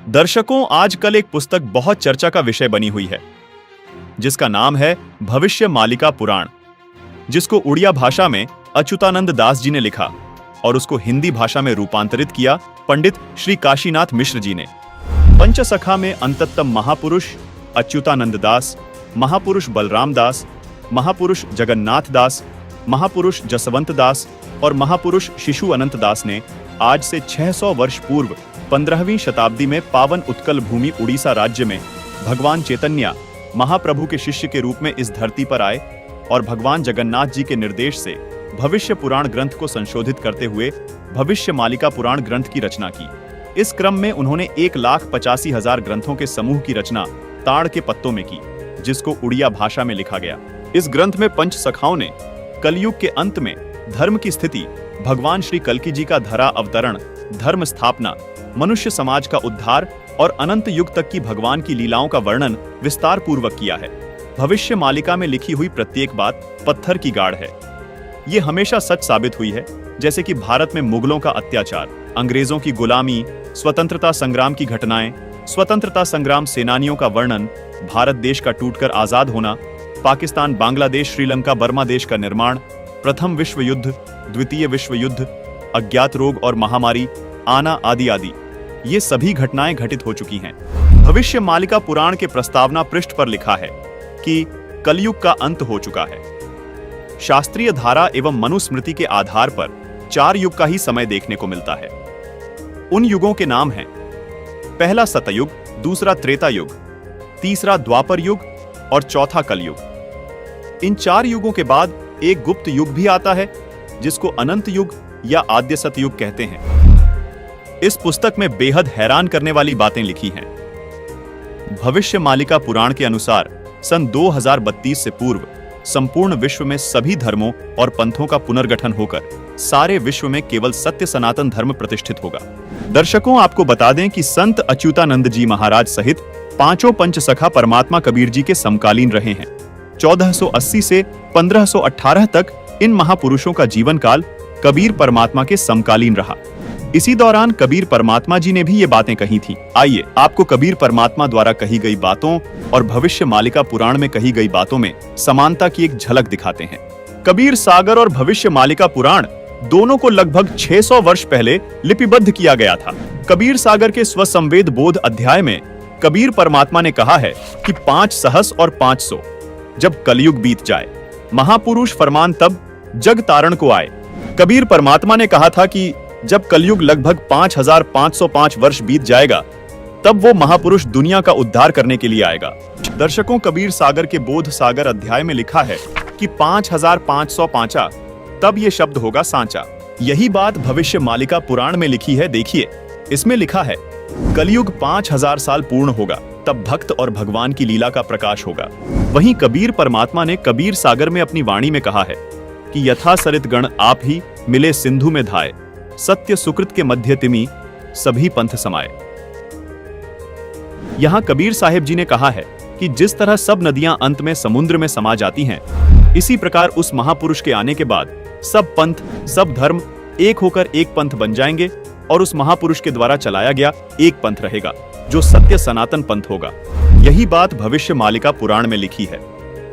दर्शकों, आजकल एक पुस्तक बहुत चर्चा का विषय बनी हुई है जिसका नाम है भविष्य मालिका पुराण, जिसको उड़िया भाषा में अच्युतानंद दास जी ने लिखा और उसको हिंदी भाषा में रूपांतरित किया पंडित श्री काशीनाथ मिश्र जी ने। पंचसखा में अंततम महापुरुष अच्युतानंद दास, महापुरुष बलराम दास, महापुरुष जगन्नाथ दास, महापुरुष जसवंत दास और महापुरुष शिशु अनंत दास ने आज से 600 वर्ष पूर्व 15वीं शताब्दी में पावन उत्कल भूमि उड़ीसा राज्य में भगवान चैतन्य महाप्रभु के शिष्य के रूप में इस धरती पर आए और भगवान जगन्नाथ जी के निर्देश से भविष्य पुराण ग्रंथ को संशोधित करते हुए भविष्य मालिका पुराण ग्रंथ की रचना की। इस क्रम में उन्होंने 1,85,000 ग्रंथों के समूह की रचना ताड़ के पत्तों में की, जिसको उड़िया भाषा में लिखा गया। इस ग्रंथ में पंच सखाओं ने कलयुग के अंत में धर्म की स्थिति, भगवान श्री कल्कि जी का धरा अवतरण, धर्म स्थापना, मनुष्य समाज का उद्धार और अनंत युग तक की भगवान की लीलाओं का वर्णन विस्तार पूर्वक किया है। भविष्य मालिका में लिखी हुई प्रत्येक बात पत्थर की गाढ़ है। ये हमेशा सच साबित हुई है, जैसे कि भारत में मुगलों का अत्याचार, अंग्रेजों की गुलामी, स्वतंत्रता संग्राम की घटनाएं, स्वतंत्रता संग्राम सेनानियों का वर्णन, भारत देश का टूटकर आजाद होना, पाकिस्तान, बांग्लादेश, श्रीलंका, बर्मा देश का निर्माण, प्रथम विश्व युद्ध, द्वितीय विश्व युद्ध, अज्ञात रोग और महामारी आना आदि आदि, ये सभी घटनाएं घटित हो चुकी हैं। भविष्य मालिका पुराण के प्रस्तावना पृष्ठ पर लिखा है कि कलयुग का अंत हो चुका है। शास्त्रीय धारा एवं मनुस्मृति के आधार पर 4 युग का ही समय देखने को मिलता है। उन युगों के नाम हैं: पहला सतयुग, दूसरा त्रेता युग, तीसरा द्वापर युग और चौथा कलयुग। इन 4 युगों के बाद एक गुप्त युग भी आता है, जिसको अनंत युग या आद्य सतयुग कहते हैं। इस पुस्तक में बेहद हैरान करने वाली बातें लिखी हैं। भविष्य मालिका पुराण के अनुसार सन 2032 से पूर्व संपूर्ण विश्व में सभी धर्मों और पंथों का पुनर्गठन होकर सारे विश्व में केवल सत्य सनातन धर्म प्रतिष्ठित होगा। दर्शकों, आपको बता दें कि संत अच्युतानंद जी महाराज सहित 5 पंचसखा परमात्मा कबीर जी के समकालीन रहे हैं। 1480 से 1518 तक इन महापुरुषों का जीवन काल कबीर परमात्मा के समकालीन रहा। इसी दौरान कबीर परमात्मा जी ने भी ये बातें कही थी। आइए आपको कबीर परमात्मा द्वारा कही गई बातों और भविष्य मालिका पुराण में कही गई बातों में समानता की एक झलक दिखाते हैं। कबीर सागर और भविष्य मालिका पुराण दोनों को लगभग 600 वर्ष पहले लिपिबद्ध किया गया था। कबीर सागर के स्वसंवेद बोध अध्याय में कबीर परमात्मा ने कहा है कि 5 सहस और 500 जब कलयुग बीत जाए, महापुरुष फरमान तब जग तारण को आए। कबीर परमात्मा ने कहा था कि जब कलयुग लगभग 5505 वर्ष बीत जाएगा, तब वो महापुरुष दुनिया का उद्धार करने के लिए आएगा। दर्शकों, कबीर सागर के बोध सागर अध्याय में लिखा है कि 5505 तब ये शब्द होगा सांचा। यही बात भविष्य मालिका पुराण में लिखी है। देखिए, इसमें लिखा है कलयुग 5000 साल पूर्ण होगा, तब भक्त और भगवान की लीला का प्रकाश होगा। वहीं कबीर परमात्मा ने कबीर सागर में अपनी वाणी में कहा है कि यथा सरित गण आप ही मिले सिंधु में धाये, सत्य सुकृत के मध्य तिमि सभी पंथ समाये। यहां कबीर साहिब जी ने कहा है कि जिस तरह सब नदियां अंत में समुद्र में समा जाती हैं, इसी प्रकार उस महापुरुष के आने के बाद सब पंथ, सब धर्म एक होकर एक पंथ बन जाएंगे और उस महापुरुष के द्वारा चलाया गया एक पंथ रहेगा, जो सत्य सनातन पंथ होगा। यही बात भविष्य मालिका पुराण में लिखी है।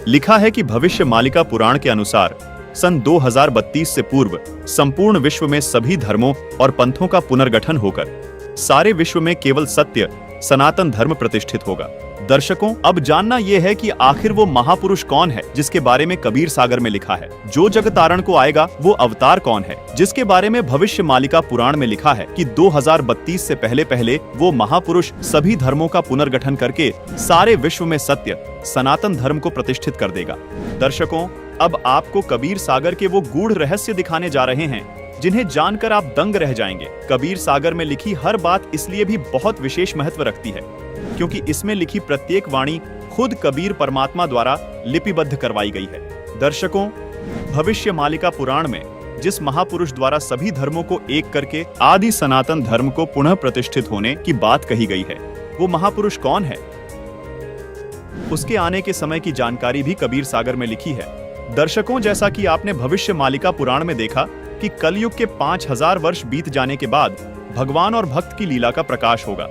लिखा है कि भविष्य मालिका पुराण के अनुसार सन 2032 से पूर्व संपूर्ण विश्व में सभी धर्मों और पंथों का पुनर्गठन होकर सारे विश्व में केवल सत्य सनातन धर्म प्रतिष्ठित होगा। दर्शकों, अब जानना यह है कि आखिर वो महापुरुष कौन है जिसके बारे में कबीर सागर में लिखा है। जो जग तारण को आएगा वो अवतार कौन है जिसके बारे में भविष्य मालिका पुराण में लिखा है कि 2032 से पहले पहले वो महापुरुष सभी धर्मों का पुनर्गठन करके सारे विश्व में सत्य सनातन धर्म को प्रतिष्ठित कर देगा। दर्शकों, अब आपको कबीर सागर के वो गूढ़ रहस्य दिखाने जा रहे हैं जिन्हें जानकर आप दंग रह जाएंगे। कबीर सागर में लिखी हर बात इसलिए भी बहुत विशेष महत्व रखती है क्योंकि इसमें लिखी प्रत्येक वाणी खुद कबीर परमात्मा द्वारा लिपिबद्ध करवाई गई है। दर्शकों, भविष्य मालिका पुराण में जिस महापुरुष द्वारा सभी धर्मों को एक करके आदि सनातन धर्म को पुनः प्रतिष्ठित होने की बात कही गई है, वो महापुरुष कौन है, उसके आने के समय की जानकारी भी कबीर सागर में लिखी है। दर्शकों, जैसा कि आपने भविष्य मालिका पुराण में देखा कि कलयुग के 5000 वर्ष बीत जाने के बाद भगवान और भक्त की लीला का प्रकाश होगा।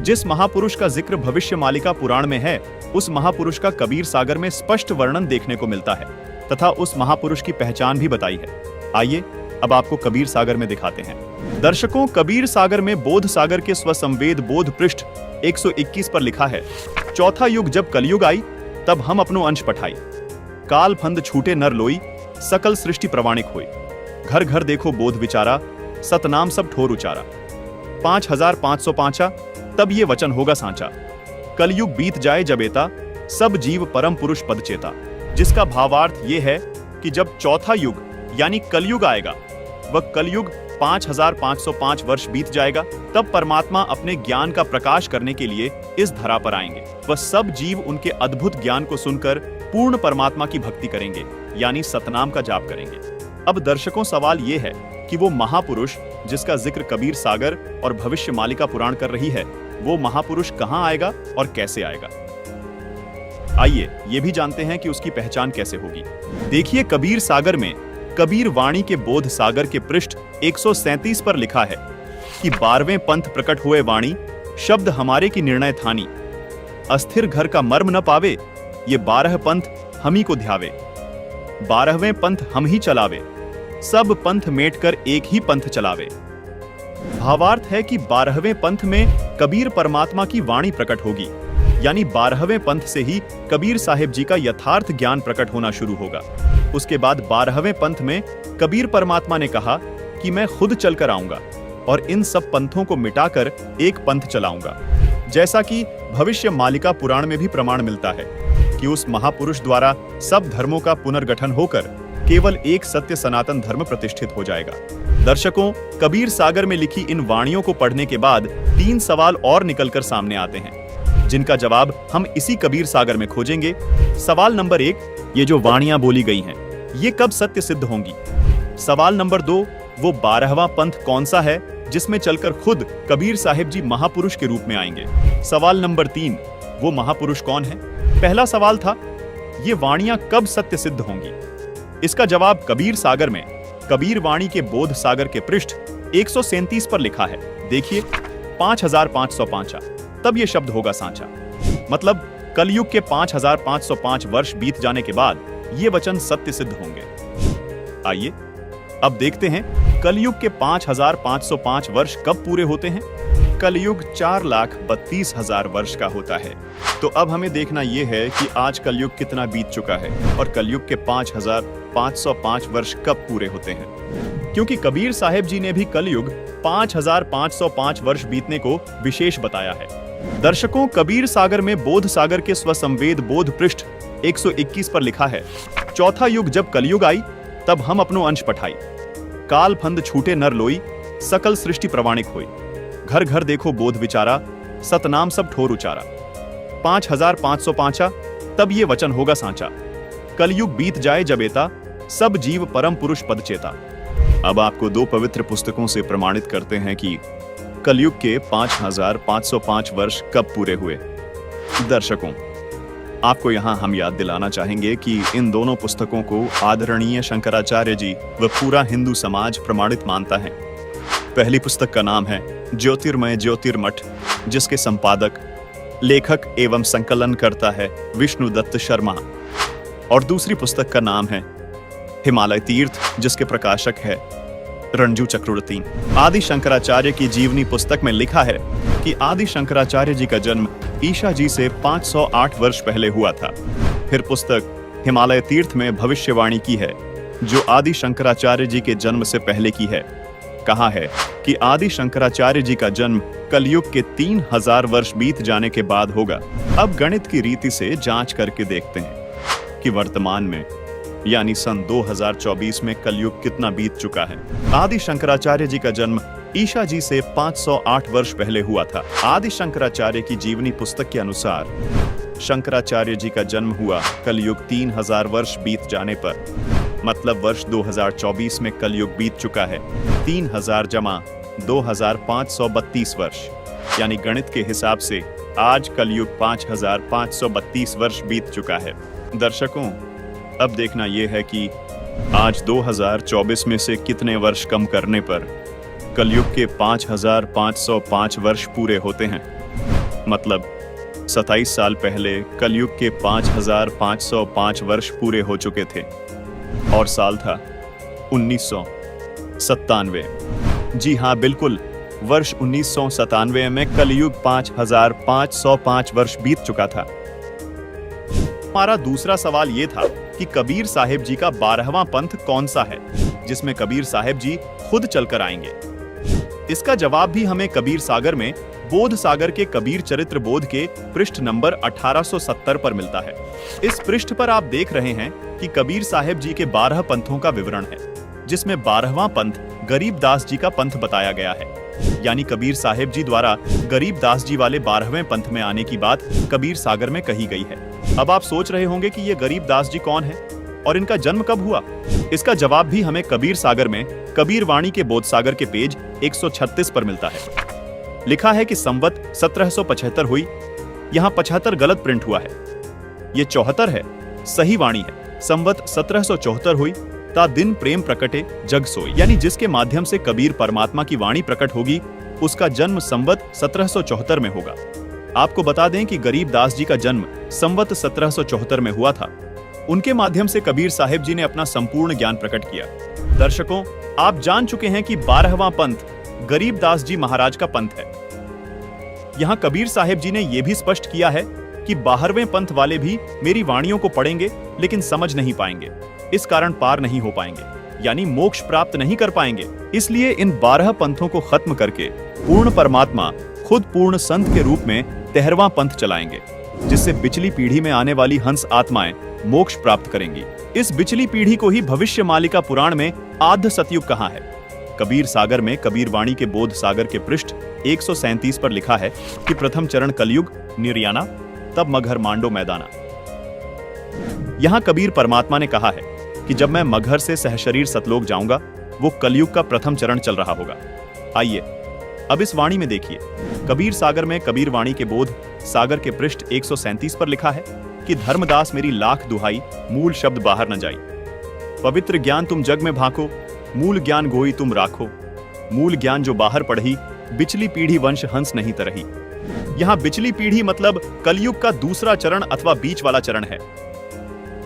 जिस महापुरुष का जिक्र भविष्य मालिका पुराण में है, उस महापुरुष का कबीर सागर में स्पष्ट वर्णन देखने को मिलता है तथा उस महापुरुष की पहचान भी बताई है। आइए अब आपको कबीर सागर में दिखाते हैं। दर्शकों, कबीर सागर में बोध सागर के स्वसंवेद बोध पृष्ठ 121 पर लिखा है, चौथा युग जब कलयुग आई, तब हम अपनो अंश पठाई। काल फंद छूटे नर लोई, सकल सृष्टि प्रवाणिक हुई। घर घर देखो बोध विचारा, सतनाम सब ठोर उचारा। 5505 तब ये वचन होगा सांचा। कलयुग बीत जाए जब एता, सब जीव परम पुरुष पद चेता। जिसका भावार्थ ये है कि जब चौथा युग यानी कलयुग आएगा, वह कलयुग 5505 वर्ष बीत जाएगा, तब परमात्मा अपने ज्ञान का प्रकाश करने के लिए इस धरा पर आएंगे। वह सब जीव उनके अद्भुत ज्ञान को सुनकर पूर्ण परमात्मा की भक्ति करेंगे, यानी सतनाम का जाप करेंगे। अब दर्शकों, सवाल यह है कि वो महापुरुष जिसका जिक्र कबीर सागर और भविष्य मालिका पुराण कर रही है, वो महापुरुष कहां आएगा और कैसे आएगा? आइए ये भी जानते हैं कि उसकी पहचान कैसे होगी। देखिए, कबीर सागर में कबीर वाणी के बोध सागर के पृष्ठ 137 पर लिखा है कि 12वें पंथ प्रकट हुए वाणी, शब्द हमारे की निर्णय थानी। अस्थिर घर का मर्म न पावे, ये 12 पंथ हम ही को ध्यावे। 12वें पंथ हम ही चलावे, सब पंथ मेट कर एक ही पंथ चलावे। भावार्थ है कि 12वें पंथ में कबीर परमात्मा की वाणी प्रकट होगी, यानी 12वें पंथ से ही कबीर साहिब जी का यथार्थ ज्ञान प्रकट होना शुरू होगा। उसके बाद 12वें पंथ में कबीर परमात्मा ने कहा कि मैं खुद चलकर आऊंगा और इन सब पंथों को मिटाकर एक पंथ चलाऊंगा। जैसा कि भविष्य मालिका पुराण में भी प्रमाण मिलता है कि उस महापुरुष द्वारा सब धर्मों का पुनर्गठन होकर केवल एक सत्य सनातन धर्म प्रतिष्ठित हो जाएगा। दर्शकों, कबीर सागर में लिखी इन वाणियों को पढ़ने के बाद 3 सवाल और निकलकर सामने आते हैं, जिनका जवाब हम इसी कबीर सागर में खोजेंगे। सवाल नंबर 1, ये जो वाणियां बोली गई हैं, ये कब सत्य सिद्ध होंगी? सवाल नंबर 2, वो 12वां पंथ कौन सा है जिसमें चलकर खुद कबीर साहिब जी महापुरुष के रूप में आएंगे? सवाल नंबर 3, वो महापुरुष कौन है? पहला सवाल था, ये वाणियां कब सत्य सिद्ध होंगी? इसका जवाब कबीर सागर में कबीर वाणी के बोध सागर के पृष्ठ 137 पर लिखा है। देखिए, 5505 तब ये शब्द होगा सांचा। मतलब कलयुग के 5505 वर्ष बीत जाने के बाद ये वचन सत्य सिद्ध होंगे। आइए अब देखते हैं कलयुग के 5505 वर्ष कब पूरे होते हैं। कलयुग 4,32,000 वर्ष का होता है। तो अब हमें देखना यह है कि आज कलयुग कितना बीत चुका है और कलयुग के 5505 वर्ष कब पूरे होते हैं, क्योंकि कबीर साहिब जी ने भी कलयुग 5505 वर्ष बीतने को विशेष बताया है। दर्शकों, कबीर सागर में बोध सागर के स्वसंवेद बोध पृष्ठ 121 पर लिखा है, चौथा युग जब कलयुग आई, तब हम अपनो अंश पठाई। काल फंद छूटे नर लोई, सकल सृष्टि प्रवाणिक हुई। घर घर देखो बोध विचारा, सतनाम सब ठोर उचारा। 5505 तब ये वचन होगा सांचा। कलयुग बीत जाए जब एता, सब जीव परम पुरुष पद चेता। अब आपको 2 पवित्र पुस्तकों से प्रमाणित करते हैं कि कलयुग के 5505 वर्ष कब पूरे हुए। दर्शकों, आपको यहां हम याद दिलाना चाहेंगे कि इन दोनों पुस्तकों को आदरणीय शंकराचार्य जी व पूरा हिंदू समाज प्रमाणित मानता है। पहली पुस्तक का नाम है ज्योतिर्मय ज्योतिर्मठ, जिसके संपादक, लेखक एवं संकलन करता है विष्णुदत्त शर्मा, और दूसरी पुस्तक का नाम है हिमालय तीर्थ, जिसके प्रकाशक है रणजू चक्रवर्ती। आदि शंकराचार्य की जीवनी पुस्तक में लिखा है कि आदि शंकराचार्य जी का जन्म ईशा जी से 508 वर्ष पहले हुआ था। फिर पुस्तक हिमालय तीर्थ में भविष्यवाणी की है, जो आदि शंकराचार्य जी के जन्म से पहले की है। कहा है कि आदि शंकराचार्य जी का जन्म कलयुग के 3000 वर्ष बीत जाने के बाद होगा। अब गणित की रीति से जांच करके देखते हैं कि वर्तमान में यानी सन 2024 में कलयुग कितना बीत चुका है। आदि शंकराचार्य जी का जन्म ईशा जी से 508 वर्ष पहले हुआ था। आदि शंकराचार्य की जीवनी पुस्तक के अनुसार शंकराचार्य जी का जन्म हुआ कलयुग 3000 वर्ष बीत जाने पर, मतलब वर्ष 2024 में कलयुग बीत चुका है 3000 जमा 2532 वर्ष, यानी गणित के हिसाब से आज कलयुग 5532 वर्ष बीत चुका है। दर्शकों, अब देखना यह है कि आज 2024 में से कितने वर्ष कम करने पर कलयुग के 5505 वर्ष पूरे होते हैं। मतलब 27 साल पहले कलयुग के 5505 वर्ष पूरे हो चुके थे और साल था 1997। जी हाँ, बिल्कुल, वर्ष 1997 में कलयुग 5505 वर्ष बीत चुका था। हमारा दूसरा सवाल यह था कि कबीर साहिब जी का 12वां पंथ कौन सा है जिसमें कबीर साहिब जी खुद चलकर आएंगे। इसका जवाब भी हमें कबीर सागर में बोध सागर के कबीर चरित्र बोध के पृष्ठ नंबर 1870 पर मिलता है। इस पृष्ठ पर आप देख रहे हैं कि कबीर साहिब जी के 12 पंथों का विवरण है, जिसमें 12वां पंथ गरीबदास जी का पंथ बताया गया है। यानी कबीर साहिब जी द्वारा गरीबदास जी वाले 12वें पंथ में आने की बात कबीर सागर में कही गई है। अब आप सोच रहे होंगे कि ये गरीबदास जी कौन है और इनका जन्म कब हुआ। इसका जवाब भी हमें कबीर सागर में कबीर वाणी के बोध सागर के पेज 136 पर मिलता है। लिखा है कि संवत 1775 हुई। यहाँ 75 गलत प्रिंट हुआ है, ये 74 है, सही वाणी है। संवत 1774 हुई। ता दिन प्रेम प्रकटे जग सोई, यानी जिसके माध्यम से कबीर परमात्मा की वाणी प्रकट होगी उसका जन्म संवत 1774 में होगा। आपको बता दें कि गरीबदास जी का जन्म संवत 1774 में हुआ था। उनके माध्यम से कबीर साहिब जी ने अपना संपूर्ण ज्ञान प्रकट किया। दर्शकों, आप जान चुके हैं कि 12वां पंथ गरीबदास जी महाराज का पंथ है। यहाँ कबीर साहिब जी ने यह भी स्पष्ट किया है कि 12वें पंथ वाले भी मेरी वाणियों को पढ़ेंगे लेकिन समझ नहीं पाएंगे, इस कारण पार नहीं हो पाएंगे, यानी मोक्ष प्राप्त नहीं कर पाएंगे। इसलिए इन 12 पंथों को खत्म करके पूर्ण परमात्मा खुद पूर्ण संत के रूप में 13वां पंथ चलाएंगे, जिससे बिचली पीढ़ी में आने वाली हंस आत्माएं मोक्ष प्राप्त करेंगी। इस बिचली पीढ़ी को ही भविष्य मालिका पुराण में आद्य सतयुग कहा है। कबीर सागर में कबीर वाणी के बोध सागर के पृष्ठ 137 पर लिखा है कि प्रथम चरण कलयुग निर्याना, तब मगहर मांडो मैदाना। यहाँ कबीर परमात्मा ने कहा है कि जब मैं मगहर से सहशरीर सतलोक जाऊंगा, वो कलयुग का प्रथम चरण चल रहा होगा। आइए अब इस वाणी में देखिए। कबीर सागर में कबीर वाणी के बोध सागर के पृष्ठ 137 पर लिखा है कि धर्मदास मेरी लाख दुहाई, मूल शब्द बाहर न जाई। पवित्र ज्ञान तुम जग में भाको, मूल ज्ञान गोई तुम राखो। मूल ज्ञान जो बाहर पढ़ी, बिचली पीढ़ी वंश हंस नहीं तरही। यहाँ बिचली पीढ़ी मतलब कलयुग का दूसरा चरण अथवा बीच वाला चरण है।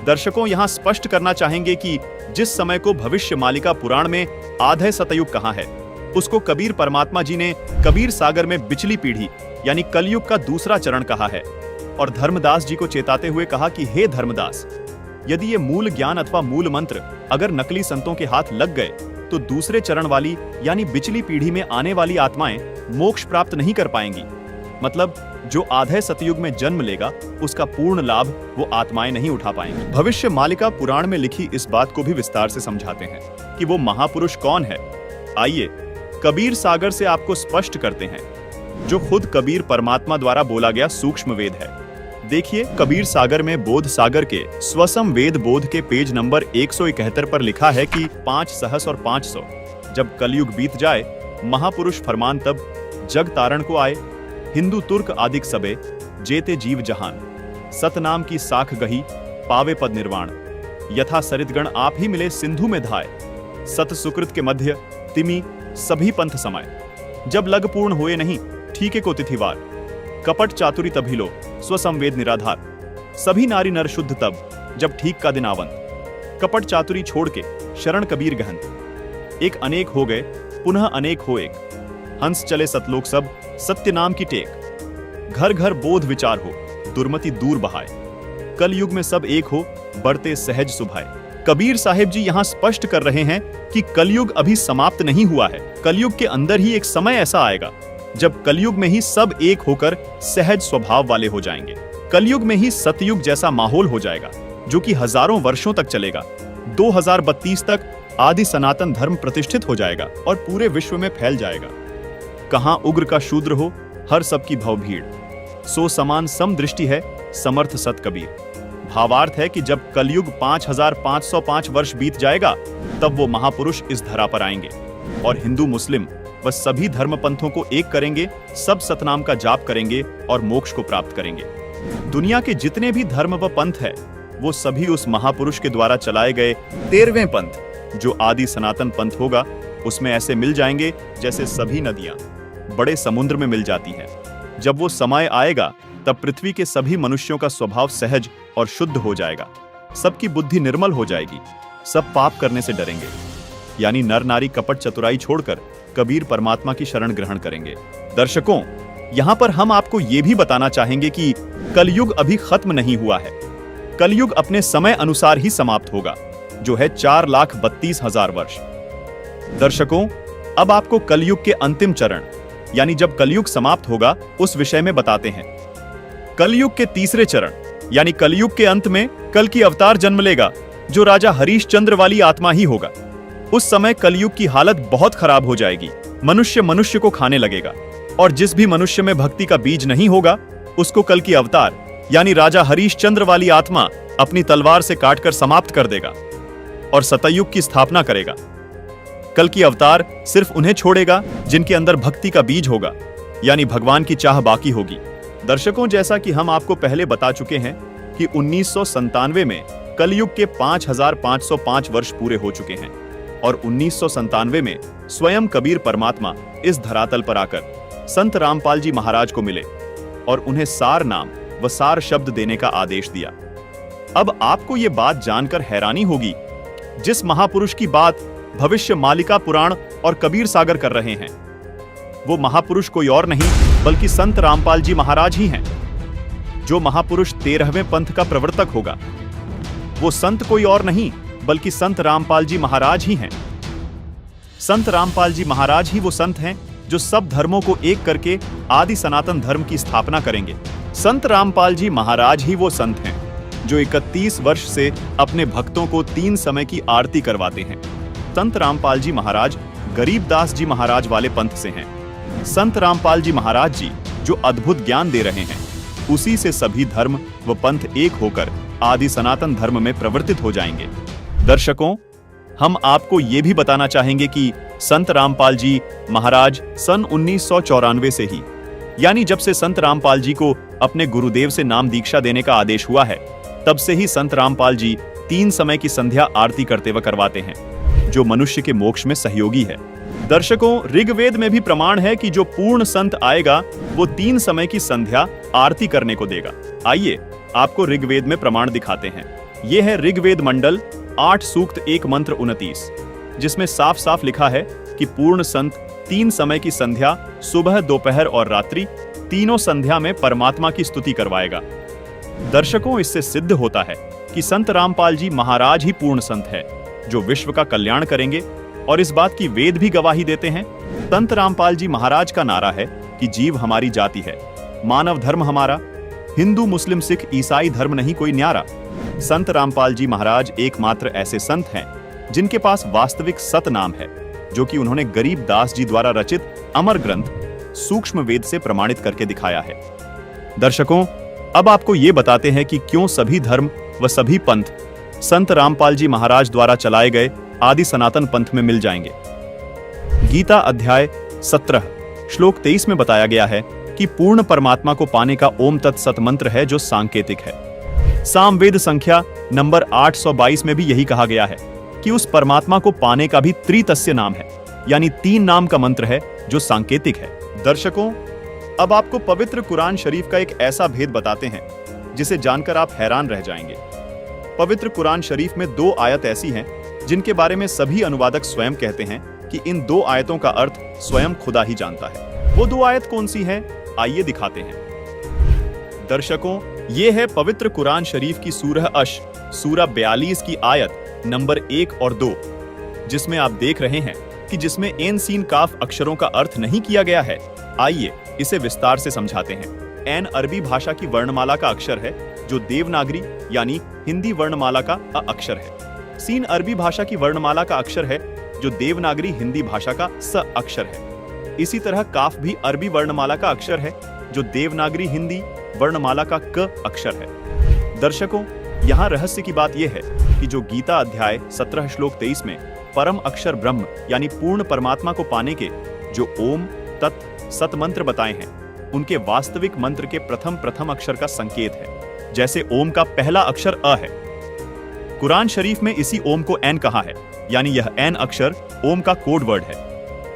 दर्शकों, यहाँ स्पष्ट करना चाहेंगे कि जिस समय को भविष्य मालिका पुराण में आधे सतयुग कहा है, उसको कबीर परमात्मा जी ने कबीर सागर में बिचली पीढ़ी यानी कलयुग का दूसरा चरण कहा है और धर्मदास जी को चेताते हुए कहा कि हे धर्मदास, यदि ये मूल ज्ञान अथवा मूल मंत्र अगर नकली संतों के हाथ लग गए तो दूसरे चरण वाली यानी बिचली पीढ़ी में आने वाली आत्माएं मोक्ष प्राप्त नहीं कर पाएंगी। मतलब जो आधे सतयुग में जन्म लेगा उसका पूर्ण लाभ वो आत्माएं नहीं उठा पाएंगी। भविष्य मालिका पुराण में लिखी इस बात को भी विस्तार से समझाते हैं कि वो महापुरुष कौन है। आइए कबीर सागर से आपको स्पष्ट करते हैं, जो खुद कबीर परमात्मा द्वारा बोला गया सूक्ष्म वेद है। देखिए, कबीर सागर में बोध सागर के स्वसम वेद बोध के पेज नंबर 171 पर लिखा है कि 5 सहस और 500 जब कलयुग बीत जाए, महापुरुष फरमान तब जग तारण को आए। हिंदू तुर्क आदिक सबे जेते जीव जहान, सतनाम की साख गही पावे पद निर्वाण। यथा सरितगण आप ही मिले सिंधु में धाय, सत सुकृत के मध्य तिमी सभी पंथ समय। जब लग पूर्ण हुए नहीं ठीके को तिथिवार, कपट चातुरी तभी लो स्वसंवेद निराधार। सभी नारी नर शुद्ध तब जब ठीक का दिन आवंत, कपट चातुरी छोड़ के शरण कबीर गहन। एक अनेक हो गए पुनः अनेक हो एक, हंस चले सतलोक सब सत्य नाम की टेक। घर घर बोध विचार हो दुर्मति दूर बहाए, कल युग में सब एक हो बढ़ते सहज सुभाए। कबीर साहिब जी यहाँ स्पष्ट कर रहे हैं कि कलयुग अभी समाप्त नहीं हुआ है। कलयुग के अंदर ही एक समय ऐसा आएगा जब कलयुग में ही सब एक होकर सहज स्वभाव वाले हो जाएंगे। कलयुग में ही सतयुग जैसा माहौल हो जाएगा जो कि हजारों वर्षों तक चलेगा। 2032 तक आदि सनातन धर्म प्रतिष्ठित हो जाएगा और पूरे विश्व में फैल जाएगा। कहां उग्र का शूद्र हो हर सबकी भव भीड़, सो समान सम दृष्टि है समर्थ सत कबीर। भावार्थ है कि जब कलयुग 5505 वर्ष बीत जाएगा तब वो महापुरुष इस धरा पर आएंगे और हिंदू मुस्लिम व सभी धर्म पंथों को एक करेंगे, सब सतनाम का जाप करेंगे और मोक्ष को प्राप्त करेंगे। दुनिया के जितने भी धर्म व पंथ है वो सभी उस महापुरुष के द्वारा चलाए गए 13वें पंथ जो आदि सनातन पंथ होगा उसमें ऐसे मिल जाएंगे जैसे सभी नदियां बड़े समुद्र में मिल जाती हैं। जब वो समय आएगा तब पृथ्वी के सभी मनुष्यों का स्वभाव सहज और शुद्ध हो जाएगा। सबकी बुद्धि निर्मल हो जाएगी, सब पाप करने से डरेंगे, यानी नर नारी कपट चतुराई छोड़कर कबीर परमात्मा की शरण ग्रहण करेंगे। दर्शकों, यहाँ पर हम आपको ये भी बताना चाहेंगे कि कलयुग अभी खत्म नहीं हुआ है। कलयुग अपने समय अनुसार ही समाप्त होगा, जो है 4,32,000 वर्ष। दर्शकों, अब आपको कलयुग के अंतिम चरण यानी जब कलयुग समाप्त होगा उस विषय में बताते हैं। कलयुग के तीसरे चरण यानी कलयुग के अंत में कल की अवतार जन्म लेगा, जो राजा हरीशचंद्र वाली आत्मा ही होगा। उस समय कलयुग की हालत बहुत खराब हो जाएगी। मनुष्य मनुष्य को खाने लगेगा और जिस भी मनुष्य में भक्ति का बीज नहीं होगा उसको कल की अवतार यानी राजा हरीशचंद्र वाली आत्मा अपनी तलवार से काटकर समाप्त कर देगा और सतयुग की स्थापना करेगा। कल की अवतार सिर्फ उन्हें छोड़ेगा जिनके अंदर भक्ति का बीज होगा, यानी भगवान की चाह बाकी होगी। दर्शकों, जैसा कि हम आपको पहले बता चुके हैं कि 1997 में कलयुग के 5,505 वर्ष पूरे हो चुके हैं और 1997 में स्वयं कबीर परमात्मा इस धरातल पर आकर संत रामपाल जी महाराज को मिले और उन्हें सार नाम व सार शब्द देने का आदेश दिया। अब आपको ये बात जानकर हैरानी होगी, जिस महापुरुष की बात भविष्य मालिका पुराण और कबीर सागर कर रहे हैं, वो महापुरुष कोई और नहीं बल्कि संत रामपाल जी महाराज ही हैं। जो महापुरुष 13वें पंथ का प्रवर्तक होगा, वो संत कोई और नहीं बल्कि संत रामपाल जी महाराज ही हैं। संत रामपाल जी महाराज ही वो संत हैं जो सब धर्मों को एक करके आदि सनातन धर्म की स्थापना करेंगे। संत रामपाल जी महाराज ही वो संत हैं जो 31 वर्ष से अपने भक्तों को 3 समय की आरती करवाते हैं। संत रामपाल जी महाराज गरीबदास जी महाराज वाले पंथ से हैं। संत रामपाल जी महाराज जी जो अद्भुत ज्ञान दे रहे हैं, उसी से सभी धर्म व पंथ एक होकर आदि सनातन धर्म में प्रवर्तित हो जाएंगे। दर्शकों, हम आपको ये भी बताना चाहेंगे कि संत रामपाल जी महाराज सन 1994 से ही, यानी जब से संत रामपाल जी को अपने गुरुदेव से नाम दीक्षा देने का आदेश हुआ है, तब से ही संत रामपाल जी 3 समय की संध्या आरती करते व करवाते हैं, जो मनुष्य के मोक्ष में सहयोगी है। दर्शकों, ऋग्वेद में भी प्रमाण है कि जो पूर्ण संत आएगा वो 3 समय की संध्या आरती करने को देगा। आइए आपको ऋग्वेद में प्रमाण दिखाते हैं। ये है ऋग्वेद मंडल 8 सूक्त 1 मंत्र 29, जिसमें साफ साफ लिखा है कि पूर्ण संत 3 समय की संध्या सुबह, दोपहर और रात्रि तीनों संध्या में परमात्मा की स्तुति करवाएगा। दर्शकों, इससे सिद्ध होता है कि संत रामपाल जी महाराज ही पूर्ण संत है जो विश्व का कल्याण करेंगे, और इस बात की वेद भी गवाही देते हैं। संत रामपाल जी महाराज का नारा है कि जीव हमारी जाति है, मानव धर्म हमारा, हिंदू मुस्लिम सिख ईसाई धर्म नहीं कोई न्यारा। संत रामपाल जी महाराज एकमात्र ऐसे संत हैं जिनके पास वास्तविक सत नाम है, जो कि उन्होंने गरीबदास जी द्वारा रचित अमर ग्रंथ सूक्ष्म वेद से प्रमाणित करके दिखाया है। दर्शकों, अब आपको ये बताते हैं कि क्यों सभी धर्म व सभी पंथ संत रामपाल जी महाराज द्वारा चलाए गए आदि सनातन पंथ में मिल जाएंगे। गीता अध्याय 17 श्लोक 23 में बताया गया है कि पूर्ण परमात्मा को पाने का ओम तत्सत मंत्र है जो सांकेतिक है। सामवेद संख्या नंबर 822 में भी यही कहा गया है कि उस परमात्मा को पाने का भी त्रितस्य नाम है, यानी 3 नाम का मंत्र है जो सांकेतिक है। दर्शकों, अब आपको पवित्र कुरान शरीफ का एक ऐसा भेद बताते हैं जिसे जानकर आप हैरान रह जाएंगे। पवित्र कुरान शरीफ में 2 आयत ऐसी हैं जिनके बारे में सभी अनुवादक स्वयं कहते हैं कि इन 2 आयतों का अर्थ स्वयं खुदा ही जानता है। वो 2 आयत कौन सी हैं? आइए दिखाते हैं। दर्शकों, ये है पवित्र कुरान शरीफ की सूरह अश सूरा 42 की आयत नंबर 1 और 2, जिसमें आप देख रहे हैं कि जिसमें एन सीन काफ अक्षरों का अर्थ नहीं किया गया है। आइए इसे विस्तार से समझाते हैं। एन अरबी भाषा की वर्णमाला का अक्षर है जो देवनागरी यानी हिंदी वर्णमाला का अ अक्षर है। सीन अरबी भाषा की वर्णमाला का अक्षर है जो देवनागरी हिंदी भाषा का स अक्षर है। इसी तरह काफ भी अरबी वर्णमाला का अक्षर है जो देवनागरी हिंदी वर्णमाला का क अक्षर है। दर्शकों, यहाँ रहस्य की बात यह है कि जो गीता अध्याय 17 श्लोक 23 में परम अक्षर ब्रह्म यानी पूर्ण परमात्मा को पाने के जो ओम तत् सत मंत्र बताए हैं, उनके वास्तविक मंत्र के प्रथम अक्षर का संकेत है। जैसे ओम का पहला अक्षर अ है, कुरान शरीफ में इसी ओम को एन कहा है, यानी यह एन अक्षर ओम का कोड वर्ड है।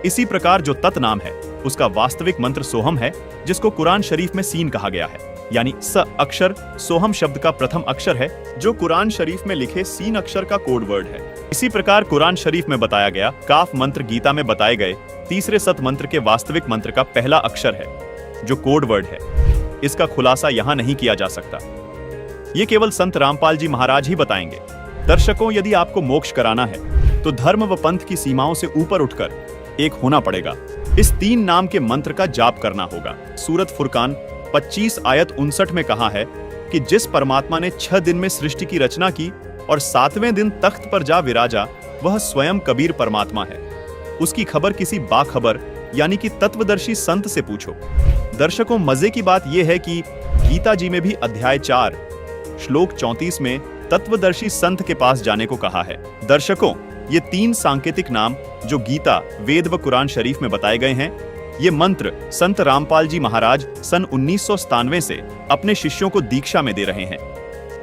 इसी प्रकार जो तत् नाम है उसका वास्तविक मंत्र सोहम है, जिसको कुरान शरीफ में सीन कहा गया है, यानी स अक्षर सोहम शब्द का प्रथम अक्षर है, जो कुरान शरीफ में लिखे सीन अक्षर का कोड वर्ड है। इसी प्रकार कुरान शरीफ में बताया गया काफ मंत्र गीता में बताए गए तीसरे सत मंत्र के वास्तविक मंत्र का पहला अक्षर है, जो कोड वर्ड है। इसका खुलासा यहाँ नहीं किया जा सकता, ये केवल संत रामपाल जी महाराज ही बताएंगे। दर्शकों, यदि आपको मोक्ष कराना है तो धर्म व पंथ की सीमाओं से ऊपर उठकर एक होना पड़ेगा। इस 3 नाम के मंत्र का जाप करना होगा। सूरत फुरकान 25 आयत 59 में कहा है कि जिस परमात्मा ने 6 दिन में सृष्टि की रचना की और 7वें दिन तख्त पर जा विराजा, वह स्वयं कबीर परमात्मा है। उसकी खबर किसी बाखबर यानी कि तत्वदर्शी संत से पूछो। दर्शकों, मजे की बात यह है कि गीता जी में भी अध्याय 4 श्लोक 34 में तत्वदर्शी संत के पास जाने को कहा है। दर्शकों, ये 3 सांकेतिक नाम जो गीता, वेद व कुरान शरीफ में बताए गए हैं, ये मंत्र संत रामपाल जी महाराज सन 1997 से अपने शिष्यों को दीक्षा में दे रहे हैं।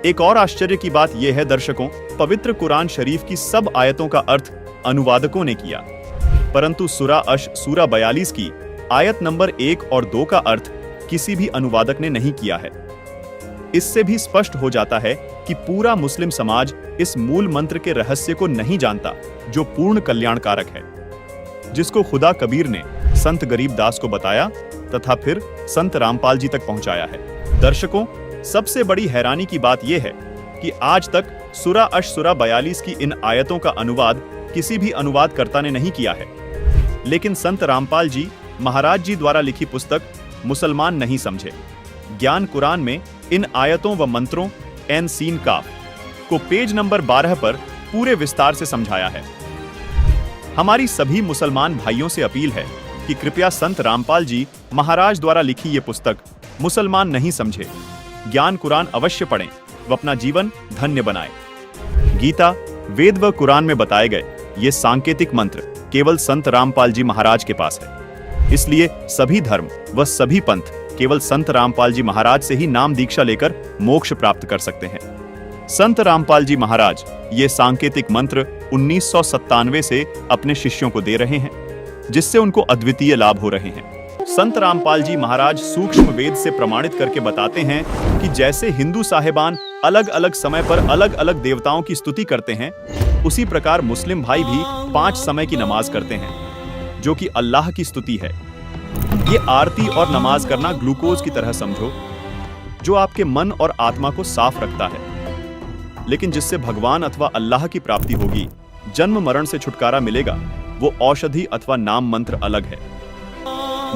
एक और आश्चर्य की बात यह है दर्शकों, पवित्र कुरान शरीफ की सब आयतों का अर्थ अनुवादकों ने किया, परंतु सूरा 42 की आयत नंबर 1 और 2 का अर्थ किसी भी अनुवादक ने नहीं किया है। इससे भी स्पष्ट हो जाता है कि पूरा मुस्लिम समाज इस मूल मंत्र के रहस्य को नहीं जानता, जो पूर्ण कल्याणकारक है, जिसको खुदा कबीर ने संत गरीब दास को बताया तथा फिर संत रामपाल जी तक पहुंचाया है। दर्शकों, सबसे बड़ी हैरानी की बात यह है कि आज तक सूरा 42 की इन आयतों का अनुवाद किसी भी अनुवादकर्ता ने नहीं किया है। लेकिन संत रामपाल जी महाराज जी द्वारा लिखी पुस्तक मुसलमान नहीं समझे ज्ञान कुरान में इन आयतों व मंत्रों एन सीन काफ को पेज नंबर 12 पर पूरे विस्तार से समझाया है। हमारी सभी मुसलमान भाइयों से अपील है कि कृपया संत रामपाल जी महाराज द्वारा लिखी ये पुस्तक मुसलमान नहीं समझे ज्ञान कुरान अवश्य पढ़ें व अपना जीवन धन्य बनाएं। गीता, वेद व कुरान में बताए गए ये सांकेतिक मंत्र केवल संत रामपाल जी महाराज के पास है। इसलिए सभी धर्म व सभी पंथ केवल संत रामपाल जी महाराज से ही नाम दीक्षा लेकर मोक्ष प्राप्त कर सकते हैं। संत रामपाल जी महाराज ये सांकेतिक मंत्र 1997 से अपने शिष्यों को दे रहे हैं, जिससे उनको अद्वितीय लाभ हो रहे हैं। संत रामपाल जी महाराज सूक्ष्म वेद से प्रमाणित करके बताते हैं कि जैसे हिंदू साहिबान अलग अलग समय पर अलग अलग देवताओं की स्तुति करते हैं, उसी प्रकार मुस्लिम भाई भी 5 समय की नमाज करते हैं, जो कि अल्लाह की स्तुति है। ये आरती और नमाज करना ग्लूकोज की तरह समझो, जो आपके मन और आत्मा को साफ रखता है, लेकिन जिससे भगवान अथवा अल्लाह की प्राप्ति होगी, जन्म मरण से छुटकारा मिलेगा, वो औषधि अथवा नाम मंत्र अलग है।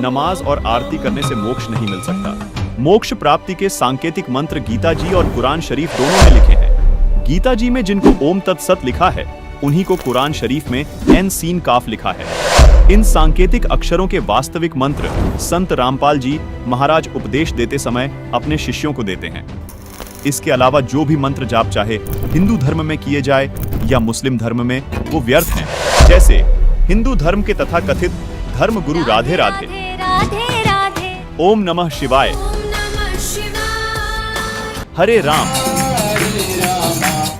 नमाज और आरती करने से मोक्ष नहीं मिल सकता। मोक्ष प्राप्ति के सांकेतिक मंत्र गीता जी और कुरान शरीफ दोनों में लिखे हैं। गीता जी में जिनको ओम तत्सत लिखा है, उन्हीं को कुरान शरीफ में एन सीन काफ लिखा है। इन सांकेतिक अक्षरों के वास्तविक मंत्र संत रामपाल जी महाराज उपदेश देते समय अपने शिष्यों को देते हैं। इसके अलावा जो भी मंत्र जाप चाहे हिंदू धर्म में किए जाए या मुस्लिम धर्म में, वो व्यर्थ हैं। जैसे हिंदू धर्म के तथा कथित धर्म गुरु राधे राधे, ओम नमः शिवाय, हरे राम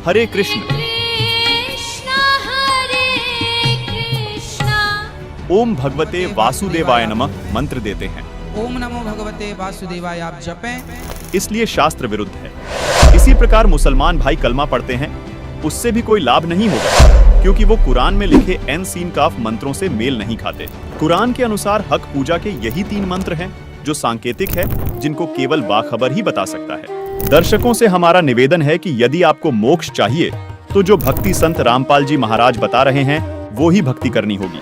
हरे कृष्ण, ओम भगवते वासुदेवाय नमः मंत्र देते हैं। ओम नमो भगवते वासुदेवाय आप जपें। इसलिए शास्त्र विरुद्ध है। इसी प्रकार मुसलमान भाई कलमा पढ़ते हैं, उससे भी कोई लाभ नहीं होगा, क्योंकि वो कुरान में लिखे एन सीन काफ मंत्रों से मेल नहीं खाते। कुरान के अनुसार हक पूजा के यही 3 मंत्र हैं जो सांकेतिक है, जिनको केवल बाखबर ही बता सकता है। दर्शकों से हमारा निवेदन है कि यदि आपको मोक्ष चाहिए तो जो भक्ति संत रामपाल जी महाराज बता रहे हैं वो ही भक्ति करनी होगी,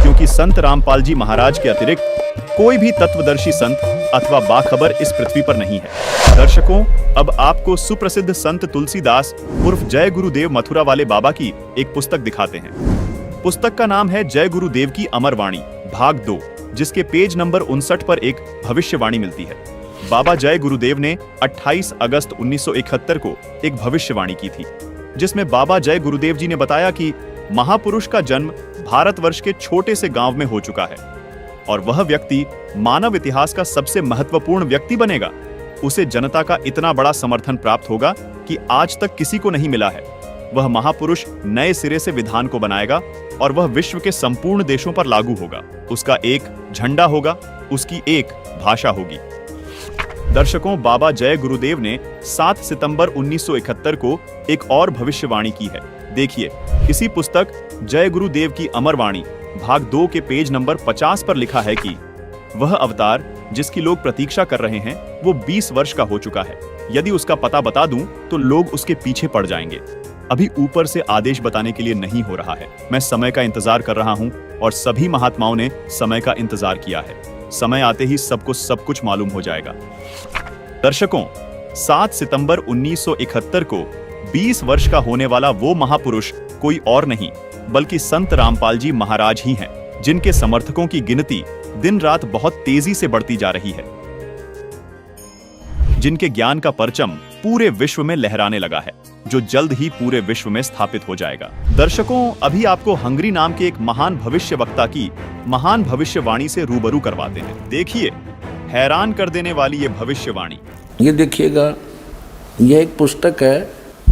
क्योंकि संत रामपाल जी महाराज के अतिरिक्त कोई भी तत्वदर्शी संत अथवा बाखबर इस पृथ्वी पर नहीं है। दर्शकों, अब आपको सुप्रसिद्ध संत तुलसीदास उर्फ जय गुरुदेव मथुरा वाले बाबा की एक पुस्तक दिखाते हैं। पुस्तक का नाम है जय गुरुदेव की अमर वाणी भाग 2, जिसके पेज नंबर 59 पर एक भविष्यवाणी मिलती है। बाबा जय गुरुदेव ने 28 अगस्त 1971 को एक भविष्यवाणी की थी, जिसमें बाबा जय गुरुदेव जी ने बताया कि महापुरुष का जन्म भारतवर्ष के छोटे से गांव में हो चुका है और वह व्यक्ति मानव इतिहास का सबसे महत्वपूर्ण व्यक्ति बनेगा। उसे जनता का इतना बड़ा समर्थन प्राप्त होगा कि आज तक किसी को नहीं मिला है। वह महापुरुष नए सिरे से विधान को बनाएगा और वह विश्व के संपूर्ण देशों पर लागू होगा। उसका एक झंडा होगा, उसकी एक भाषा होगी। दर्शकों, बाबा जय गुरुदेव ने 7 सितंबर 1971 को एक और भविष्यवाणी की है। देखिए, इसी पुस्तक जय गुरुदेव की अमरवाणी भाग 2 के पेज नंबर 50 पर लिखा है कि वह अवतार जिसकी लोग प्रतीक्षा कर रहे हैं वो 20 वर्ष का हो चुका है। यदि उसका पता बता दूं तो लोग उसके पीछे पड़ जाएंगे। अभी ऊपर से आदेश बताने के लिए नहीं हो रहा है। मैं समय का इंतजार कर रहा हूं और सभी महात्माओं ने समय का इंतजार किया है। समय आते ही सबको सब कुछ मालूम हो जाएगा। दर्शकों, 7 सितंबर 1971 को 20 वर्ष का होने वाला वो महापुरुष कोई और नहीं बल्कि संत रामपाल जी महाराज ही हैं, जिनके समर्थकों की गिनती दिन रात बहुत तेजी से बढ़ती जा रही है, जिनके ज्ञान का परचम पूरे विश्व में लहराने लगा है, जो जल्द ही पूरे विश्व में स्थापित हो जाएगा। दर्शकों, अभी आपको हंगरी नाम के एक महान भविष्यवक्ता की महान भविष्यवाणी से रूबरू करवाते हैं। देखिए, हैरान कर देने वाली ये भविष्यवाणी। ये देखिएगा, ये एक पुस्तक है,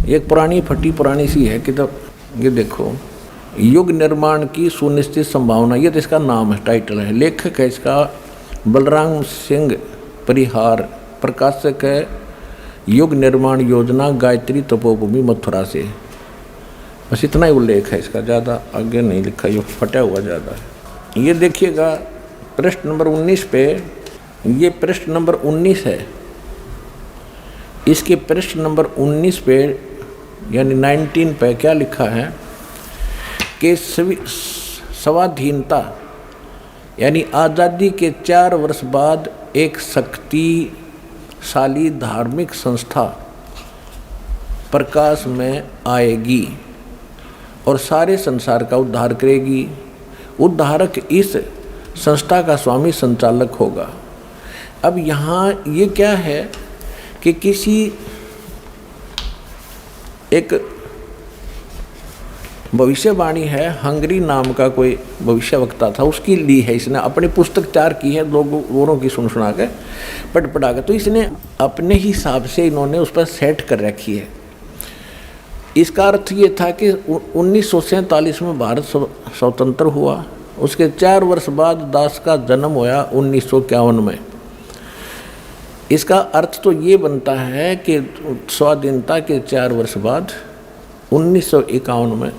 एक पुरानी फटी पुरानी सी है किताब। ये देखो, युग निर्माण की सुनिश्चित संभावना, ये तो इसका नाम है, टाइटल है। लेखक है इसका बलराम सिंह परिहार, प्रकाशक है युग निर्माण योजना, गायत्री तपोभूमि, मथुरा से। बस इतना ही उल्लेख है इसका, ज़्यादा आगे नहीं लिखा, ये फटा हुआ ज़्यादा है। ये देखिएगा पृष्ठ नंबर 19 पे, ये पृष्ठ नंबर 19 है। इसके पृष्ठ नंबर 19 पे यानी 19 पे क्या लिखा है कि स्वाधीनता यानी आज़ादी के 4 वर्ष बाद एक शक्तिशाली धार्मिक संस्था प्रकाश में आएगी और सारे संसार का उद्धार करेगी। उद्धारक इस संस्था का स्वामी संचालक होगा। अब यहाँ ये क्या है कि किसी एक भविष्यवाणी है, हंगरी नाम का कोई भविष्यवक्ता था, उसकी ली है इसने, अपनी पुस्तक तैयार की है, लोगों की सुना के पढ़ा के, तो इसने अपने हिसाब से इन्होंने उस पर सेट कर रखी है। इसका अर्थ ये था कि 1947 में भारत स्वतंत्र हुआ, उसके 4 वर्ष बाद दास का जन्म होया 1951 में। इसका अर्थ तो ये बनता है कि स्वाधीनता के 4 वर्ष बाद 1951 में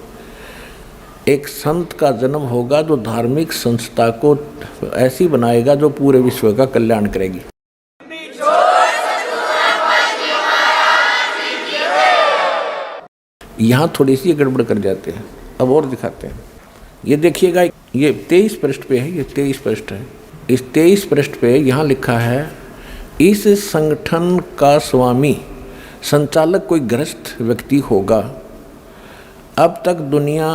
एक संत का जन्म होगा जो धार्मिक संस्था को ऐसी बनाएगा जो पूरे विश्व का कल्याण करेगी। यहाँ थोड़ी सी गड़बड़ कर जाते हैं, अब और दिखाते हैं। ये देखिएगा, ये 23 पृष्ठ पे है, ये 23 पृष्ठ है। इस 23 पृष्ठ पे यहाँ लिखा है, इस संगठन का स्वामी संचालक कोई गृहस्थ व्यक्ति होगा। अब तक दुनिया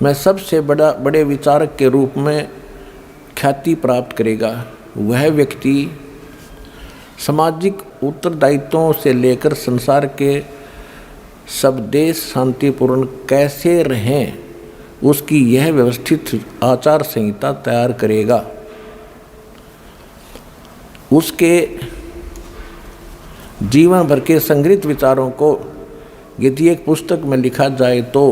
में सबसे बड़े विचारक के रूप में ख्याति प्राप्त करेगा। वह व्यक्ति सामाजिक उत्तरदायित्वों से लेकर संसार के सब देश शांतिपूर्ण कैसे रहें उसकी यह व्यवस्थित आचार संहिता तैयार करेगा। उसके जीवन भर के संग्रहित विचारों को यदि एक पुस्तक में लिखा जाए तो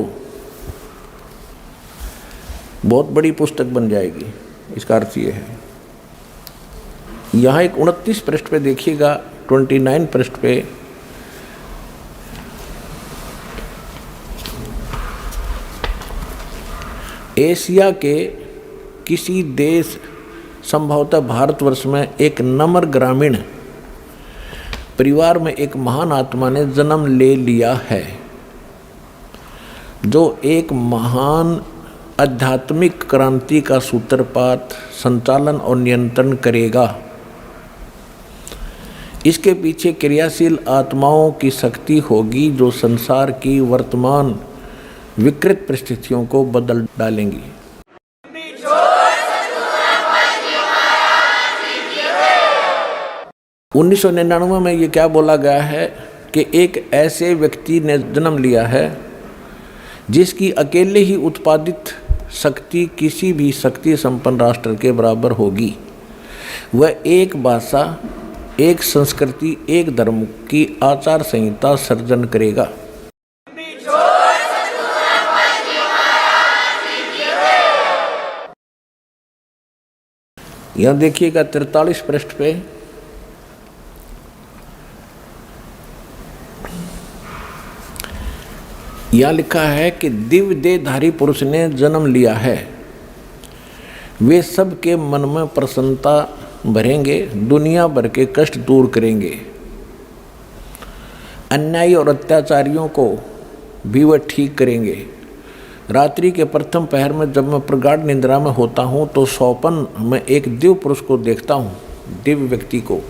बहुत बड़ी पुस्तक बन जाएगी। इसका अर्थ ये है। यहाँ एक 29 पृष्ठ पे देखिएगा, 29 पृष्ठ पे एशिया के किसी देश, संभवतः भारतवर्ष में एक नम्र ग्रामीण परिवार में एक महान आत्मा ने जन्म ले लिया है, जो एक महान आध्यात्मिक क्रांति का सूत्रपात, संचालन और नियंत्रण करेगा। इसके पीछे क्रियाशील आत्माओं की शक्ति होगी जो संसार की वर्तमान विकृत परिस्थितियों को बदल डालेंगी। उन्नीस 1999 में ये क्या बोला गया है कि एक ऐसे व्यक्ति ने जन्म लिया है जिसकी अकेले ही उत्पादित शक्ति किसी भी शक्ति संपन्न राष्ट्र के बराबर होगी। वह एक भाषा, एक संस्कृति, एक धर्म की आचार संहिता सर्जन करेगा। यहां देखिएगा 43 पृष्ठ पे यहां लिखा है कि दिव्य देहधारी पुरुष ने जन्म लिया है, वे सबके मन में प्रसन्नता भरेंगे, दुनिया भर के कष्ट दूर करेंगे, अन्यायी और अत्याचारियों को भी वह ठीक करेंगे। रात्रि के प्रथम पहर में जब मैं प्रगाढ़ निद्रा में होता हूँ तो स्वप्न में एक दिव्य पुरुष को देखता हूँ, दिव्य व्यक्ति को।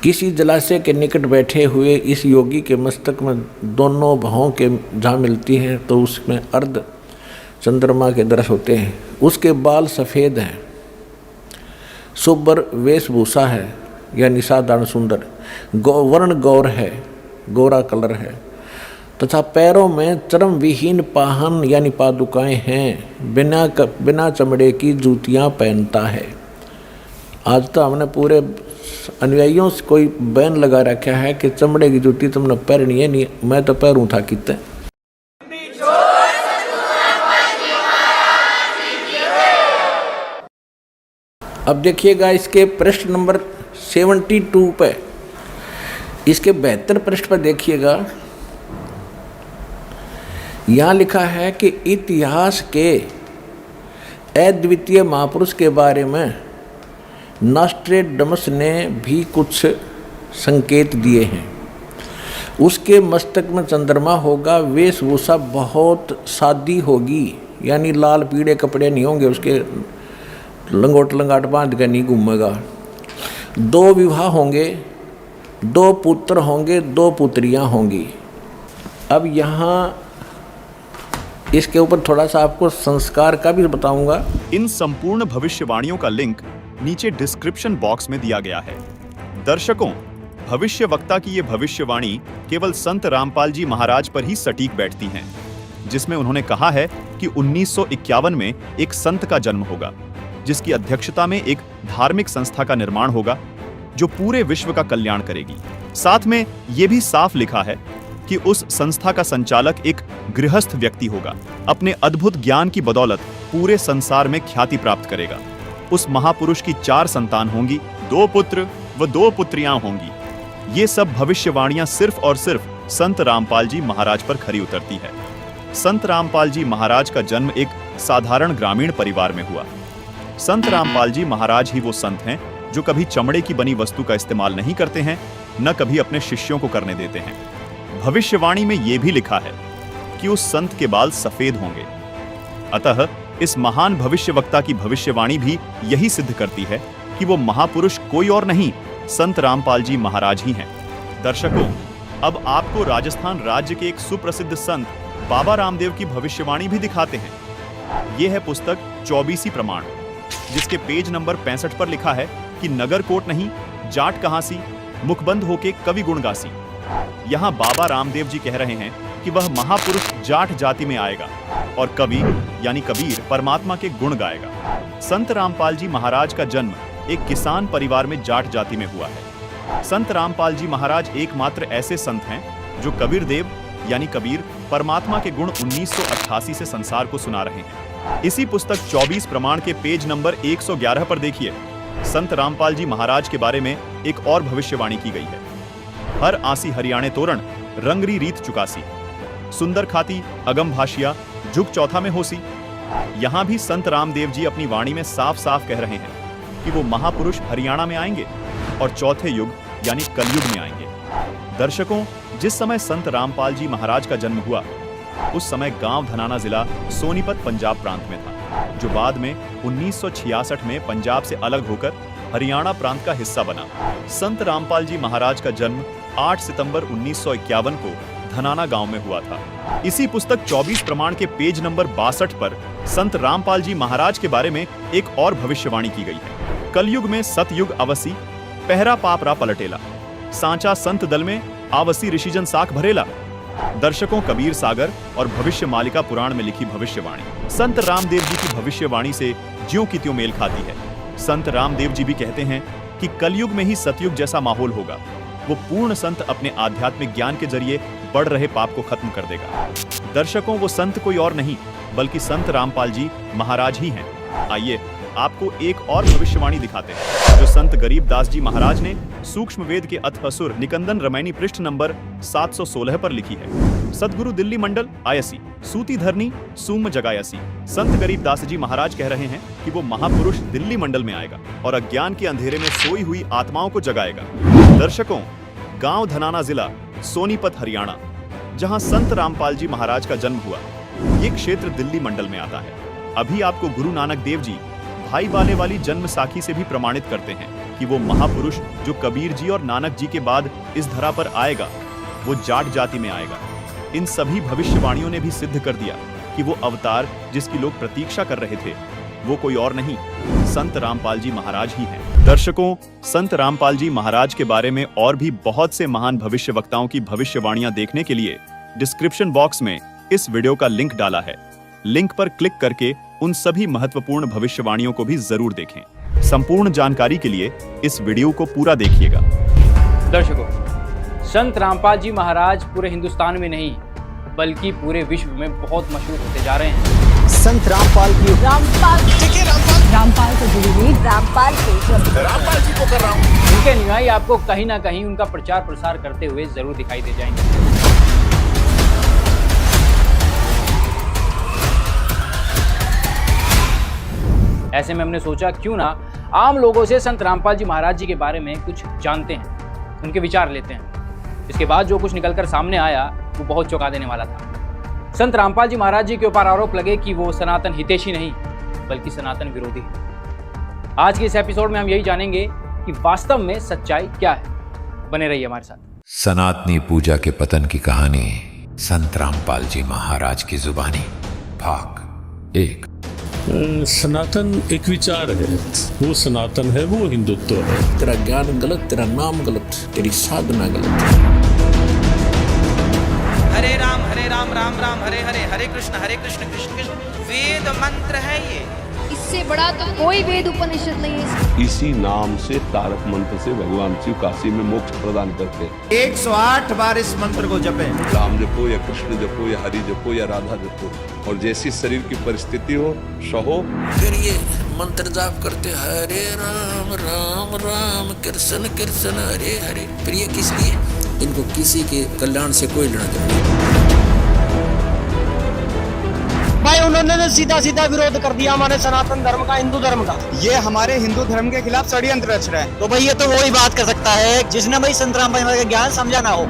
किसी जलाशय के निकट बैठे हुए इस योगी के मस्तक में दोनों भौं के जहाँ मिलती हैं तो उसमें अर्ध चंद्रमा के दृश्य होते हैं। उसके बाल सफ़ेद हैं, सुब्बर वेशभूषा है यानी साधारण सुंदर, वर्ण गौर है, गोरा कलर है, तथा पैरों में चर्म विहीन पाहन यानी पादुकाएं हैं, बिना चमड़े की जूतियां पहनता है। आज तो हमने पूरे अनुयायियों से कोई बैन लगा रखा है कि चमड़े की जूती तुमने पहननी है, नहीं मैं तो पैरूं था कितने। अब देखिएगा इसके पृष्ठ नंबर 72 पे, इसके 72 पृष्ठ पर देखिएगा, यहाँ लिखा है कि इतिहास के अद्वितीय महापुरुष के बारे में नॉस्ट्रेडमस ने भी कुछ संकेत दिए हैं। उसके मस्तक में चंद्रमा होगा, वेशभूषा बहुत सादी होगी, यानी लाल पीले कपड़े नहीं होंगे, उसके लंगोट लंगाट बांध के नहीं घूमेगा। 2 विवाह होंगे, 2 पुत्र होंगे, 2 पुत्रियां होंगी। अब यहाँ इसके ऊपर थोड़ा सा आपको संस्कार का भी बताऊंगा। इन संपूर्ण भविष्यवाणियों का लिंक नीचे डिस्क्रिप्शन बॉक्स में दिया गया है। दर्शकों, भविष्यवक्ता की ये भविष्यवाणी केवल संत रामपाल जी महाराज पर ही सटीक बैठती हैं, जिसमें उन्होंने कहा है कि 1951 में एक संत का जन्म होगा, जिसकी अध्यक्षता में एक धार्मिक संस्था का निर्माण होगा जो पूरे विश्व का कल्याण करेगी। साथ में यह भी साफ लिखा है कि उस संस्था का संचालक एक गृहस्थ व्यक्ति होगा, अपने अद्भुत ज्ञान की बदौलत पूरे संसार में ख्याति प्राप्त करेगा। उस महापुरुष की 4 संतान होंगी, 2 पुत्र व 2 पुत्रियां होंगी। ये सब भविष्यवाणियां सिर्फ और सिर्फ संत रामपाल जी महाराज पर खरी उतरती है। संत रामपाल जी महाराज का जन्म एक साधारण ग्रामीण परिवार में हुआ। संत रामपाल जी महाराज ही वो संत हैं जो कभी चमड़े की बनी वस्तु का इस्तेमाल नहीं करते हैं, न कभी अपने शिष्यों को करने देते हैं। भविष्यवाणी में यह भी लिखा है कि उस संत के बाल सफेद होंगे। अतः इस महान भविष्यवक्ता की भविष्यवाणी भी यही सिद्ध करती है कि वो महापुरुष कोई और नहीं, संत रामपाल जी महाराज ही हैं। दर्शकों, अब आपको राजस्थान राज्य के एक सुप्रसिद्ध संत बाबा रामदेव की भविष्यवाणी भी दिखाते हैं। यह है पुस्तक 24 प्रमाण, जिसके पेज नंबर 65 पर लिखा है कि नगर कोट नहीं, जाट कहां सी, मुखबंद होके कवि गुण गासी। यहाँ बाबा रामदेव जी कह रहे हैं कि वह महापुरुष जाट जाति में आएगा और कवि यानी कबीर परमात्मा के गुण गाएगा। संत रामपाल जी महाराज का जन्म एक किसान परिवार में जाट जाति में हुआ है। संत रामपाल जी महाराज एकमात्र ऐसे संत हैं जो कबीर देव यानी कबीर परमात्मा के गुण 1988 से संसार को सुना रहे हैं। इसी पुस्तक 24 प्रमाण के पेज नंबर 111 पर देखिए, संत रामपाल जी महाराज के बारे में एक और भविष्यवाणी की गई है। हर आसी हरियाणे तोरण, रंगरी रीत चुकासी, सुंदर खाती अगम भाषिया, झुक चौथा में होसी। यहाँ भी संत रामदेव जी अपनी वाणी में साफ साफ कह रहे हैं कि वो महापुरुष हरियाणा में आएंगे और चौथे युग यानी कलयुग में आएंगे। दर्शकों, जिस समय संत रामपाल जी महाराज का जन्म हुआ उस समय गांव धनाना जिला सोनीपत पंजाब प्रांत में था, जो बाद में 1966 में पंजाब से अलग होकर हरियाणा प्रांत का हिस्सा बना। संत रामपाल जी महाराज का जन्म 8 सितंबर 1951 को धनाना गांव में हुआ था। इसी पुस्तक 24 प्रमाण के पेज नंबर 62 पर संत रामपाल जी महाराज के बारे में एक और भविष्यवाणी की गई है। कलयुग में सतयुग अवसी, पहरा पाप रा पलटेला, सांचा संत दल में आवसी ऋषिजन साख भरेला। दर्शकों, कबीर सागर और भविष्य मालिका पुराण में लिखी भविष्यवाणी संत रामदेव जी की भविष्यवाणी से ज्यों की त्यों मेल खाती है। संत रामदेव जी भी कहते हैं कि कलयुग में ही सतयुग जैसा माहौल होगा। वो पूर्ण संत अपने आध्यात्मिक ज्ञान के जरिए बढ़ रहे पाप को खत्म कर देगा। दर्शकों, वो संत कोई और नहीं बल्कि संत रामपाल जी महाराज ही हैं। आइए आपको एक और भविष्यवाणी दिखाते हैं जो संत गरीब दास जी महाराज ने सूक्ष्म वेद के अथअसुर निकंदन रामायणी पृष्ठ नंबर 716 पर लिखी है। सदगुरु दिल्ली मंडल आयसी सूती धरनी सूम जगायसी। संत गरीब दास जी महाराज कह रहे हैं कि वो महापुरुष दिल्ली मंडल में आएगा और अज्ञान के अंधेरे में सोई हुई आत्माओं को जगाएगा। दर्शकों, गांव धनाना जिला सोनीपत हरियाणा, जहां संत रामपाल जी महाराज का जन्म हुआ, ये क्षेत्र दिल्ली मंडल में आता है। अभी आपको गुरु नानक देव जी भाई बाले वाली जन्म साखी से भी प्रमाणित करते हैं कि वो महापुरुष जो कबीर जी और नानक जी के बाद इस धरा पर आएगा, वो जाट जाति में आएगा। इन सभी भविष्यवाणियों ने भी सिद्ध कर दिया कि वो अवतार जिसकी लोग प्रतीक्षा कर रहे थे, वो कोई और नहीं, संत रामपाल जी महाराज ही हैं। दर्शकों, संत रामपाल जी महाराज के बारे में और भी बहुत से महान भविष्यवक्ताओं की भविष्यवाणियां देखने के लिए डिस्क्रिप्शन बॉक्स में इस वीडियो का लिंक डाला है। लिंक पर क्लिक करके उन सभी महत्वपूर्ण भविष्यवाणियों को भी जरूर देखें। संपूर्ण जानकारी के लिए इस वीडियो को पूरा देखिएगा। दर्शकों, संत रामपाल जी महाराज पूरे हिंदुस्तान में नहीं बल्कि पूरे विश्व में बहुत मशहूर होते जा रहे हैं। संत रामपाल से जुड़ी हुई रामपाल जी को कर रहा हूँ। उनके अनुयायी आपको कहीं ना कहीं उनका प्रचार प्रसार करते हुए जरूर दिखाई दे जाएंगे। ऐसे में हमने सोचा क्यों ना आम लोगों से संत रामपाल जी महाराज जी के बारे में कुछ जानते हैं, उनके विचार लेते हैं। इसके बाद जो कुछ निकलकर सामने आया वो बहुत चौंका देने वाला था। संत रामपाल जी महाराज जी के ऊपर आरोप लगे कि वो सनातन हितैषी नहीं बल्कि सनातन विरोधी है। आज के इस एपिसोड में हम यही जानेंगे कि वास्तव में सच्चाई क्या है। बने रहिए हमारे साथ। सनातनी पूजा के पतन की कहानी, संत रामपाल जी महाराज की जुबानी, भाग 1। सनातन एक विचार है, वो सनातन है, वो हिंदुत्व है। तेरा ज्ञान गलत, तेरा नाम गलत, तेरी साधना गलत। हरे राम राम राम हरे हरे, हरे कृष्ण कृष्ण कृष्ण। वेद मंत्र है ये, इससे बड़ा तो कोई वेद उपनिषद नहीं है। इसी नाम से तारक मंत्र से भगवान शिव काशी में मोक्ष प्रदान करते हैं। 108 बार इस मंत्र को जपें। राम जपो या कृष्ण जपो या हरि जपो या राधा जपो, और जैसी शरीर की परिस्थिति हो सहो। फिर ये मंत्र जाप करते हरे राम राम राम कृष्ण कृष्ण हरे हरे। फिर ये किस लिए? इनको किसी के कल्याण से कोई लेना देना नहीं। भाई उन्होंने सीधा सीधा विरोध कर दिया हमारे सनातन धर्म का, हिंदू धर्म का। ये हमारे हिंदू धर्म के खिलाफ षड्यंत्र रच रहे हैं। तो भाई ये तो वही बात कर सकता है जिसने भाई संत रामपाल का ज्ञान समझा ना हो।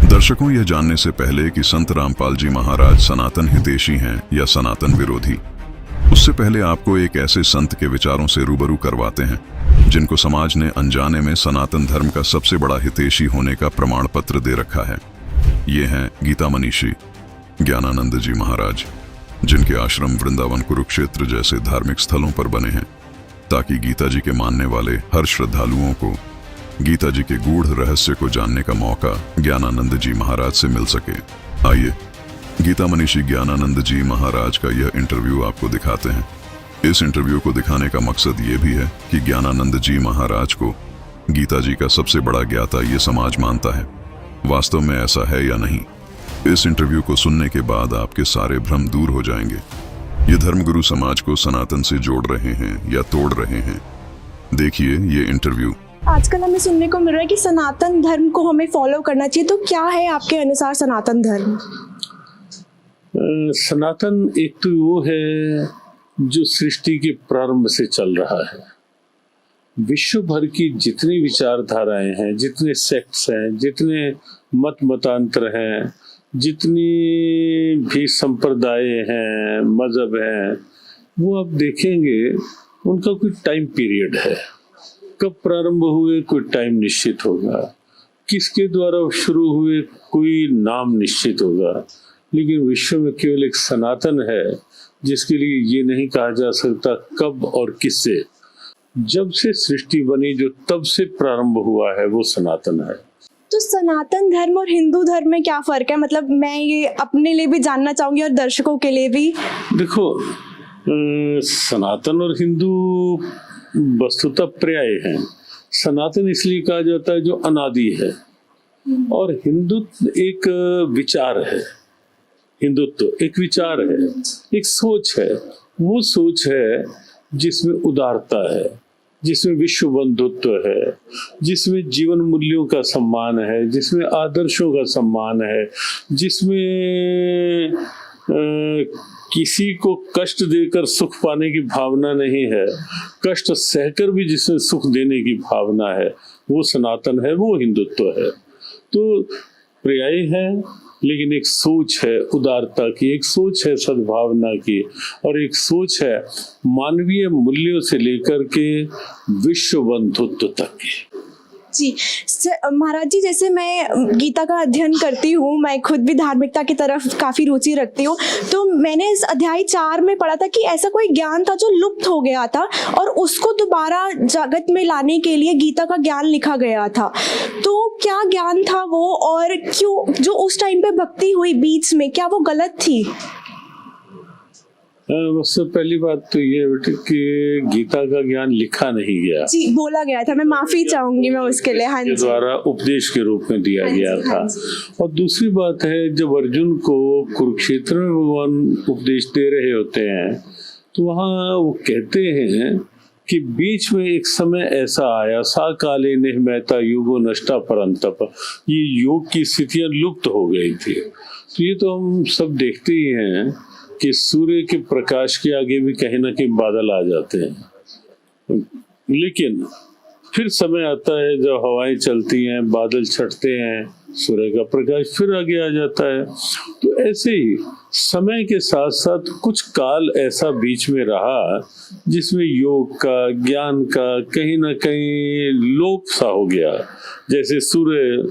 दर्शकों, यह जानने से पहले कि संत रामपाल जी महाराज सनातन हितैषी हैं या सनातन विरोधी, उससे पहले आपको एक ऐसे संत के विचारों से रूबरू करवाते हैं जिनको समाज ने अनजाने में सनातन धर्म का सबसे बड़ा हितैषी होने का प्रमाण पत्र दे रखा है। ये हैं गीता मनीषी ज्ञानानंद जी महाराज, जिनके आश्रम वृंदावन कुरुक्षेत्र जैसे धार्मिक स्थलों पर बने हैं ताकि गीता जी के मानने वाले हर श्रद्धालुओं को गीता जी के गूढ़ रहस्य को जानने का मौका ज्ञानानंद जी महाराज से मिल सके। आइए गीता मनीषी ज्ञानानंद जी महाराज का यह इंटरव्यू आपको दिखाते हैं। इस इंटरव्यू को दिखाने का मकसद ये भी है कि ज्ञानानंद जी महाराज को गीता जी का सबसे बड़ा ज्ञाता ये समाज मानता है। वास्तव में ऐसा है या नहीं, इस इंटरव्यू को सुनने के बाद आपके सारे भ्रम दूर हो जाएंगे। ये धर्मगुरु समाज को सनातन से जोड़ रहे हैं या तोड़ रहे हैं। देखिए ये इंटरव्यू। आजकल हमें सुनने को मिल रहा है कि सनातन धर्म को हमें फॉलो करना चाहिए, तो क्या है आपके अनुसार सनातन धर्म? सनातन एक तो वो है जो सृष्टि के प्रारंभ से चल रहा है। विश्व भर की जितनी विचारधाराएं हैं, जितने सेक्ट्स हैं, जितने मत मतांतर हैं, जितनी भी संप्रदाय हैं, मजहब हैं, वो आप देखेंगे उनका कोई टाइम पीरियड है। कब प्रारंभ हुए कोई टाइम निश्चित होगा, किसके द्वारा शुरू हुए कोई नाम निश्चित होगा। लेकिन विश्व में केवल एक सनातन है जिसके लिए ये नहीं कहा जा सकता कब और किससे। जब से सृष्टि बनी जो तब से प्रारंभ हुआ है वो सनातन है। तो सनातन धर्म और हिंदू धर्म में क्या फर्क है? मतलब मैं ये अपने लिए भी जानना चाहूंगी और दर्शकों के लिए भी। देखो, सनातन और हिंदू वस्तुतः पर्याय हैं। सनातन इसलिए कहा जाता है जो अनादि है, और हिंदू एक विचार है। हिंदुत्व एक विचार है, एक सोच है। वो सोच है जिसमें उदारता है, जिसमें विश्व बंधुत्व है, जिसमें जीवन मूल्यों का सम्मान है, जिसमें आदर्शों का सम्मान है, जिसमें किसी को कष्ट देकर सुख पाने की भावना नहीं है, कष्ट सहकर भी जिसमें सुख देने की भावना है, वो सनातन है, वो हिंदुत्व है। तो पर्याय है, लेकिन एक सोच है उदारता की, एक सोच है सद्भावना की, और एक सोच है मानवीय मूल्यों से लेकर के विश्व बंधुत्व तक की। जी महाराज जी, जैसे मैं गीता का अध्ययन करती हूँ, मैं खुद भी धार्मिकता की तरफ काफ़ी रुचि रखती हूँ, तो मैंने इस अध्याय 4 में पढ़ा था कि ऐसा कोई ज्ञान था जो लुप्त हो गया था और उसको दोबारा जगत में लाने के लिए गीता का ज्ञान लिखा गया था। तो क्या ज्ञान था वो, और क्यों जो उस टाइम पे भक्ति हुई बीच में, क्या वो गलत थी? सबसे पहली बात तो ये बेटे कि गीता का ज्ञान लिखा नहीं गया, जी बोला गया था, मैं माफी चाहूंगी मैं उसके लिए। हाँ जी, द्वारा उपदेश के रूप में दिया गया था। और दूसरी बात है, जब अर्जुन को कुरुक्षेत्र में भगवान उपदेश दे रहे होते हैं तो वहाँ वो कहते हैं कि बीच में एक समय ऐसा आया, सा काले निहमैता युगो नष्टा परंतप, ये योग की स्थितियां लुप्त हो गई थी। तो ये तो हम सब देखते ही हैं कि सूर्य के प्रकाश के आगे भी कहीं ना कहीं बादल आ जाते हैं, लेकिन फिर समय आता है जब हवाएं चलती हैं, बादल छटते हैं, सूर्य का प्रकाश फिर आगे आ जाता है। तो ऐसे ही समय के साथ साथ कुछ काल ऐसा बीच में रहा जिसमें योग का, ज्ञान का कहीं ना कहीं लोप सा हो गया। जैसे सूर्य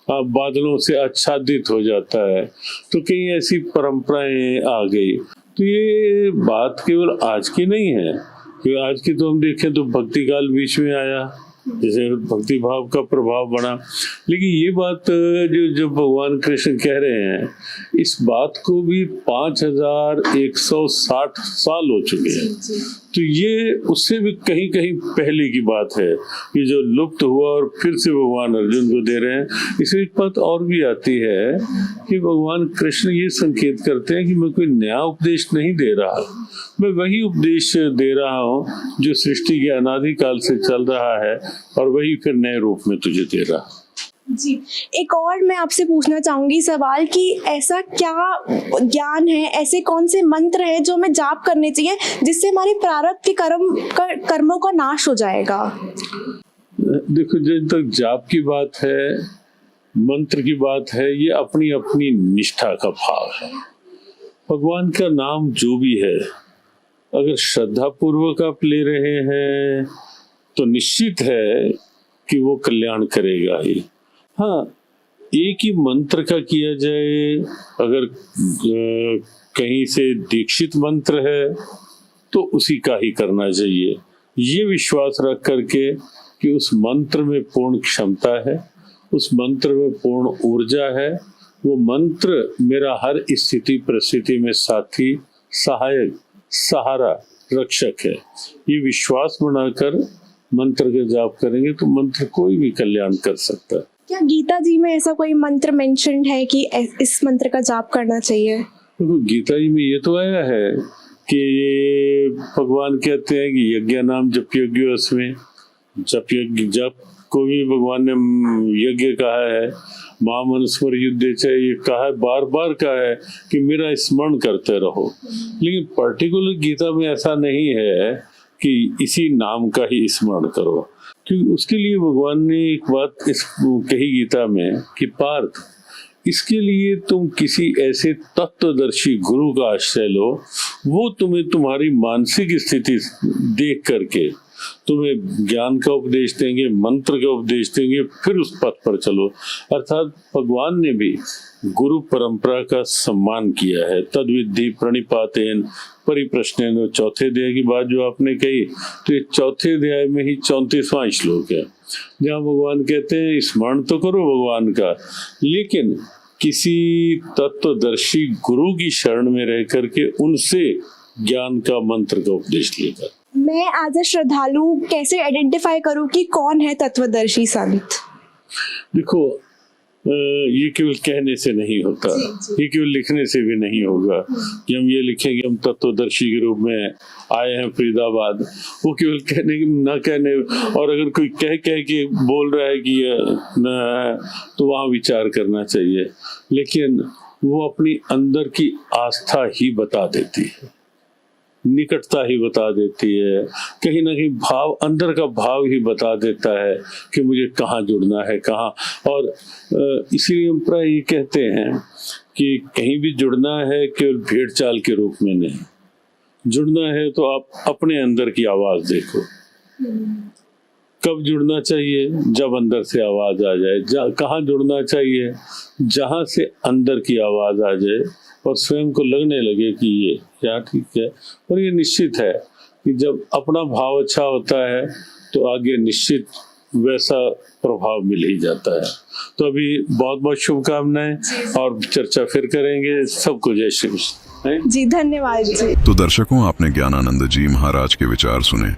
बादलों से आच्छादित हो जाता है, तो कई ऐसी परंपराएं आ गई। तो ये बात केवल आज की नहीं है, क्योंकि आज की तो हम देखें तो भक्ति काल बीच में आया, जैसे भक्ति भाव का प्रभाव बढ़ा। लेकिन ये बात जो भगवान कृष्ण कह रहे हैं, इस बात को भी 5160 साल हो चुके हैं। तो ये उससे भी कहीं कहीं पहले की बात है, ये जो लुप्त हुआ और फिर से भगवान अर्जुन को दे रहे हैं। इसमें एक बात और भी आती है कि भगवान कृष्ण ये संकेत करते हैं कि मैं कोई नया उपदेश नहीं दे रहा, मैं वही उपदेश दे रहा हूँ जो सृष्टि के अनादिकाल से चल रहा है, और वही फिर नए रूप में तुझे दे रहा। जी, एक और मैं आपसे पूछना चाहूंगी सवाल कि ऐसा क्या ज्ञान है, ऐसे कौन से मंत्र है जो हमें जाप करने चाहिए जिससे हमारे प्रारब्ध के कर्मों का नाश हो जाएगा? देखो, जब तक जाप की बात है, मंत्र की बात है, ये अपनी अपनी निष्ठा का भाव है। भगवान का नाम जो भी है, अगर श्रद्धा पूर्वक आप ले रहे हैं तो निश्चित है कि वो कल्याण करेगा ही। हाँ, एक ही मंत्र का किया जाए, अगर कहीं से दीक्षित मंत्र है तो उसी का ही करना चाहिए, ये विश्वास रख करके कि उस मंत्र में पूर्ण क्षमता है, उस मंत्र में पूर्ण ऊर्जा है, वो मंत्र मेरा हर स्थिति परिस्थिति में साथी, सहायक, सहारा, रक्षक है। ये विश्वास बनाकर मंत्र का जाप करेंगे तो मंत्र कोई भी कल्याण कर सकता है। क्या गीता जी में ऐसा कोई मंत्र मेंशन्ड है कि इस मंत्र का जाप करना चाहिए? तो गीता जी में ये तो आया है कि भगवान कहते हैं कि यज्ञ नाम जप यज्ञ, उसमें जप को भी भगवान ने यज्ञ कहा है। मां मनुस्मर युद्ध ये कहा है, बार बार कहा है कि मेरा स्मरण करते रहो। लेकिन पर्टिकुलर गीता में ऐसा नहीं है कि इसी नाम का ही स्मरण करो, क्योंकि उसके लिए भगवान ने एक बात इस कही गीता में कि पार्थ, इसके लिए तुम किसी ऐसे तत्वदर्शी गुरु का आश्रय लो, वो तुम्हें तुम्हारी मानसिक स्थिति देख करके तुम्हें ज्ञान का उपदेश देंगे, मंत्र का उपदेश देंगे, फिर उस पथ पर चलो। अर्थात भगवान ने भी गुरु परंपरा का सम्मान किया है। तद विद्धि प्रणिपातेन परिप्रश्नेन, चौथे अध्याय की बात जो आपने कही, तो ये चौथे अध्याय में ही 34वां श्लोक है, जहाँ भगवान कहते हैं स्मरण तो करो भगवान का, लेकिन किसी तत्वदर्शी गुरु की शरण में रह करके उनसे ज्ञान का, मंत्र का उपदेश लेकर। मैं एज अ श्रद्धालु कैसे आइडेंटिफाई करूं कि कौन है तत्वदर्शी संत? देखो, ये केवल कहने से नहीं होता, ये केवल लिखने से भी नहीं होगा कि हम ये लिखें कि हम तत्वदर्शी के रूप में आए हैं फरीदाबाद। वो केवल कहने न कहने, और अगर कोई कह के बोल रहा है कि ये न है तो वहाँ विचार करना चाहिए, लेकिन वो अपनी अंदर की आस्था ही बता देती है, निकटता ही बता देती है, कहीं ना कहीं भाव, अंदर का भाव ही बता देता है कि मुझे कहाँ जुड़ना है, कहाँ। और इसीलिए हम प्राय ये कहते हैं कि कहीं भी जुड़ना है केवल भेड़ चाल के रूप में नहीं, जुड़ना है तो आप अपने अंदर की आवाज देखो। कब जुड़ना चाहिए? जब अंदर से आवाज आ जाए। कहाँ जुड़ना चाहिए? जहाँ से अंदर की आवाज आ जाए और स्वयं को लगने लगे कि ये क्या ठीक है। और ये निश्चित है कि जब अपना भाव अच्छा होता है तो आगे निश्चित वैसा प्रभाव मिल ही जाता है। तो अभी बहुत बहुत शुभकामनाएं, और चर्चा फिर करेंगे। सबको जय श्री कृष्ण जी, धन्यवाद जी। तो दर्शकों, आपने ज्ञानानंद जी महाराज के विचार सुने।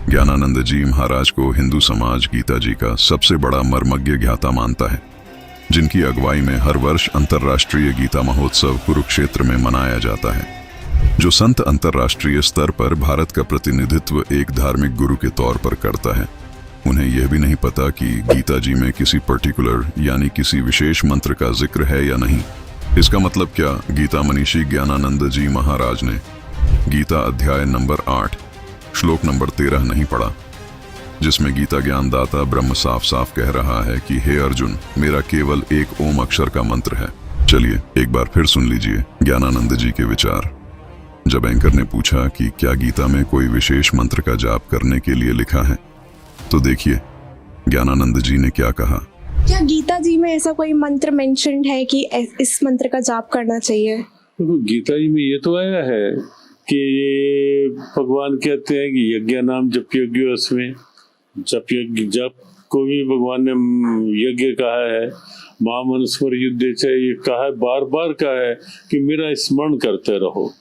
ज्ञानानंद जी महाराज को हिंदू समाज गीता जी का सबसे बड़ा मर्मज्ञ ज्ञाता मानता है, जिनकी अगुवाई में हर वर्ष अंतर्राष्ट्रीय गीता महोत्सव कुरुक्षेत्र में मनाया जाता है, जो संत अंतर्राष्ट्रीय स्तर पर भारत का प्रतिनिधित्व एक धार्मिक गुरु के तौर पर करता है। उन्हें यह भी नहीं पता कि गीता जी में किसी पर्टिकुलर यानी किसी विशेष मंत्र का जिक्र है या नहीं। इसका मतलब क्या? गीता मनीषी ज्ञानानंद जी महाराज ने गीता अध्याय नंबर 8 श्लोक नंबर 13 नहीं पढ़ा, जिसमें गीता ज्ञानदाता ब्रह्म साफ साफ कह रहा है कि हे अर्जुन, मेरा केवल एक ओम अक्षर का मंत्र है। चलिए एक बार फिर सुन लीजिए ज्ञानानंद जी के विचार। जब एंकर ने पूछा कि क्या गीता में कोई विशेष मंत्र का जाप करने के लिए लिखा है, तो देखिए ज्ञानानंद जी ने क्या कहा। क्या गीता जी में ऐसा कोई मंत्र मेंशन्ड है कि इस मंत्र का जाप करना चाहिए? तो गीता जी में ये तो आया है कि भगवान कहते हैं कि यज्ञ नाम जप यज्ञ, उसमें जप को भी भगवान ने यज्ञ कहा है। महामनुस्मर युद्ध चाहिए कहा है, बार बार कहा है कि मेरा स्मरण करते रहो।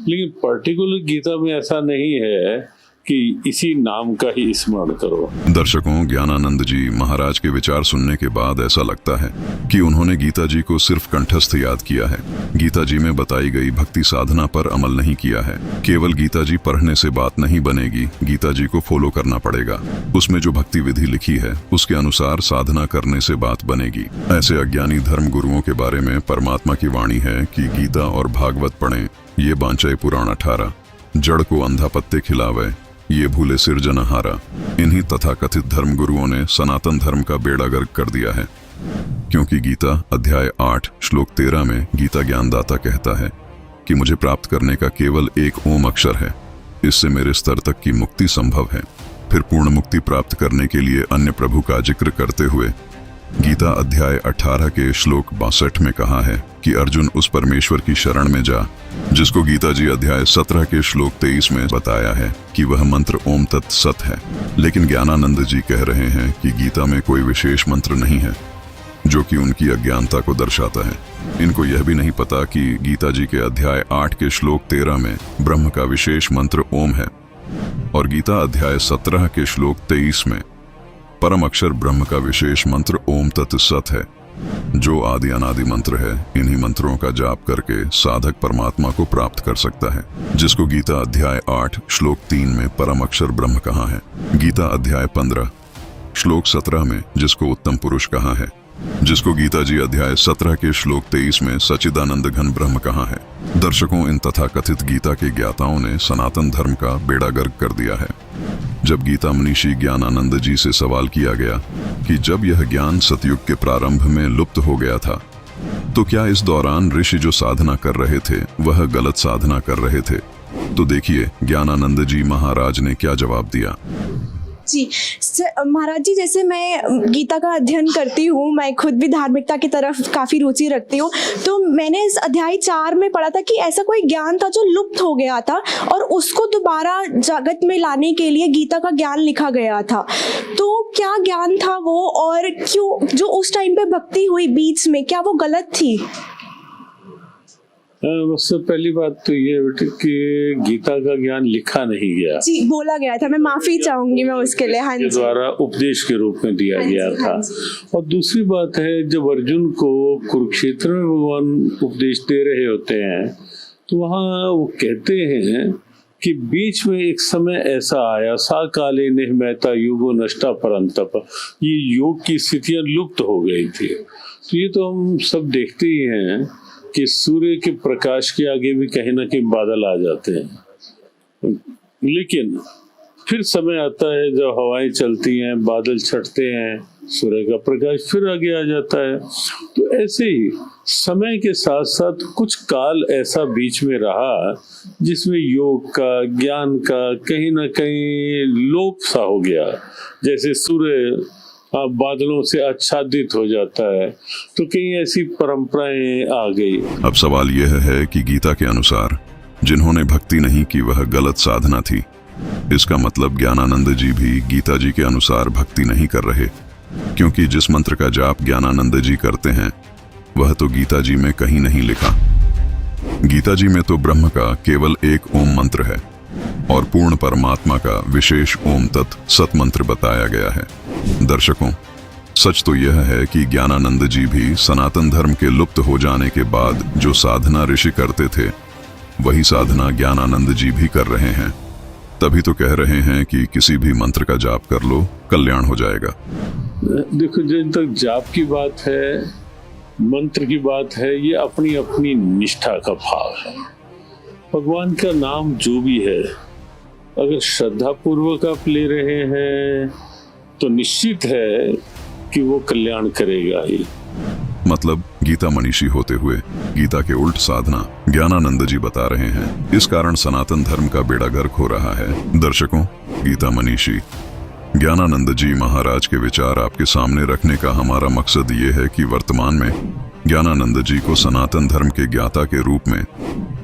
लेकिन पर्टिकुलर गीता में ऐसा नहीं है कि इसी नाम का ही स्मरण करो। दर्शकों, ज्ञानानंद जी महाराज के विचार सुनने के बाद ऐसा लगता है कि उन्होंने गीता जी को सिर्फ कंठस्थ याद किया है, गीता जी में बताई गई भक्ति साधना पर अमल नहीं किया है। केवल गीता जी पढ़ने से बात नहीं बनेगी, गीता जी को फॉलो करना पड़ेगा। उसमें जो भक्ति विधि लिखी है उसके अनुसार साधना करने से बात बनेगी। ऐसे अज्ञानी धर्म गुरुओं के बारे में परमात्मा की वाणी है कि गीता और भागवत पढ़ें, ये बांचे पुराण 18, जड़ को अंधा पत्ते खिलावे, ये भूले सिरजनहारा। इन्हीं तथाकथित धर्म गुरुओं ने सनातन धर्म का बेड़ा गर्क कर दिया है, क्योंकि गीता अध्याय 8 श्लोक 13 में गीता ज्ञानदाता कहता है कि मुझे प्राप्त करने का केवल एक ओम अक्षर है, इससे मेरे स्तर तक की मुक्ति संभव है। फिर पूर्ण मुक्ति प्राप्त करने के लिए अन्य प्रभु का जिक्र करते हुए गीता अध्याय 18 के श्लोक 62 में कहा है कि अर्जुन उस परमेश्वर की शरण में जा, जिसको गीता जी अध्याय 17 के श्लोक 23 में बताया है कि वह मंत्र ओम तत् सत है। लेकिन ज्ञानानंद जी कह रहे हैं कि गीता में कोई विशेष मंत्र नहीं है, जो कि उनकी अज्ञानता को दर्शाता है। इनको यह भी नहीं पता कि गीता जी के अध्याय 8 के श्लोक 13 में ब्रह्म का विशेष मंत्र ओम है, और गीता अध्याय 17 के श्लोक 23 में परम अक्षर ब्रह्म का विशेष मंत्र ओम तत् सत है, जो आदि अनादि मंत्र है। इन्हीं मंत्रों का जाप करके साधक परमात्मा को प्राप्त कर सकता है, जिसको गीता अध्याय 8 श्लोक 3 में परम अक्षर ब्रह्म कहा है। गीता अध्याय 15 श्लोक 17 में जिसको उत्तम पुरुष कहा है, जिसको गीता जी अध्याय 17 के श्लोक 23 में सच्चिदानंद घन ब्रह्म कहा है। दर्शकों, इन तथाकथित गीता के ज्ञाताओं ने सनातन धर्म का बेड़ा गर्क कर दिया है। जब गीता मनीषी ज्ञानानंद जी से सवाल किया गया कि जब यह ज्ञान सतयुग के प्रारंभ में लुप्त हो गया था, तो क्या इस दौरान ऋषि जो साधना कर रहे थे वह गलत साधना कर रहे थे? तो देखिए ज्ञानानंद जी महाराज ने क्या जवाब दिया। जी महाराज जी, जैसे मैं गीता का अध्ययन करती हूँ, मैं खुद भी धार्मिकता की तरफ काफ़ी रुचि रखती हूँ, तो मैंने इस अध्याय 4 में पढ़ा था कि ऐसा कोई ज्ञान था जो लुप्त हो गया था और उसको दोबारा जगत में लाने के लिए गीता का ज्ञान लिखा गया था। तो क्या ज्ञान था वो, और क्यों जो उस टाइम पे भक्ति हुई बीच में, क्या वो गलत थी? सबसे पहली बात तो ये बेटे कि गीता का ज्ञान लिखा नहीं गया, जी बोला गया था, मैं माफी चाहूंगी मैं उसके लिए। हाँ के जी, द्वारा उपदेश के रूप में दिया गया था। और दूसरी बात है, जब अर्जुन को कुरुक्षेत्र में भगवान उपदेश दे रहे होते हैं तो वहाँ वो कहते हैं कि बीच में एक समय ऐसा आया, सा काले निहमैता युगो नष्टा परंतप, ये योग की स्थितियां लुप्त हो गई थी। तो ये तो हम सब देखते ही हैं कि सूर्य के प्रकाश के आगे भी कहीं ना कहीं बादल आ जाते हैं, लेकिन फिर समय आता है जब हवाएं चलती हैं, बादल छटते हैं, सूर्य का प्रकाश फिर आगे आ जाता है। तो ऐसे ही समय के साथ साथ कुछ काल ऐसा बीच में रहा जिसमें योग का, ज्ञान का कहीं ना कहीं लोप सा हो गया। जैसे सूर्य बादलों से आच्छादित हो जाता है, तो कहीं ऐसी परंपराएं आ गई। अब सवाल यह है कि गीता के अनुसार जिन्होंने भक्ति नहीं की वह गलत साधना थी। इसका मतलब ज्ञानानंद जी भी गीता जी के अनुसार भक्ति नहीं कर रहे, क्योंकि जिस मंत्र का जाप ज्ञानानंद जी करते हैं वह तो गीता जी में कहीं नहीं लिखा। गीता जी में तो ब्रह्म का केवल एक ओम मंत्र है और पूर्ण परमात्मा का विशेष ओम तत् सत मंत्र बताया गया है। दर्शकों, सच तो यह है कि ज्ञानानंद जी भी सनातन धर्म के लुप्त हो जाने के बाद जो साधना ऋषि करते थे वही साधना ज्ञानानंद जी भी कर रहे हैं। तभी तो कह रहे हैं कि किसी भी मंत्र का जाप कर लो, कल्याण हो जाएगा। देखो, जब तक जाप की बात है, मंत्र की बात है, ये अपनी अपनी निष्ठा का भाव है। भगवान का नाम जो भी है, अगर श्रद्धा पूर्वक आप ले रहे हैं तो निश्चित है कि वो कल्याण करेगा ही। मतलब गीता मनीषी होते हुए गीता के उल्ट साधना ज्ञानानंद जी बता रहे हैं। इस कारण सनातन धर्म का बेड़ा गर्क हो रहा है। दर्शकों, गीता मनीषी ज्ञानानंद जी महाराज के विचार आपके सामने रखने का हमारा मकसद ये है कि वर्तमान में ज्ञानानंद जी को सनातन धर्म के ज्ञाता के रूप में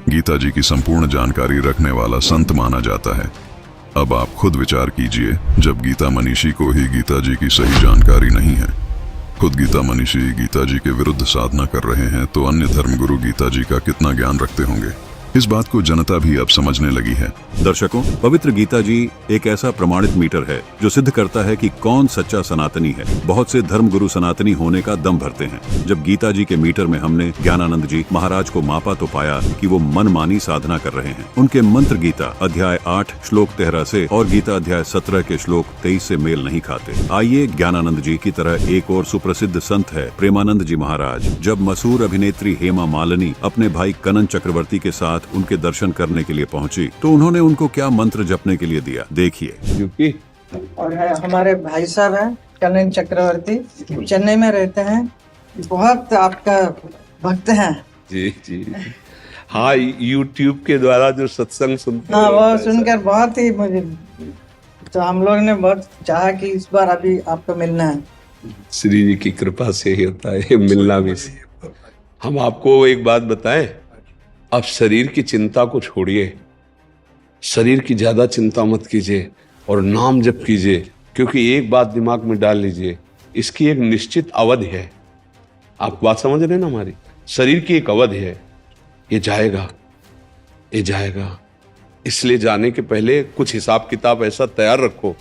गीता जी की संपूर्ण जानकारी रखने वाला संत माना जाता है। अब आप खुद विचार कीजिए, जब गीता मनीषी को ही गीता जी की सही जानकारी नहीं है, खुद गीता मनीषी गीता जी के विरुद्ध साधना कर रहे हैं, तो अन्य धर्मगुरु गीता जी का कितना ज्ञान रखते होंगे। इस बात को जनता भी अब समझने लगी है। दर्शकों, पवित्र गीता जी एक ऐसा प्रमाणित मीटर है जो सिद्ध करता है कि कौन सच्चा सनातनी है। बहुत से धर्मगुरु सनातनी होने का दम भरते हैं। जब गीता जी के मीटर में हमने ज्ञानानंद जी महाराज को मापा तो पाया कि वो मनमानी साधना कर रहे हैं। उनके मंत्र गीता अध्याय 8 श्लोक 13 से और गीता अध्याय 17 के श्लोक 23 से मेल नहीं खाते। आइए, ज्ञानानंद जी की तरह एक और सुप्रसिद्ध संत है प्रेमानंद जी महाराज। जब मशहूर अभिनेत्री हेमा मालिनी अपने भाई कनन चक्रवर्ती के साथ उनके दर्शन करने के लिए पहुंची तो उन्होंने उनको क्या मंत्र जपने के लिए दिया, देखिए। और हमारे भाई साहब हैं कनन चक्रवर्ती, चेन्नई में रहते हैं, बहुत आपका भक्त हैं। जी जी, हाँ, यूट्यूब के द्वारा जो सत्संग सुनते हाँ, वो सुनकर बहुत ही मुझे, तो हम लोग ने बहुत चाहा कि इस बार अभी आपको मिलना है। श्री जी की कृपा से ही होता है मिलना भी। हम आपको एक बात बताएं, आप शरीर की चिंता को छोड़िए, शरीर की ज्यादा चिंता मत कीजिए और नाम जप कीजिए, क्योंकि एक बात दिमाग में डाल लीजिए, इसकी एक निश्चित अवधि है। आप बात समझ रहे हैं ना हमारी? शरीर की एक अवधि है, ये जाएगा, ये जाएगा। इसलिए जाने के पहले कुछ हिसाब किताब ऐसा तैयार रखो,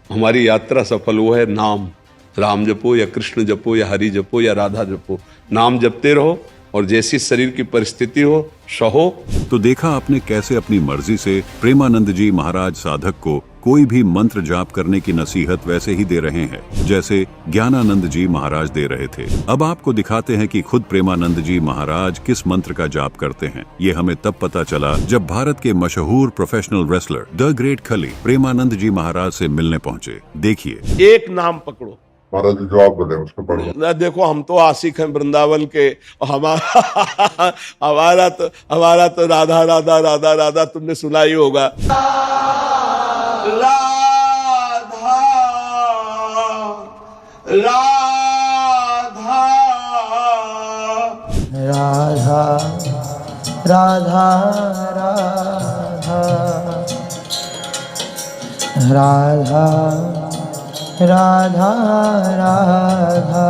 हमारी यात्रा सफल हो है नाम। राम जपो या कृष्ण जपो या हरि जपो या राधा जपो, नाम जपते रहो और जैसी शरीर की परिस्थिति हो सहो। तो देखा आपने कैसे अपनी मर्जी से प्रेमानंद जी महाराज साधक को कोई भी मंत्र जाप करने की नसीहत वैसे ही दे रहे हैं जैसे ज्ञानानंद जी महाराज दे रहे थे। अब आपको दिखाते हैं कि खुद प्रेमानंद जी महाराज किस मंत्र का जाप करते हैं। ये हमें तब पता चला जब भारत के मशहूर प्रोफेशनल रेसलर द ग्रेट खली प्रेमानंद जी महाराज से मिलने पहुंचे। देखिए, एक नाम पकड़ो महाराज जो आप बोले उसको पढ़ो। देखो, हम तो आशिक हैं वृंदावन के, हमारा तो राधा राधा राधा राधा तुमने सुना ही होगा। राधा राधा राधा राधा राधा राधा राधा।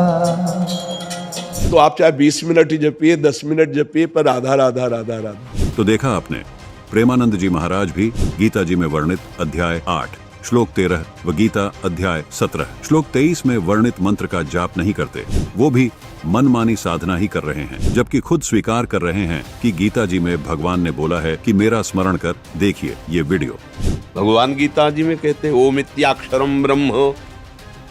तो आप चाहे 20 मिनट ही जपिए, 10 मिनट जपिए, पर राधा राधा राधा राधा। तो देखा आपने, प्रेमानंद जी महाराज भी गीता जी में वर्णित अध्याय 8 श्लोक 13 व गीता अध्याय 17 श्लोक 23 में वर्णित मंत्र का जाप नहीं करते, वो भी मनमानी साधना ही कर रहे हैं, जबकि खुद स्वीकार कर रहे हैं कि गीता जी में भगवान ने बोला है कि मेरा स्मरण कर। देखिए ये वीडियो। भगवान गीता जी में कहते हैं ओम इत्याक्षरम ब्रह्म,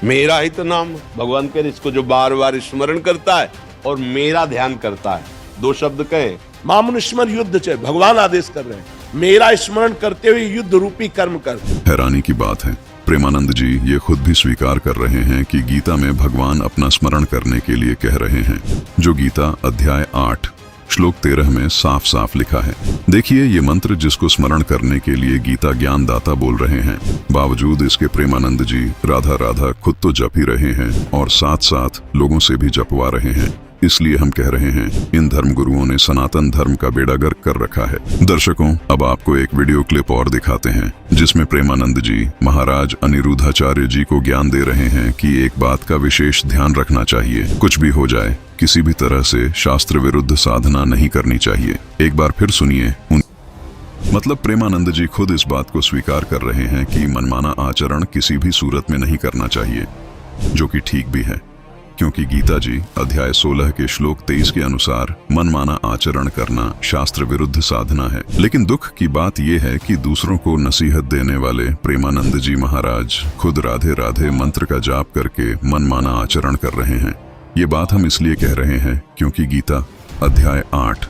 मेरा ही तो नाम। भगवान कह रहे इसको जो बार बार स्मरण करता है और मेरा ध्यान करता है, 2 शब्द कहे, मामुन स्मर युद्ध चे, भगवान आदेश कर रहे हैं, मेरा स्मरण करते हुए युद्ध रूपी कर्म कर। हैरानी की बात है, प्रेमानंद जी ये खुद भी स्वीकार कर रहे हैं कि गीता में भगवान अपना स्मरण करने के लिए कह रहे हैं, जो गीता अध्याय 8 श्लोक 13 में साफ साफ लिखा है। देखिए ये मंत्र जिसको स्मरण करने के लिए गीता ज्ञानदाता बोल रहे हैं, बावजूद इसके प्रेमानंद जी राधा राधा खुद तो जप ही रहे हैं और साथ साथ लोगों से भी जपवा रहे हैं। इसलिए हम कह रहे हैं इन धर्म गुरुओं ने सनातन धर्म का बेड़ा गर्क कर रखा है। दर्शकों, अब आपको एक वीडियो क्लिप और दिखाते हैं जिसमें प्रेमानंद जी महाराज अनिरुद्धाचार्य जी को ज्ञान दे रहे हैं कि एक बात का विशेष ध्यान रखना चाहिए, कुछ भी हो जाए किसी भी तरह से शास्त्र विरुद्ध साधना नहीं करनी चाहिए। एक बार फिर सुनिए। मतलब प्रेमानंद जी खुद इस बात को स्वीकार कर रहे हैं कि मनमाना आचरण किसी भी सूरत में नहीं करना चाहिए, जो कि ठीक भी है, क्योंकि गीता जी अध्याय 16 के श्लोक 23 के अनुसार मनमाना आचरण करना शास्त्र विरुद्ध साधना है। लेकिन दुख की बात यह है कि दूसरों को नसीहत देने वाले प्रेमानंद जी महाराज खुद राधे राधे मंत्र का जाप करके मनमाना आचरण कर रहे हैं। ये बात हम इसलिए कह रहे हैं क्योंकि गीता अध्याय 8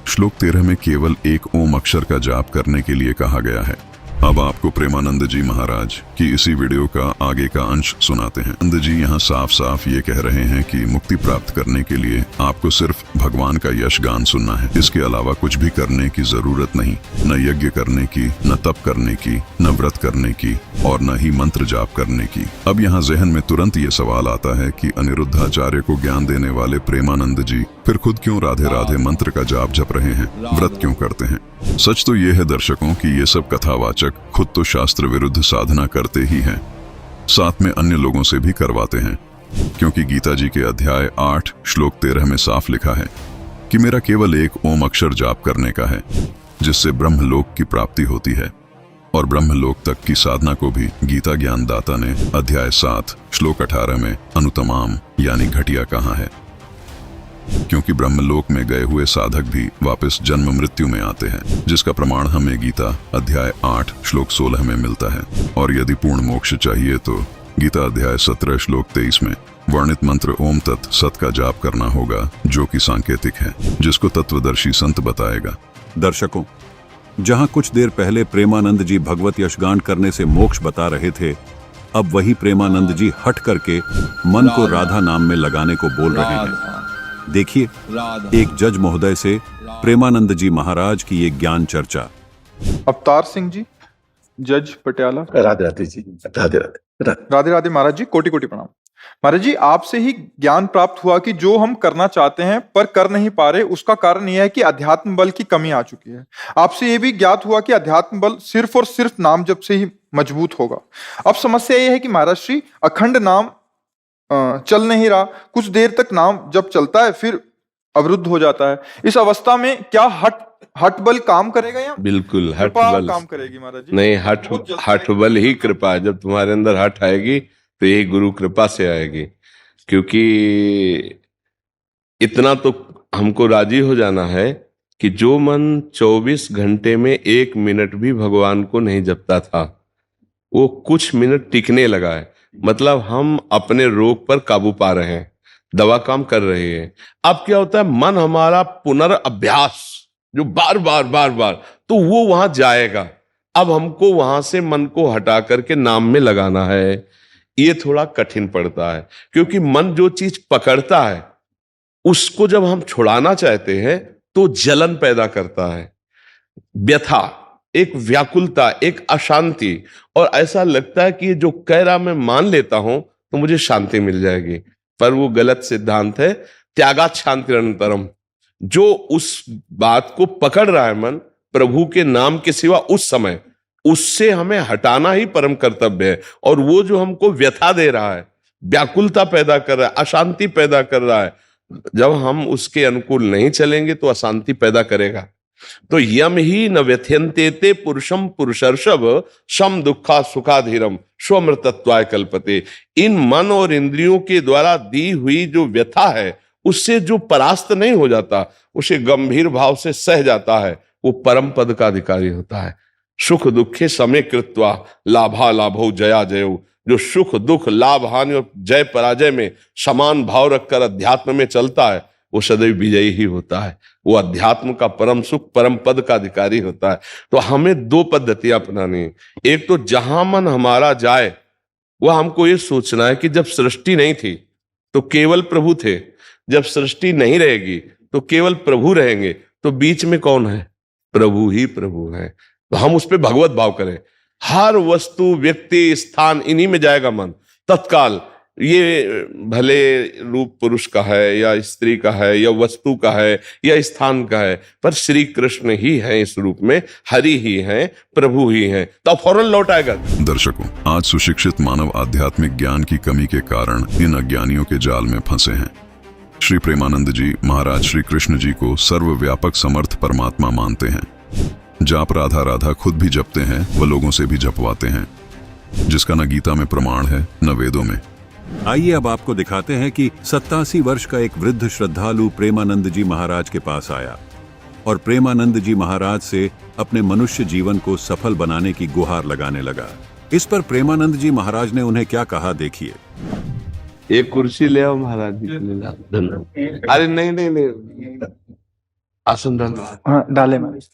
श्लोक 13 में केवल एक ओम अक्षर का जाप करने के लिए कहा गया है। अब आपको प्रेमानंद जी महाराज की इसी वीडियो का आगे का अंश सुनाते हैं। नंद जी यहाँ साफ साफ ये कह रहे हैं कि मुक्ति प्राप्त करने के लिए आपको सिर्फ भगवान का यश गान सुनना है, इसके अलावा कुछ भी करने की जरूरत नहीं, न यज्ञ करने की, न तप करने की, न व्रत करने की और न ही मंत्र जाप करने की। अब यहाँ जहन में तुरंत ये सवाल आता है कि अनिरुद्धाचार्य को ज्ञान देने वाले प्रेमानंद जी फिर खुद क्यों राधे राधे मंत्र का जाप जप रहे हैं, व्रत क्यों करते हैं? सच तो ये है दर्शकों कि ये सब कथावाचक खुद तो शास्त्र विरुद्ध साधना करते ही हैं, साथ में अन्य लोगों से भी करवाते हैं, क्योंकि गीता जी के अध्याय 8 श्लोक 13 में साफ लिखा है कि मेरा केवल एक ओम अक्षर जाप करने का है, जिससे ब्रह्मलोक की प्राप्ति होती है। और ब्रह्मलोक तक की साधना को भी गीता ज्ञानदाता ने अध्याय 7 श्लोक 18 में अनुतमाम यानी घटिया कहा है, क्योंकि ब्रह्मलोक में गए हुए साधक भी वापस जन्म मृत्यु में आते हैं, जिसका प्रमाण हमें गीता अध्याय 8 श्लोक 16 में मिलता है। और यदि पूर्ण मोक्ष चाहिए तो गीता अध्याय 17 श्लोक 23 में वर्णित मंत्र ओम तत् सत का जाप करना होगा, जो कि सांकेतिक है, जिसको तत्वदर्शी संत बताएगा। दर्शकों, जहां कुछ देर पहले प्रेमानंद जी भगवत यशगान करने से मोक्ष बता रहे थे, अब वही प्रेमानंद जी हट करके मन को राधा नाम में लगाने को बोल रहे हैं। देखिए एक जज महोदय से प्रेमानंद जी महाराज की ये ज्ञान चर्चा। अवतार सिंह जी, जज पटियाला। राधे राधे जी, राधे राधे। राधे राधे महाराज जी, कोटि कोटि प्रणाम। महाराज जी, आपसे ही ज्ञान प्राप्त हुआ कि जो हम करना चाहते हैं पर कर नहीं पा रहे, उसका कारण यह है कि अध्यात्म बल की कमी आ चुकी है। आपसे यह भी ज्ञात हुआ कि अध्यात्म बल सिर्फ और सिर्फ नाम जप से ही मजबूत होगा। अब समस्या यह है कि महाराज श्री अखंड नाम चल नहीं रहा, कुछ देर तक नाम जब चलता है फिर अवरुद्ध हो जाता है। इस अवस्था में क्या हठ बल काम करेगा या बिल्कुल हठ बल काम करेगी महाराज जी? नहीं, हठ बल ही कृपा है। जब तुम्हारे अंदर हठ आएगी तो यही गुरु कृपा से आएगी, क्योंकि इतना तो हमको राजी हो जाना है कि जो मन 24 घंटे में 1 मिनट भी भगवान को नहीं जपता था, वो कुछ मिनट टिकने लगा है। मतलब हम अपने रोग पर काबू पा रहे हैं, दवा काम कर रही है। अब क्या होता है, मन हमारा पुनर्अभ्यास जो बार बार तो वो वहां जाएगा। अब हमको वहां से मन को हटा करके नाम में लगाना है। ये थोड़ा कठिन पड़ता है, क्योंकि मन जो चीज पकड़ता है उसको जब हम छुड़ाना चाहते हैं तो जलन पैदा करता है, व्यथा, एक व्याकुलता, एक अशांति, और ऐसा लगता है कि जो कह रहा मैं मान लेता हूं तो मुझे शांति मिल जाएगी। पर वो गलत सिद्धांत है। त्यागात् शांतिरनंतरम। जो उस बात को पकड़ रहा है मन प्रभु के नाम के सिवा उस समय, उससे हमें हटाना ही परम कर्तव्य है। और वो जो हमको व्यथा दे रहा है, व्याकुलता पैदा कर रहा है, अशांति पैदा कर रहा है, जब हम उसके अनुकूल नहीं चलेंगे तो अशांति पैदा करेगा। तो यम ही न व्यथ्यन्ते पुरुषम पुरुषर्षभ शम दुखा सुखाधीरम स्वमृतत्वाय कल्पते। इन मन और इंद्रियों के द्वारा दी हुई जो व्यथा है उससे जो परास्त नहीं हो जाता, उसे गंभीर भाव से सह जाता है, वो परम पद का अधिकारी होता है। सुख दुखे समय कृत्वा लाभा लाभो जया जयो। जो सुख दुख लाभ हानि और जय पराजय में समान भाव रखकर अध्यात्म में चलता है वो सदैव विजयी ही होता है। वो अध्यात्म का परम सुख परम पद का अधिकारी होता है। तो हमें दो पद्धतियां अपनानी। एक तो जहां मन हमारा जाए वह हमको ये सोचना है कि जब सृष्टि नहीं थी तो केवल प्रभु थे, जब सृष्टि नहीं रहेगी तो केवल प्रभु रहेंगे, तो बीच में कौन है? प्रभु ही प्रभु है। तो हम उस पर भगवत भाव करें। हर वस्तु व्यक्ति स्थान इन्हीं में जाएगा मन तत्काल। ये भले रूप पुरुष का है या स्त्री का है या वस्तु का है या स्थान का है, पर श्री कृष्ण ही है इस रूप में, हरि ही है, प्रभु ही है, तो फौरन लौट आएगा। दर्शकों, आज सुशिक्षित मानव आध्यात्मिक ज्ञान की कमी के कारण इन अज्ञानियों के जाल में फंसे हैं। श्री प्रेमानंद जी महाराज श्री कृष्ण जी को सर्वव्यापक समर्थ परमात्मा मानते हैं। जाप राधा राधा खुद भी जपते हैं, वह लोगों से भी जपवाते हैं, जिसका न गीता में प्रमाण है न वेदों में। आइए अब आपको दिखाते हैं कि 87 वर्ष का एक वृद्ध श्रद्धालु प्रेमानंद जी महाराज के पास आया और प्रेमानंद जी महाराज से अपने मनुष्य जीवन को सफल बनाने की गुहार लगाने लगा। इस पर प्रेमानंद जी महाराज ने उन्हें क्या कहा, देखिए। एक कुर्सी ले आओ महाराज जी के लिए। अरे नहीं, आसन डाले महाराज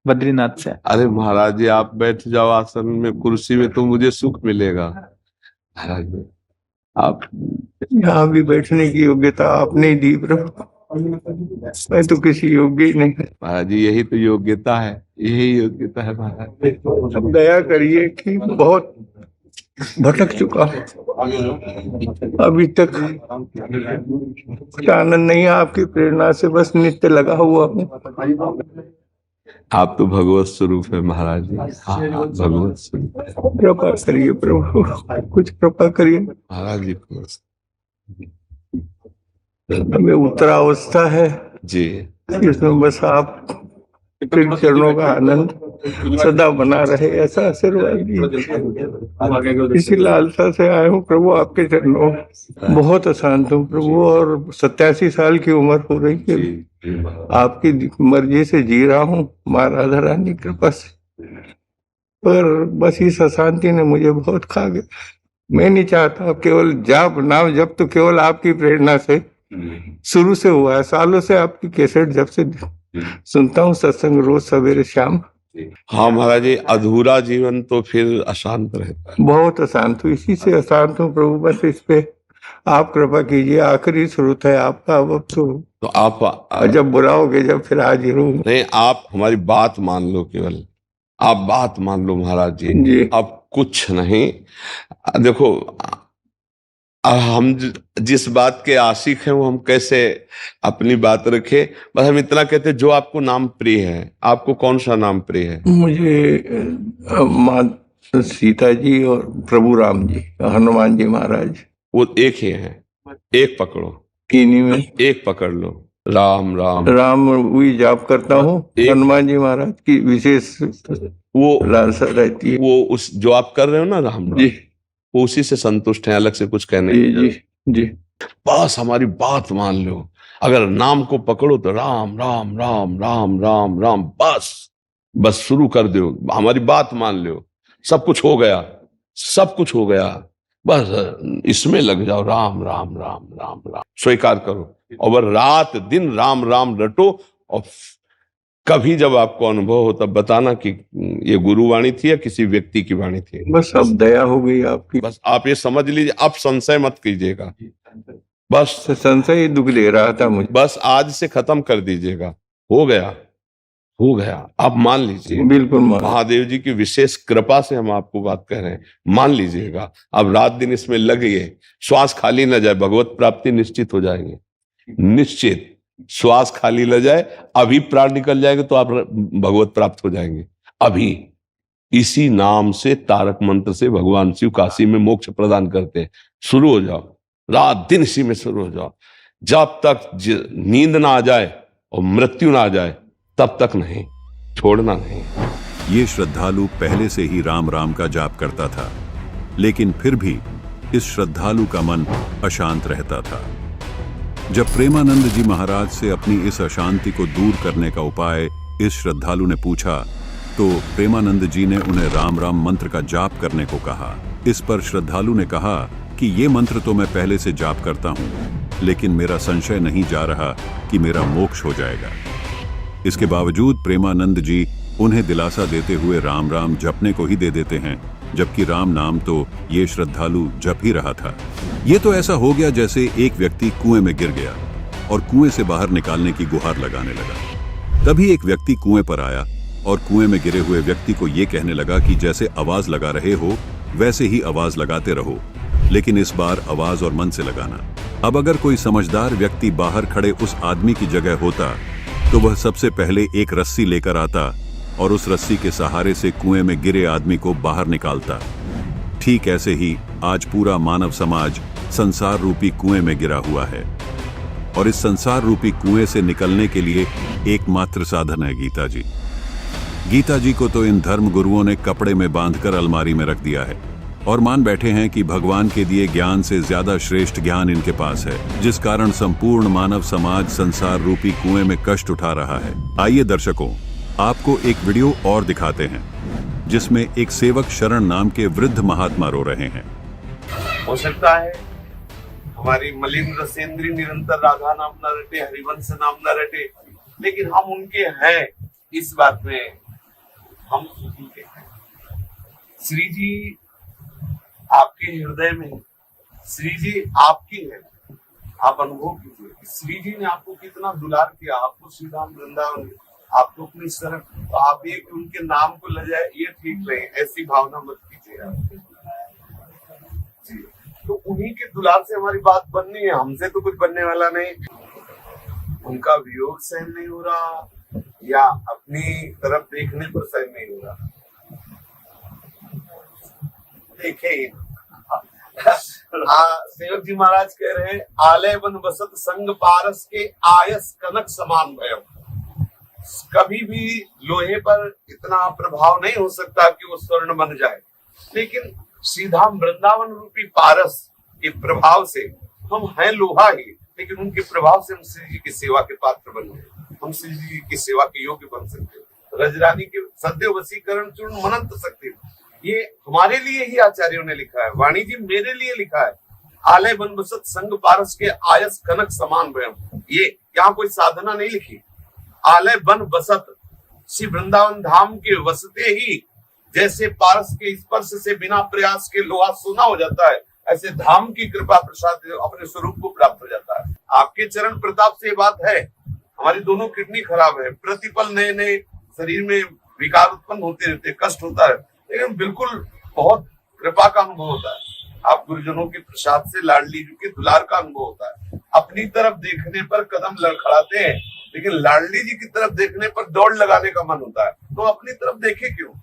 बद्रीनाथ से। अरे महाराज जी आप बैठ जाओ आसन में, कुर्सी में तो मुझे सुख मिलेगा। महाराज जी आप यहाँ भी बैठने की योग्यता आपने ही दी प्रभु, मैं तो किसी योग्य ही नहीं। महाराज जी यही तो योग्यता है, यही योग्यता है महाराज। अब दया करिए कि बहुत भटक चुका, अभी तक कुछ आनंद नहीं है। आपकी प्रेरणा से बस नित्य लगा हुआ हूँ। आप तो भगवत स्वरूप है महाराज जी। हाँ, भगवत स्वरूप। कृपा करिए प्रभु, कुछ कृपा करिए महाराज जी। हमें उत्तरावस्था है जी, इसमें बस आप के चरणों का आनंद सदा बना रहे, ऐसा आशीर्वाद दीजिए। इसी लालसा से आए हूँ प्रभु आपके चरणों। बहुत अशांत हूँ प्रभु, और 87 साल की उम्र हो रही है। आपकी मर्जी से जी रहा हूँ, माँ राधा रानी की कृपा से, पर बस इस अशांति ने मुझे बहुत खा गया। मैं नहीं चाहता, अब केवल जाप नाम जब तो केवल आपकी प्रेरणा से शुरू से हुआ है। सालों से आपकी कैसेट जब से सुनता हूँ, सत्संग रोज सवेरे शाम। हाँ महाराज जी, अधूरा जीवन तो फिर अशांत रहता है। बहुत अशांत हूँ, इसी से अशांत हूँ प्रभु। बस इस पे आप कृपा कीजिए, आखिरी स्रोत है आपका। अब तो आप जब बुलाओगे जब फिर हाजिर हूँ। नहीं, आप हमारी बात मान लो, केवल आप बात मान लो महाराज जी। अब कुछ नहीं, देखो हम जिस बात के आशिक हैं वो हम कैसे अपनी बात रखे। बस हम इतना कहते हैं जो आपको नाम प्रिय है। आपको कौन सा नाम प्रिय है? मुझे माँ सीता जी और प्रभु राम जी, हनुमान जी महाराज, वो एक ही है। एक पकड़ो, इन्हीं में एक पकड़ लो। राम राम राम वही जाप करता हूँ। हनुमान जी महाराज की विशेष वो लालसा रहती है। वो उस जो आप कर रहे हो ना राम राम, वो उसी से संतुष्ट है, अलग से कुछ कहने। जी। बस हमारी बात मान लो। अगर नाम को पकड़ो तो राम राम राम राम राम राम, बस शुरू कर दो। हमारी बात मान लो, सब कुछ हो गया, सब कुछ हो गया। बस इसमें लग जाओ, राम राम राम राम राम स्वीकार करो, और रात दिन राम राम रटो। और कभी जब आपको अनुभव हो तब बताना कि ये गुरुवाणी थी या किसी व्यक्ति की वाणी थी। बस अब दया हो गई आपकी। बस आप ये समझ लीजिए, अब संशय मत कीजिएगा। बस संशय दुख दे रहा था मुझे, बस आज से खत्म कर दीजिएगा। हो गया, हो गया, आप मान लीजिए। बिल्कुल महादेव जी की विशेष कृपा से हम आपको बात कह रहे हैं, मान लीजिएगा। अब रात दिन इसमें लगिए, श्वास खाली न जाए, भगवत प्राप्ति निश्चित हो जाएंगे। निश्चित श्वास खाली न जाए, अभी प्राण निकल जाएंगे तो आप भगवत प्राप्त हो जाएंगे। अभी इसी नाम से, तारक मंत्र से भगवान शिव काशी में मोक्ष प्रदान करते हैं। शुरू हो जाओ, रात दिन इसी में शुरू हो जाओ। जब तक नींद ना आ जाए और मृत्यु ना आ जाए तब तक नहीं, छोड़ना नहीं। ये श्रद्धालु पहले से ही राम राम का जाप करता था, लेकिन फिर भी इस श्रद्धालु का मन अशांत रहता था। जब प्रेमानंद जी महाराज से अपनी इस अशांति को दूर करने का उपाय इस श्रद्धालु ने पूछा, तो प्रेमानंद जी ने उन्हें राम राम मंत्र का जाप करने को कहा। इस पर श्रद्धालु ने कहा कि ये मंत्र तो मैं पहले से जाप करता हूँ, लेकिन मेरा संशय नहीं जा रहा कि मेरा मोक्ष हो जाएगा। इसके बावजूद प्रेमानंद जी उन्हें दिलासा देते हुए राम राम जपने को ही दे देते हैं, जबकि राम नाम तो ये श्रद्धालु जप ही रहा था। ये तो ऐसा हो गया जैसे एक व्यक्ति कुएं में गिर गया और कुएं से बाहर निकालने की गुहार लगाने लगा। तभी एक व्यक्ति कुएं पर आया और कुएं में गिरे हुए व्यक्ति को ये कहने लगा कि जैसे आवाज लगा रहे हो वैसे ही आवाज लगाते रहो, लेकिन इस बार आवाज और मन से लगाना। अब अगर कोई समझदार व्यक्ति बाहर खड़े उस आदमी की जगह होता तो वह सबसे पहले एक रस्सी लेकर आता और उस रस्सी के सहारे से कुएं में गिरे आदमी को बाहर निकालता। ठीक ऐसे ही आज पूरा मानव समाज संसार रूपी कुएं में गिरा हुआ है, और इस संसार रूपी कुएं से निकलने के लिए एकमात्र साधन है गीता जी। गीता जी को तो इन धर्म गुरुओं ने कपड़े में बांधकर अलमारी में रख दिया है और मान बैठे हैं कि भगवान के दिए ज्ञान से ज्यादा श्रेष्ठ ज्ञान इनके पास है, जिस कारण संपूर्ण मानव समाज संसार रूपी कुएं में कष्ट उठा रहा है। आइए दर्शकों, आपको एक वीडियो और दिखाते हैं जिसमें एक सेवक शरण नाम के वृद्ध महात्मा रो रहे हैं। हो सकता है हमारी मलिन रसेंद्री निरंतर राधा नाम न रटे, हरिवंश नाम न रटे, लेकिन हम उनके हैं, इस बात में हम उनके हैं। श्री जी आपके हृदय में, श्री जी आपकी है, आप अनुभव कीजिए। श्री जी ने आपको कितना दुलार किया, आपको श्री राम वृंदावन, आपको अपनी शरण, तो आप ये कि उनके नाम को ले जाए ये ठीक नहीं, ऐसी भावना मत कीजिए आप जी। तो उन्हीं के दुलार से हमारी बात बननी है, हमसे तो कुछ बनने वाला नहीं। उनका वियोग सहन नहीं हो रहा या अपनी तरफ देखने पर सहन नहीं हो रहा। देखे सेवक जी महाराज कह रहे हैं, आलय बन बसत संग पारस के आयस कनक समान भयम। कभी भी लोहे पर इतना प्रभाव नहीं हो सकता कि वो स्वर्ण बन जाए, लेकिन श्रीधाम वृंदावन रूपी पारस के प्रभाव से हम हैं लोहा ही, लेकिन उनके प्रभाव से हम श्री जी की सेवा के पात्र बन गए, हम श्री जी की सेवा के योग्य बन सकते हैं। रजरानी के सदैव वसीकरण चूर्ण मनंत सकते, ये हमारे लिए ही आचार्यों ने लिखा है, वाणी जी मेरे लिए लिखा है। आलय बन बसत संग पारस के आयस कनक समान भयम, ये यहाँ कोई साधना नहीं लिखी। आलय बन बसत, श्री वृंदावन धाम के वसते ही जैसे पारस के स्पर्श से बिना प्रयास के लोहा सोना हो जाता है, ऐसे धाम की कृपा प्रसाद अपने स्वरूप को प्राप्त हो जाता है। आपके चरण प्रताप से ये बात है। हमारी दोनों किडनी खराब है, प्रतिपल नए नए शरीर में विकार उत्पन्न होते रहते, कष्ट होता है, लेकिन बिल्कुल बहुत कृपा का अनुभव होता है। आप गुरुजनों के प्रसाद से, लाडली जी के दुलार का अनुभव होता है। अपनी तरफ देखने पर कदम लड़खड़ाते हैं, लेकिन लाडली जी की तरफ देखने पर दौड़ लगाने का मन होता है, तो अपनी तरफ देखे क्यों?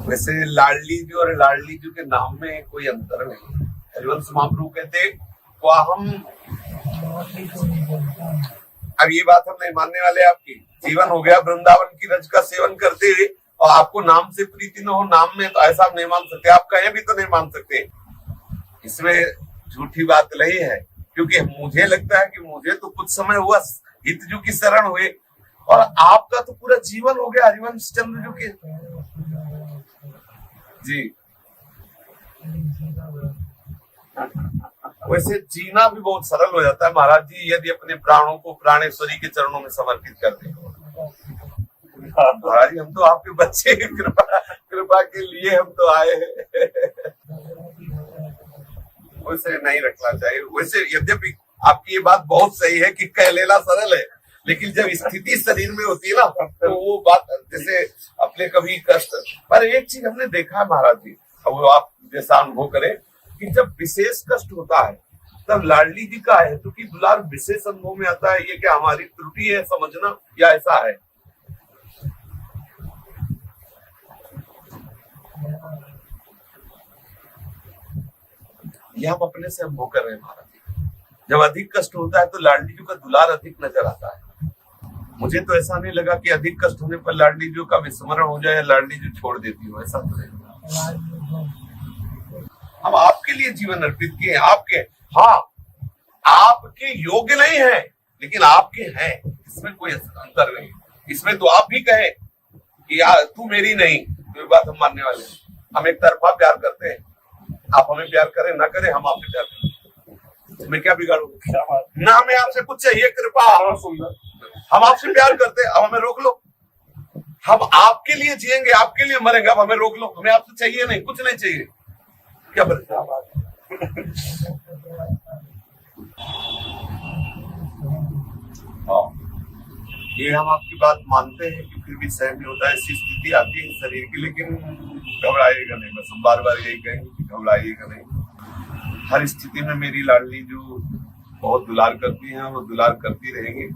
वैसे लाडली जी और लाडली जी के नाम में कोई अंतर नहीं। हरिवंश महाप्रभु कहते हम, अब ये बात हम नहीं मानने वाले। आपकी जीवन हो गया वृंदावन की रज का सेवन करते हुए और आपको नाम से प्रीति न हो, नाम में तो ऐसा नहीं मान सकते, आप कहीं भी तो नहीं मान सकते। इसमें झूठी बात नहीं है, क्योंकि मुझे लगता है कि मुझे तो कुछ समय हुआ हितजू की शरण हुए और आपका तो पूरा जीवन हो गया हरिवंश चंद्र जू के जी। वैसे जीना भी बहुत सरल हो जाता है महाराज जी, यदि अपने प्राणों को प्राणेश्वरी के चरणों में समर्पित कर दें। महाराज जी, हम तो आपके बच्चे, कृपा के लिए हम तो आए हैं। वैसे नहीं रखना चाहिए। वैसे यद्यपि आपकी ये बात बहुत सही है कि कह लेना सरल है, लेकिन जब स्थिति शरीर में होती है ना, तो वो बात जैसे अपने कभी कष्ट। पर एक चीज हमने देखा है महाराज जी, अब आप जैसा अनुभव करें कि जब विशेष कष्ट होता है तब लाडली जी का है तो कि दुलार विशेष अनुभव में आता है। ये क्या हमारी त्रुटि है समझना या ऐसा है? ये हम अपने से अनुभव कर रहे हैं महाराज जी। जब अधिक कष्ट होता है तो लाडली जी का दुलार अधिक नजर आता है। मुझे तो ऐसा नहीं लगा कि अधिक कष्ट होने पर लाडली जी का विस्मरण हो जाए या लाडली जी छोड़ देती हो, ऐसा तो नहीं। हम आपके लिए जीवन अर्पित किए, आपके, हाँ आपके योग्य नहीं है लेकिन आपके हैं, इसमें कोई अंतर नहीं। इसमें तो आप भी कहे कि यार तू मेरी नहीं, तो बात हम मानने वाले हैं। हम एक तरफा प्यार करते हैं, आप हमें प्यार करें ना करें, हम आपसे प्यार करें, मैं क्या बिगाड़ूंगा? ना हमें आपसे कुछ चाहिए, कृपा हम आपसे प्यार करते हैं, अब हमें रोक लो। हम आपके लिए जिएंगे, आपके लिए मरेंगे, अब हमें रोक लो। हमें आपसे चाहिए नहीं, कुछ नहीं चाहिए। क्या ये हम आपकी बात मानते हैं कि फिर भी सहन नहीं होता है, ऐसी स्थिति आती है शरीर की, लेकिन घबराइएगा नहीं। बस हम बार बार यही कहेंगे कि घबराइएगा नहीं। हर स्थिति में मेरी लाडली जो बहुत दुलार करती हैं, वो दुलार करती रहेंगी।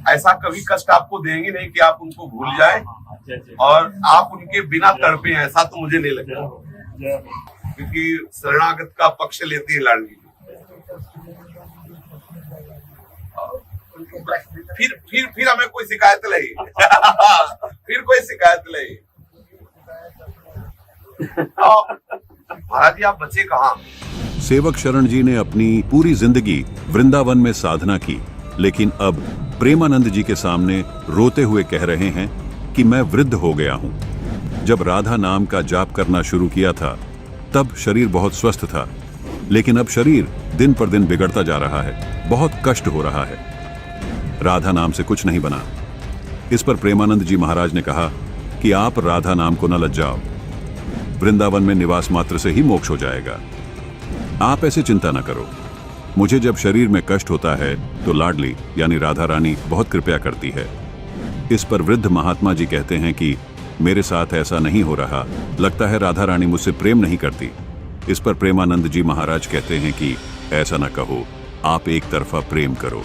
ऐसा कभी कष्ट आपको देंगे नहीं कि आप उनको भूल जाएं और आप उनके बिना तड़पे, ऐसा तो मुझे नहीं लगता, क्योंकि शरणागत का पक्ष लेती है लाडली। फिर हमें कोई शिकायत नहीं फिर कोई शिकायत नहीं। महाराज जी आप बचे कहाँ? सेवक शरण जी ने अपनी पूरी जिंदगी वृंदावन में साधना की, लेकिन अब प्रेमानंद जी के सामने रोते हुए कह रहे हैं कि मैं वृद्ध हो गया हूँ। जब राधा नाम का जाप करना शुरू किया था तब शरीर बहुत स्वस्थ था, लेकिन अब शरीर दिन पर दिन बिगड़ता जा रहा है, बहुत कष्ट हो रहा है। राधा नाम से कुछ नहीं बना। इस पर प्रेमानंद जी महाराज ने कहा कि आप राधा नाम को न लज्जाओ, वृंदावन में निवास मात्र से ही मोक्ष हो जाएगा। आप ऐसे चिंता न करो। मुझे जब शरीर में कष्ट होता है तो लाडली यानी राधा रानी बहुत कृपया करती है। इस पर वृद्ध महात्मा जी कहते हैं कि मेरे साथ ऐसा नहीं हो रहा, लगता है राधा रानी मुझसे प्रेम नहीं करती। इस पर प्रेमानंद जी महाराज कहते हैं कि ऐसा न कहो, आप एक तरफा प्रेम करो।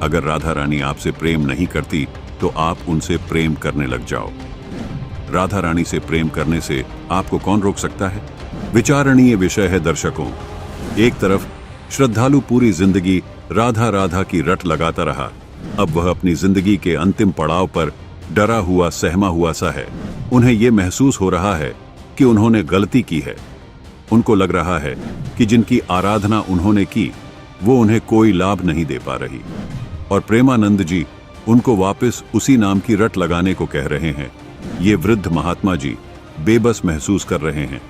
अगर राधा रानी आपसे प्रेम नहीं करती तो आप उनसे प्रेम करने लग जाओ। राधा रानी से प्रेम करने से आपको कौन रोक सकता है? विचारणीय विषय है दर्शकों। एक तरफ श्रद्धालु पूरी जिंदगी राधा राधा की रट लगाता रहा, अब वह अपनी जिंदगी के अंतिम पड़ाव पर डरा हुआ सहमा हुआ सा है। उन्हें यह महसूस हो रहा है कि उन्होंने गलती की है। उनको लग रहा है कि जिनकी आराधना उन्होंने की वो उन्हें कोई लाभ नहीं दे पा रही, और प्रेमानंद जी उनको वापस उसी नाम की रट लगाने को कह रहे हैं। ये वृद्ध महात्मा जी बेबस महसूस कर रहे हैं,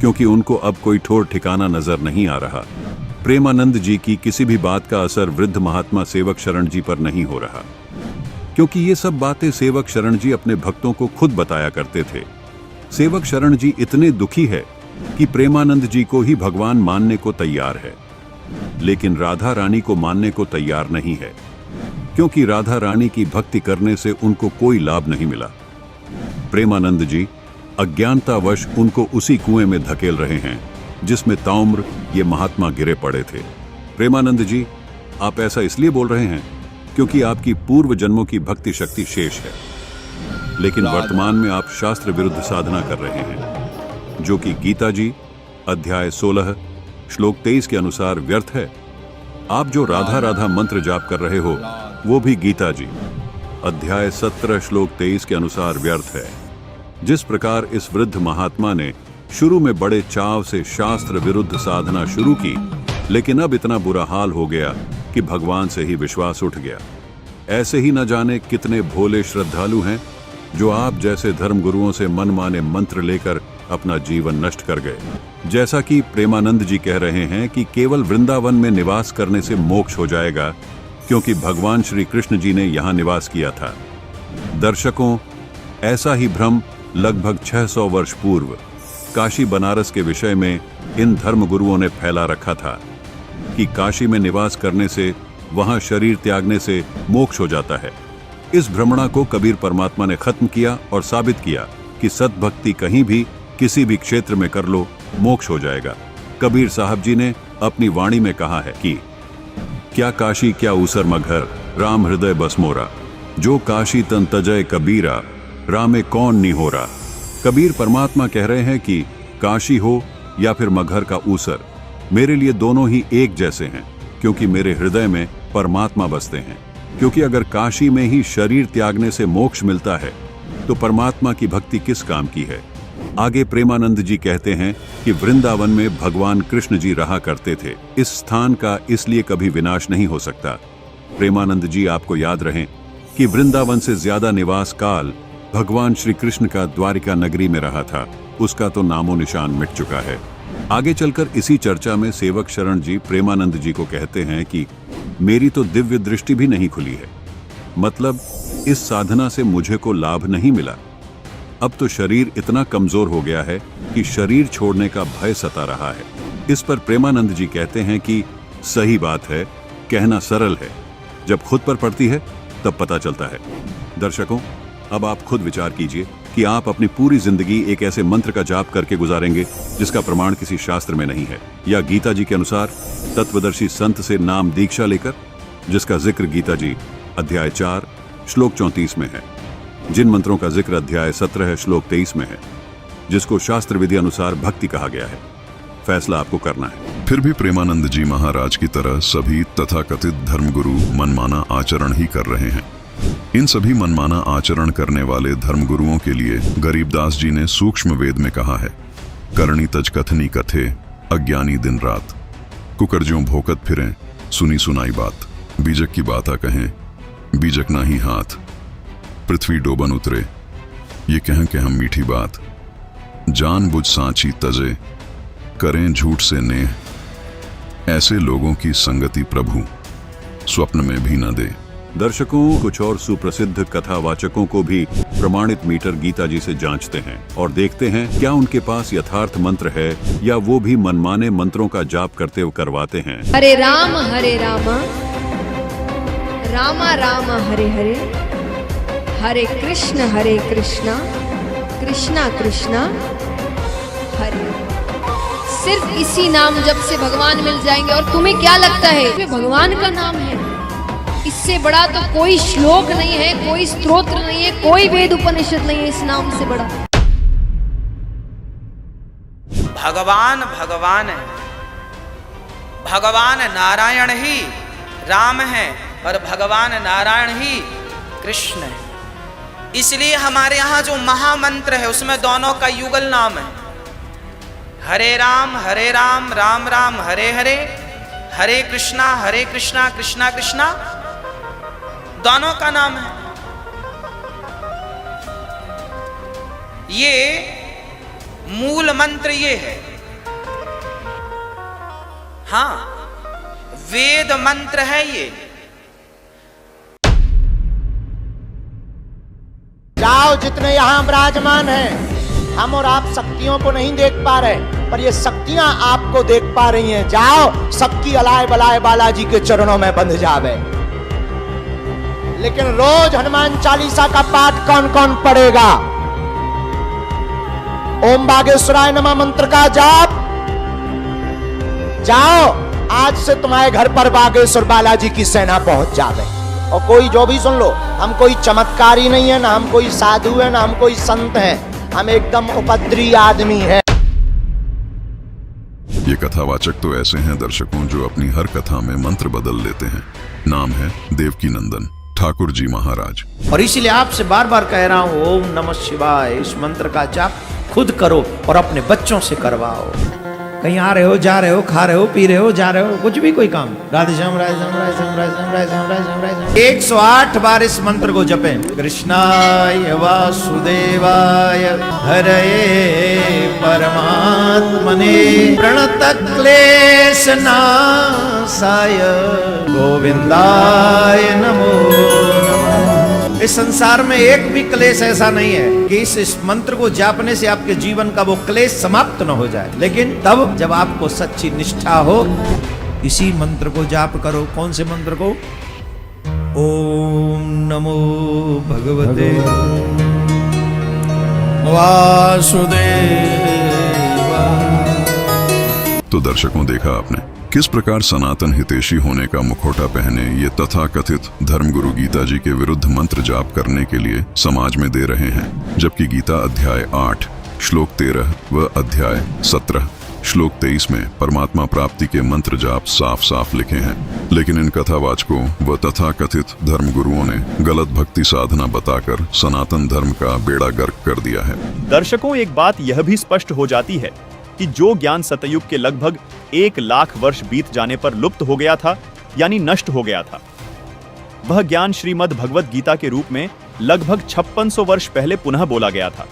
क्योंकि उनको अब कोई ठोर ठिकाना नजर नहीं आ रहा। प्रेमानंद जी की किसी भी बात का असर वृद्ध महात्मा सेवक शरण जी पर नहीं हो रहा, क्योंकि ये सब बातें सेवक शरण जी अपने भक्तों को खुद बताया करते थे। सेवक शरण जी इतने दुखी है कि प्रेमानंद जी को ही भगवान मानने को तैयार है, लेकिन राधा रानी को मानने को तैयार नहीं है, क्योंकि राधा रानी की भक्ति करने से उनको कोई लाभ नहीं मिला। प्रेमानंद जी अज्ञानतावश उनको उसी कुएं में धकेल रहे हैं जिसमें ताउम्र ये महात्मा गिरे पड़े थे। प्रेमानंद जी, आप ऐसा इसलिए बोल रहे हैं क्योंकि आपकी पूर्व जन्मों की भक्ति शक्ति शेष है, लेकिन वर्तमान में आप शास्त्र विरुद्ध साधना कर रहे हैं, जो कि गीता जी अध्याय 16 श्लोक 23 के अनुसार व्यर्थ है। आप जो राधा राधा मंत्र जाप कर रहे हो वो भी गीता जी अध्याय 17 श्लोक 23 के अनुसार व्यर्थ है। जिस प्रकार इस वृद्ध महात्मा ने शुरू में बड़े चाव से शास्त्र विरुद्ध साधना शुरू की, लेकिन अब इतना बुरा हाल हो गया कि भगवान से ही विश्वास उठ गया। ऐसे ही न जाने कितने भोले श्रद्धालु हैं जो आप जैसे धर्मगुरुओं से मनमाने मंत्र लेकर अपना जीवन नष्ट कर गए। जैसा कि प्रेमानंद जी कह रहे हैं कि केवल वृंदावन में निवास करने से मोक्ष हो जाएगा, क्योंकि भगवान श्री कृष्ण जी ने यहाँ निवास किया था। दर्शकों, ऐसा ही भ्रम लगभग 600 वर्ष पूर्व काशी बनारस के विषय में इन धर्मगुरुओं ने फैला रखा था कि काशी में निवास करने से वहां शरीर त्यागने से मोक्ष हो जाता है। इस भ्रमणा को कबीर परमात्मा ने खत्म किया और साबित किया कि सतभक्ति कहीं भी किसी भी क्षेत्र में कर लो, मोक्ष हो जाएगा। कबीर साहब जी ने अपनी वाणी में कहा है कि क्या काशी क्या ऊसर मघर, राम हृदय बस मोरा, जो काशी तन तजय कबीरा, रामे कौन नहीं हो रहा। कबीर परमात्मा कह रहे हैं कि काशी हो या फिर मगहर का ऊसर, मेरे लिए दोनों ही एक जैसे हैं, क्योंकि मेरे हृदय में परमात्मा बसते हैं। क्योंकि अगर काशी में ही शरीर त्यागने से मोक्ष मिलता है तो परमात्मा की भक्ति किस काम की है। आगे प्रेमानंद जी कहते हैं कि वृंदावन में भगवान कृष्ण जी रहा करते थे। इस स्थान का इसलिए कभी विनाश नहीं हो सकता। प्रेमानंद जी, आपको याद रहे कि वृंदावन से ज्यादा निवास काल भगवान श्री कृष्ण का द्वारिका नगरी में रहा था, उसका तो नामो निशान मिट चुका है। आगे चलकर इसी चर्चा में सेवक शरण जी प्रेमानंद जी को कहते हैं कि मेरी तो दिव्य दृष्टि भी नहीं खुली है, मतलब इस साधना से मुझे को लाभ नहीं मिला। अब तो शरीर इतना कमजोर हो गया है कि शरीर छोड़ने का भय सता रहा है। इस पर प्रेमानंद जी कहते हैं कि सही बात है, कहना सरल है, जब खुद पर पड़ती है तब पता चलता है। दर्शकों, अब आप खुद विचार कीजिए कि आप अपनी पूरी जिंदगी एक ऐसे मंत्र का जाप करके गुजारेंगे जिसका प्रमाण किसी शास्त्र में नहीं है, या गीता जी के अनुसार तत्वदर्शी संत से नाम दीक्षा लेकर, जिसका जिक्र गीता जी अध्याय 4 श्लोक 34 में है, जिन मंत्रों का जिक्र अध्याय 17 श्लोक 23 में है, जिसको शास्त्र विधि अनुसार भक्ति कहा गया है। फैसला आपको करना है। फिर भी प्रेमानंद जी महाराज की तरह सभी तथाकथित धर्मगुरु मनमाना आचरण ही कर रहे हैं। इन सभी मनमाना आचरण करने वाले धर्मगुरुओं के लिए गरीबदास जी ने सूक्ष्म वेद में कहा है, करणी तज कथनी कथे अज्ञानी दिन रात, कुकर्जों भोकत फिरें सुनी सुनाई बात, बीजक की बाता कहें बीजक ना ही हाथ, पृथ्वी डोबन उतरे ये कहें कि हम मीठी बात, जान बुझ सांची तजे करें झूठ से नेह, ऐसे लोगों की संगति प्रभु स्वप्न में भी न दे। दर्शकों, कुछ और सुप्रसिद्ध कथावाचकों को भी प्रमाणित मीटर गीता जी से जांचते हैं और देखते हैं क्या उनके पास यथार्थ मंत्र है या वो भी मनमाने मंत्रों का जाप करते हुए करवाते हैं। हरे राम रामा रामा हरे हरे, हरे कृष्णा कृष्णा कृष्णा हरे। सिर्फ इसी नाम जप से भगवान मिल जाएंगे। और तुम्हें क्या लगता है इसमें भगवान का नाम है? इससे बड़ा तो कोई श्लोक नहीं है, कोई स्तोत्र नहीं है, कोई वेद उपनिषद नहीं है इस नाम से बड़ा। भगवान भगवान है, भगवान नारायण ही राम है और भगवान नारायण ही कृष्ण है। इसलिए हमारे यहाँ जो महामंत्र है उसमें दोनों का युगल नाम है, हरे राम राम राम हरे हरे, हरे कृष्णा कृष्णा कृष्णा, दोनों का नाम है। ये मूल मंत्र ये है। हाँ, वेद मंत्र है ये। जाओ, जितने यहाँ विराजमान हैं, हम और आप शक्तियों को नहीं देख पा रहे, पर ये शक्तियां आपको देख पा रही हैं। जाओ, सबकी अलाय बलाय बालाजी के चरणों में बंध जावे। लेकिन रोज हनुमान चालीसा का पाठ कौन कौन पढ़ेगा? ओम बागेश्वराय नमः मंत्र का जाप। जाओ, आज से तुम्हारे घर पर बागेश्वर बालाजी की सेना पहुंच जावे। और कोई जो भी सुन लो, हम कोई चमत्कारी नहीं है, ना हम कोई साधु है, ना हम कोई संत है, हम एकदम उपद्री आदमी है। ये कथावाचक तो ऐसे हैं दर्शकों जो अपनी हर कथा में मंत्र बदल लेते हैं। नाम है देवकी नंदन ठाकुर जी महाराज। और इसीलिए आपसे बार बार कह रहा हूँ, ओम नमः शिवाय इस मंत्र का जाप खुद करो और अपने बच्चों से करवाओ। कहीं आ रहे हो, जा रहे हो, खा रहे हो, पी रहे हो, जा रहे हो, कुछ भी कोई काम, राधे श्याम राधे श्याम राधे श्याम राधे श्याम राधे श्याम राधे श्याम राधे श्याम। 108 बार इस मंत्र को जपें। कृष्णाय वासुदेवाय हरये परमात्मने प्रणत क्लेश नाशाय गोविंदाय नमो नमः। इस संसार में एक भी क्लेश ऐसा नहीं है कि इस मंत्र को जापने से आपके जीवन का वो क्लेश समाप्त न हो जाए, लेकिन तब जब आपको सच्ची निष्ठा हो। इसी मंत्र को जाप करो। कौन से मंत्र को? ओम नमो भगवते वासुदेवाय। तो दर्शकों, देखा आपने किस प्रकार सनातन हितैषी होने का मुखौटा पहने ये तथाकथित धर्मगुरु गीता जी के विरुद्ध मंत्र जाप करने के लिए समाज में दे रहे हैं, जबकि गीता अध्याय 8 श्लोक 13 व अध्याय 17 श्लोक 23 में परमात्मा प्राप्ति के मंत्र जाप साफ साफ लिखे हैं। लेकिन इन कथावाचकों व तथाकथित धर्मगुरुओं ने गलत भक्ति साधना बताकर सनातन धर्म का बेड़ा गर्क कर दिया है। दर्शकों, एक बात यह भी स्पष्ट हो जाती है कि जो ज्ञान सतयुग के लगभग 1 लाख वर्ष बीत जाने पर लुप्त हो गया था, यानी नष्ट हो गया था, वह ज्ञान श्रीमद् भगवत गीता के रूप में लगभग 5600 वर्ष पहले पुनः बोला गया था।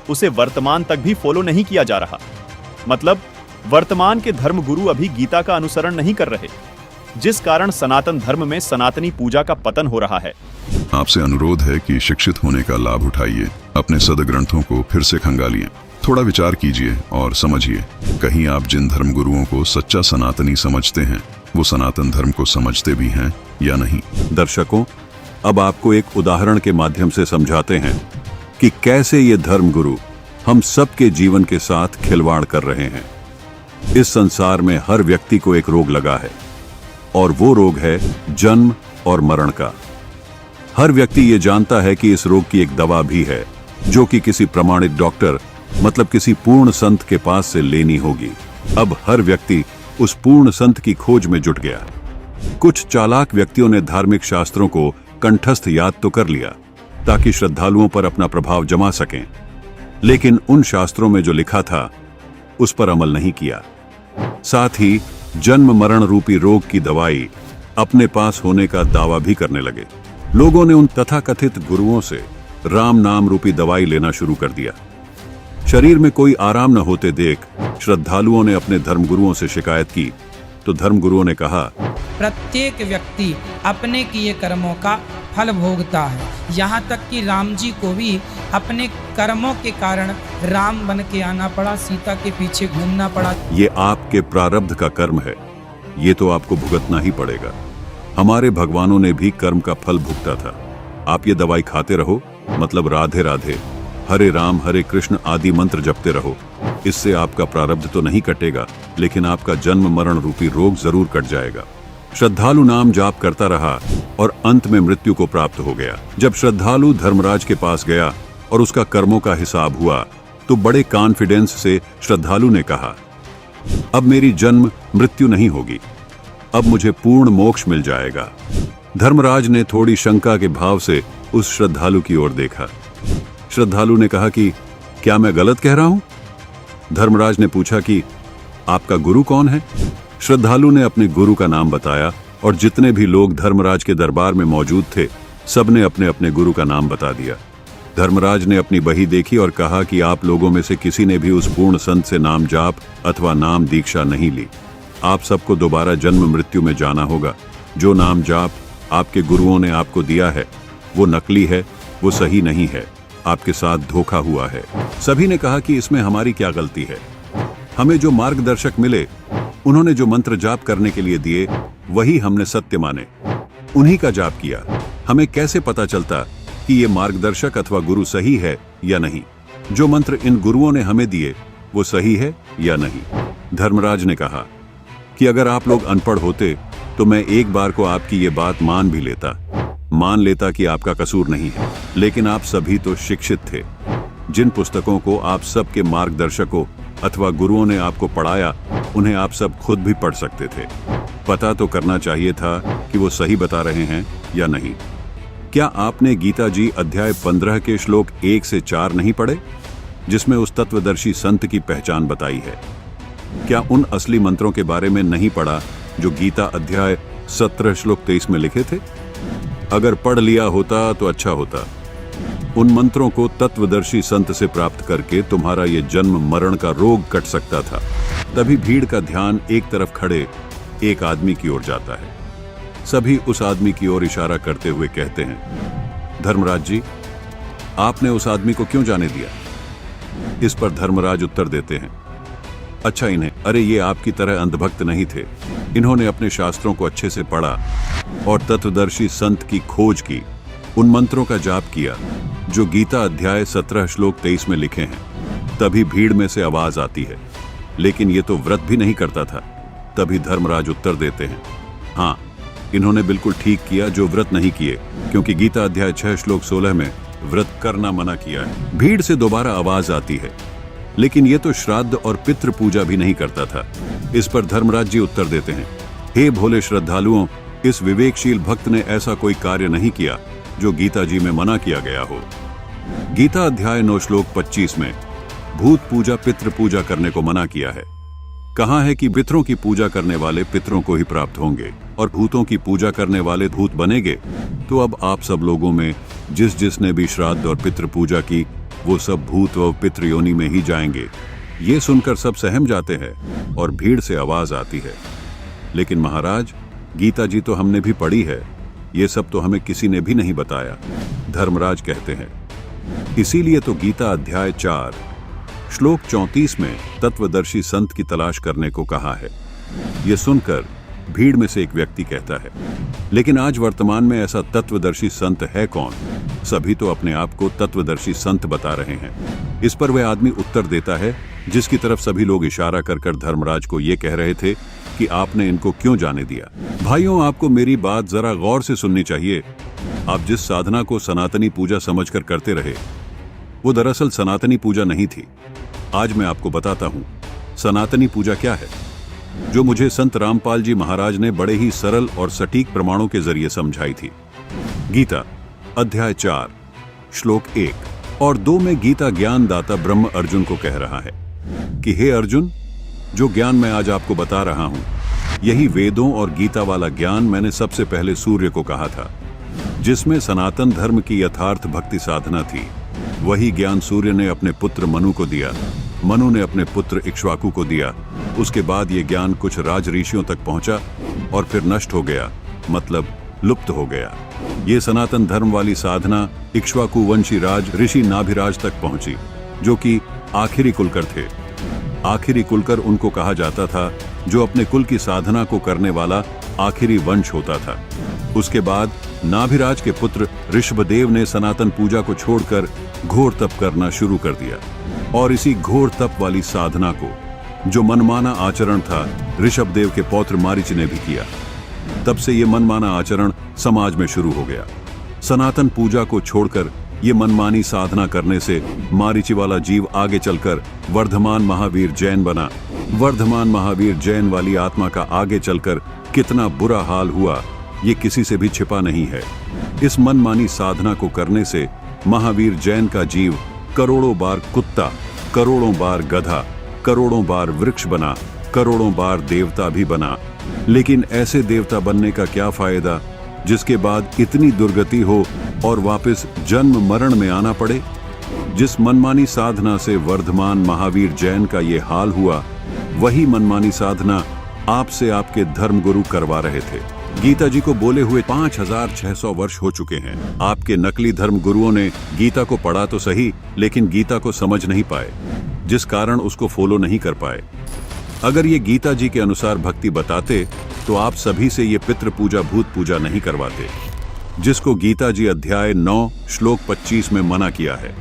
उसे वर्तमान तक भी फॉलो नहीं किया जा रहा। मतलब वर्तमान के धर्मगुरु अभी गीता का अनुसरण नहीं कर रहे, जिस कारण सनातन धर्म में सनातनी पूजा का पतन हो रहा है। आपसे अनुरोध है कि शिक्षित होने का लाभ उठाइए, अपने सदग्रंथों को फिर से खंगालिए, थोड़ा विचार कीजिए और समझिए, कहीं आप जिन धर्मगुरुओं को सच्चा सनातनी समझते हैं वो सनातन धर्म को समझते भी हैं या नहीं। दर्शकों, अब आपको एक उदाहरण के माध्यम से समझाते हैं कि कैसे ये धर्मगुरु हम सबके जीवन के साथ खिलवाड़ कर रहे हैं। इस संसार में हर व्यक्ति को एक रोग लगा है, और वो रोग है जन्म और मरण का। हर व्यक्ति ये जानता है कि इस रोग की एक दवा भी है, जो कि किसी प्रमाणित डॉक्टर मतलब किसी पूर्ण संत के पास से लेनी होगी। अब हर व्यक्ति उस पूर्ण संत की खोज में जुट गया। कुछ चालाक व्यक्तियों ने धार्मिक शास्त्रों को कंठस्थ याद तो कर लिया ताकि श्रद्धालुओं पर अपना प्रभाव जमा सकें, लेकिन उन शास्त्रों में जो लिखा था उस पर अमल नहीं किया। साथ ही जन्म मरण रूपी रोग की दवाई अपने पास होने का दावा भी करने लगे। लोगों ने उन तथाकथित गुरुओं से राम नाम रूपी दवाई लेना शुरू कर दिया। शरीर में कोई आराम न होते देख श्रद्धालुओं ने अपने धर्मगुरुओं से शिकायत की, तो धर्मगुरुओं ने कहा, प्रत्येक व्यक्ति अपने किए कर्मों का फल भोगता है। यहाँ तक कि राम जी को भी अपने कर्मों के कारण राम बन के आना पड़ा, सीता के पीछे घूमना पड़ा। ये आपके प्रारब्ध का कर्म है, ये तो आपको भुगतना ही पड़ेगा। हमारे भगवानों ने भी कर्म का फल भुगता था। आप ये दवाई खाते रहो, मतलब राधे राधे, हरे राम हरे कृष्ण आदि मंत्र जपते रहो। इससे आपका प्रारब्ध तो नहीं कटेगा, लेकिन आपका जन्म मरण रूपी रोग जरूर कट जाएगा। श्रद्धालु नाम जाप करता रहा और अंत में मृत्यु को प्राप्त हो गया। जब श्रद्धालु धर्मराज के पास गया और उसका कर्मों का हिसाब हुआ, तो बड़े कॉन्फिडेंस से श्रद्धालु ने कहा, अब मेरी जन्म मृत्यु नहीं होगी, अब मुझे पूर्ण मोक्ष मिल जाएगा। धर्मराज ने थोड़ी शंका के भाव से उस श्रद्धालु की ओर देखा। श्रद्धालु ने कहा कि क्या मैं गलत कह रहा हूं? धर्मराज ने पूछा कि आपका गुरु कौन है? श्रद्धालु ने अपने गुरु का नाम बताया और जितने भी लोग धर्मराज के दरबार में मौजूद थे, सबने अपने अपने गुरु का नाम बता दिया। धर्मराज ने अपनी बही देखी और कहा कि आप लोगों में से किसी ने भी उस पूर्ण संत से नाम जाप अथवा नाम दीक्षा नहीं ली। आप सबको दोबारा जन्म मृत्यु में जाना होगा। जो नाम जाप आपके गुरुओं ने आपको दिया है वो नकली है, वो सही नहीं है, आपके साथ धोखा हुआ है। सभी ने कहा कि इसमें हमारी क्या गलती है? हमें जो मार्गदर्शक मिले, उन्होंने जो मंत्र जाप करने के लिए दिए, वही हमने सत्य माने, उन्हीं का जाप किया। हमें कैसे पता चलता कि ये मार्गदर्शक अथवा गुरु सही है या नहीं? जो मंत्र इन गुरुओं ने हमें दिए वो सही है या नहीं? धर्मराज ने कहा कि अगर आप लोग अनपढ़ होते तो मैं एक बार को आपकी ये बात मान भी लेता, मान लेता कि आपका कसूर नहीं है, लेकिन आप सभी तो शिक्षित थे। जिन पुस्तकों को आप सबके मार्गदर्शकों अथवा गुरुओं ने आपको पढ़ाया, उन्हें आप सब खुद भी पढ़ सकते थे। पता तो करना चाहिए था कि वो सही बता रहे हैं या नहीं। क्या आपने गीता जी अध्याय 15 के श्लोक 1 से 4 नहीं पढ़े, जिसमें उस तत्वदर्शी संत की पहचान बताई है? क्या उन असली मंत्रों के बारे में नहीं पढ़ा जो गीता अध्याय 17 श्लोक 23 में लिखे थे? अगर पढ़ लिया होता तो अच्छा होता। उन मंत्रों को तत्वदर्शी संत से प्राप्त करके तुम्हारा ये जन्म मरण का रोग कट सकता था। तभी भीड़ का ध्यान एक तरफ खड़े एक आदमी की ओर जाता है। सभी उस आदमी की ओर इशारा करते हुए कहते हैं, धर्मराज जी, आपने उस आदमी को क्यों जाने दिया? इस पर धर्मराज उत्तर देते हैं, अच्छा इन्हें, अरे ये आपकी तरह अंधभक्त नहीं थे। इन्होंने अपने शास्त्रों को अच्छे से पढ़ा और तत्वदर्शी संत की खोज की, उन मंत्रों का जाप किया जो गीता अध्याय 17 श्लोक 23 में लिखे हैं। तभी भीड़ में से आवाज आती है, लेकिन ये तो व्रत भी नहीं करता था। तभी धर्मराज उत्तर देते हैं, हाँ, इन्होंने बिल्कुल ठीक किया जो व्रत नहीं किए, क्योंकि गीता अध्याय 6 श्लोक 16 में व्रत करना मना किया है। भीड़ से दोबारा आवाज आती है, लेकिन ये तो श्राद्ध और पितृ पूजा भी नहीं करता था। इस पर धर्मराज जी उत्तर देते हैं, हे भोले श्रद्धालुओं, इस विवेकशील भक्त ने ऐसा कोई कार्य नहीं किया जो गीता जी में मना किया गया हो। गीता अध्याय 9 श्लोक 25 में भूत पूजा पितृ पूजा करने को मना किया है। कहा है कि पितरों की पूजा करने वाले पितरों को ही प्राप्त होंगे और भूतों की पूजा करने वाले भूत बनेंगे। तो अब आप सब लोगों में जिसने भी श्राद्ध और पितृ पूजा की, वो सब भूत व पितृ योनि में ही जाएंगे। ये सुनकर सब सहम जाते हैं और भीड़ से आवाज आती है, लेकिन महाराज, गीता जी तो हमने भी पढ़ी है, ये सब तो हमें किसी ने भी नहीं बताया। धर्मराज कहते हैं, इसीलिए तो गीता अध्याय 4 श्लोक 34 में तत्वदर्शी संत की तलाश करने को कहा है। यह सुनकर भीड़ में से एक व्यक्ति कहता है, लेकिन आज वर्तमान में ऐसा तत्वदर्शी संत है कौन? सभी तो अपने आप को तत्वदर्शी संत बता रहे हैं। इस पर वह आदमी उत्तर देता है, जिसकी तरफ सभी लोग इशारा कर धर्मराज को यह कह रहे थे कि आपने इनको क्यों जाने दिया। भाइयों, आपको मेरी बात जरा गौर से सुननी चाहिए। आप जिस साधना को सनातनी पूजा समझकर करते रहे, वो दरअसल सनातनी पूजा नहीं थी। आज मैं आपको बताता हूं सनातनी पूजा क्या है, जो मुझे संत रामपाल जी महाराज ने बड़े ही सरल और सटीक प्रमाणों के जरिए समझाई थी। गीता अध्याय 4 श्लोक 1 और 2 में गीता ज्ञानदाता ब्रह्म अर्जुन को कह रहा है कि हे अर्जुन, जो ज्ञान मैं आज आपको बता रहा हूं, यही वेदों और गीता वाला ज्ञान मैंने सबसे पहले सूर्य को कहा था, जिसमें सनातन धर्म की यथार्थ भक्ति साधना थी। वही ज्ञान सूर्य ने अपने पुत्र मनु को दिया, मनु ने अपने पुत्र इक्ष्वाकु को दिया। उसके बाद ये ज्ञान कुछ राज ऋषियों तक पहुंचा और फिर नष्ट हो गया, मतलब लुप्त हो गया। ये सनातन धर्म वाली साधना इक्ष्वाकु वंशी राज ऋषि नाभिराज तक पहुंची, जो कि आखिरी कुलकर थे। आखिरी कुलकर उनको कहा जाता था जो अपने कुल की साधना को करने वाला आखिरी वंश होता था। उसके बाद नाभिराज के पुत्र ऋषभदेव ने सनातन पूजा को छोड़कर घोर तप करना शुरू कर दिया, और इसी घोर तप वाली साधना को, जो मनमाना आचरण था, ऋषभदेव के पौत्र मारीच ने भी किया। तब से ये मनमाना आचरण समाज में शुरू हो गया। सनातन पूजा को छोड़कर ये मनमानी साधना करने से मारीची वाला जीव आगे चलकर वर्धमान महावीर जैन बना। वर्धमान महावीर जैन वाली आत्मा का आगे चलकर कितना बुरा हाल हुआ, ये किसी से भी छिपा नहीं है। इस मनमानी साधना को करने से महावीर जैन का जीव करोड़ों बार कुत्ता, करोड़ों बार गधा, करोड़ों बार वृक्ष बना, करोड़ों बार देवता भी बना। लेकिन ऐसे देवता बनने का क्या फायदा जिसके बाद इतनी दुर्गति हो और वापस जन्म मरण में आना पड़े। जिस मनमानी साधना से वर्धमान महावीर जैन का ये हाल हुआ, वही मनमानी साधना आपसे आपके धर्मगुरु करवा रहे थे। गीता जी को बोले हुए 5600 वर्ष हो चुके हैं। आपके नकली धर्म गुरुओं ने गीता को पढ़ा तो सही, लेकिन गीता को समझ नहीं पाए, जिस कारण उसको फॉलो नहीं कर पाए। अगर ये गीता जी के अनुसार भक्ति बताते तो आप सभी से ये पितृ पूजा भूत पूजा नहीं करवाते, जिसको गीता जी अध्याय 9 श्लोक 25 में मना किया है।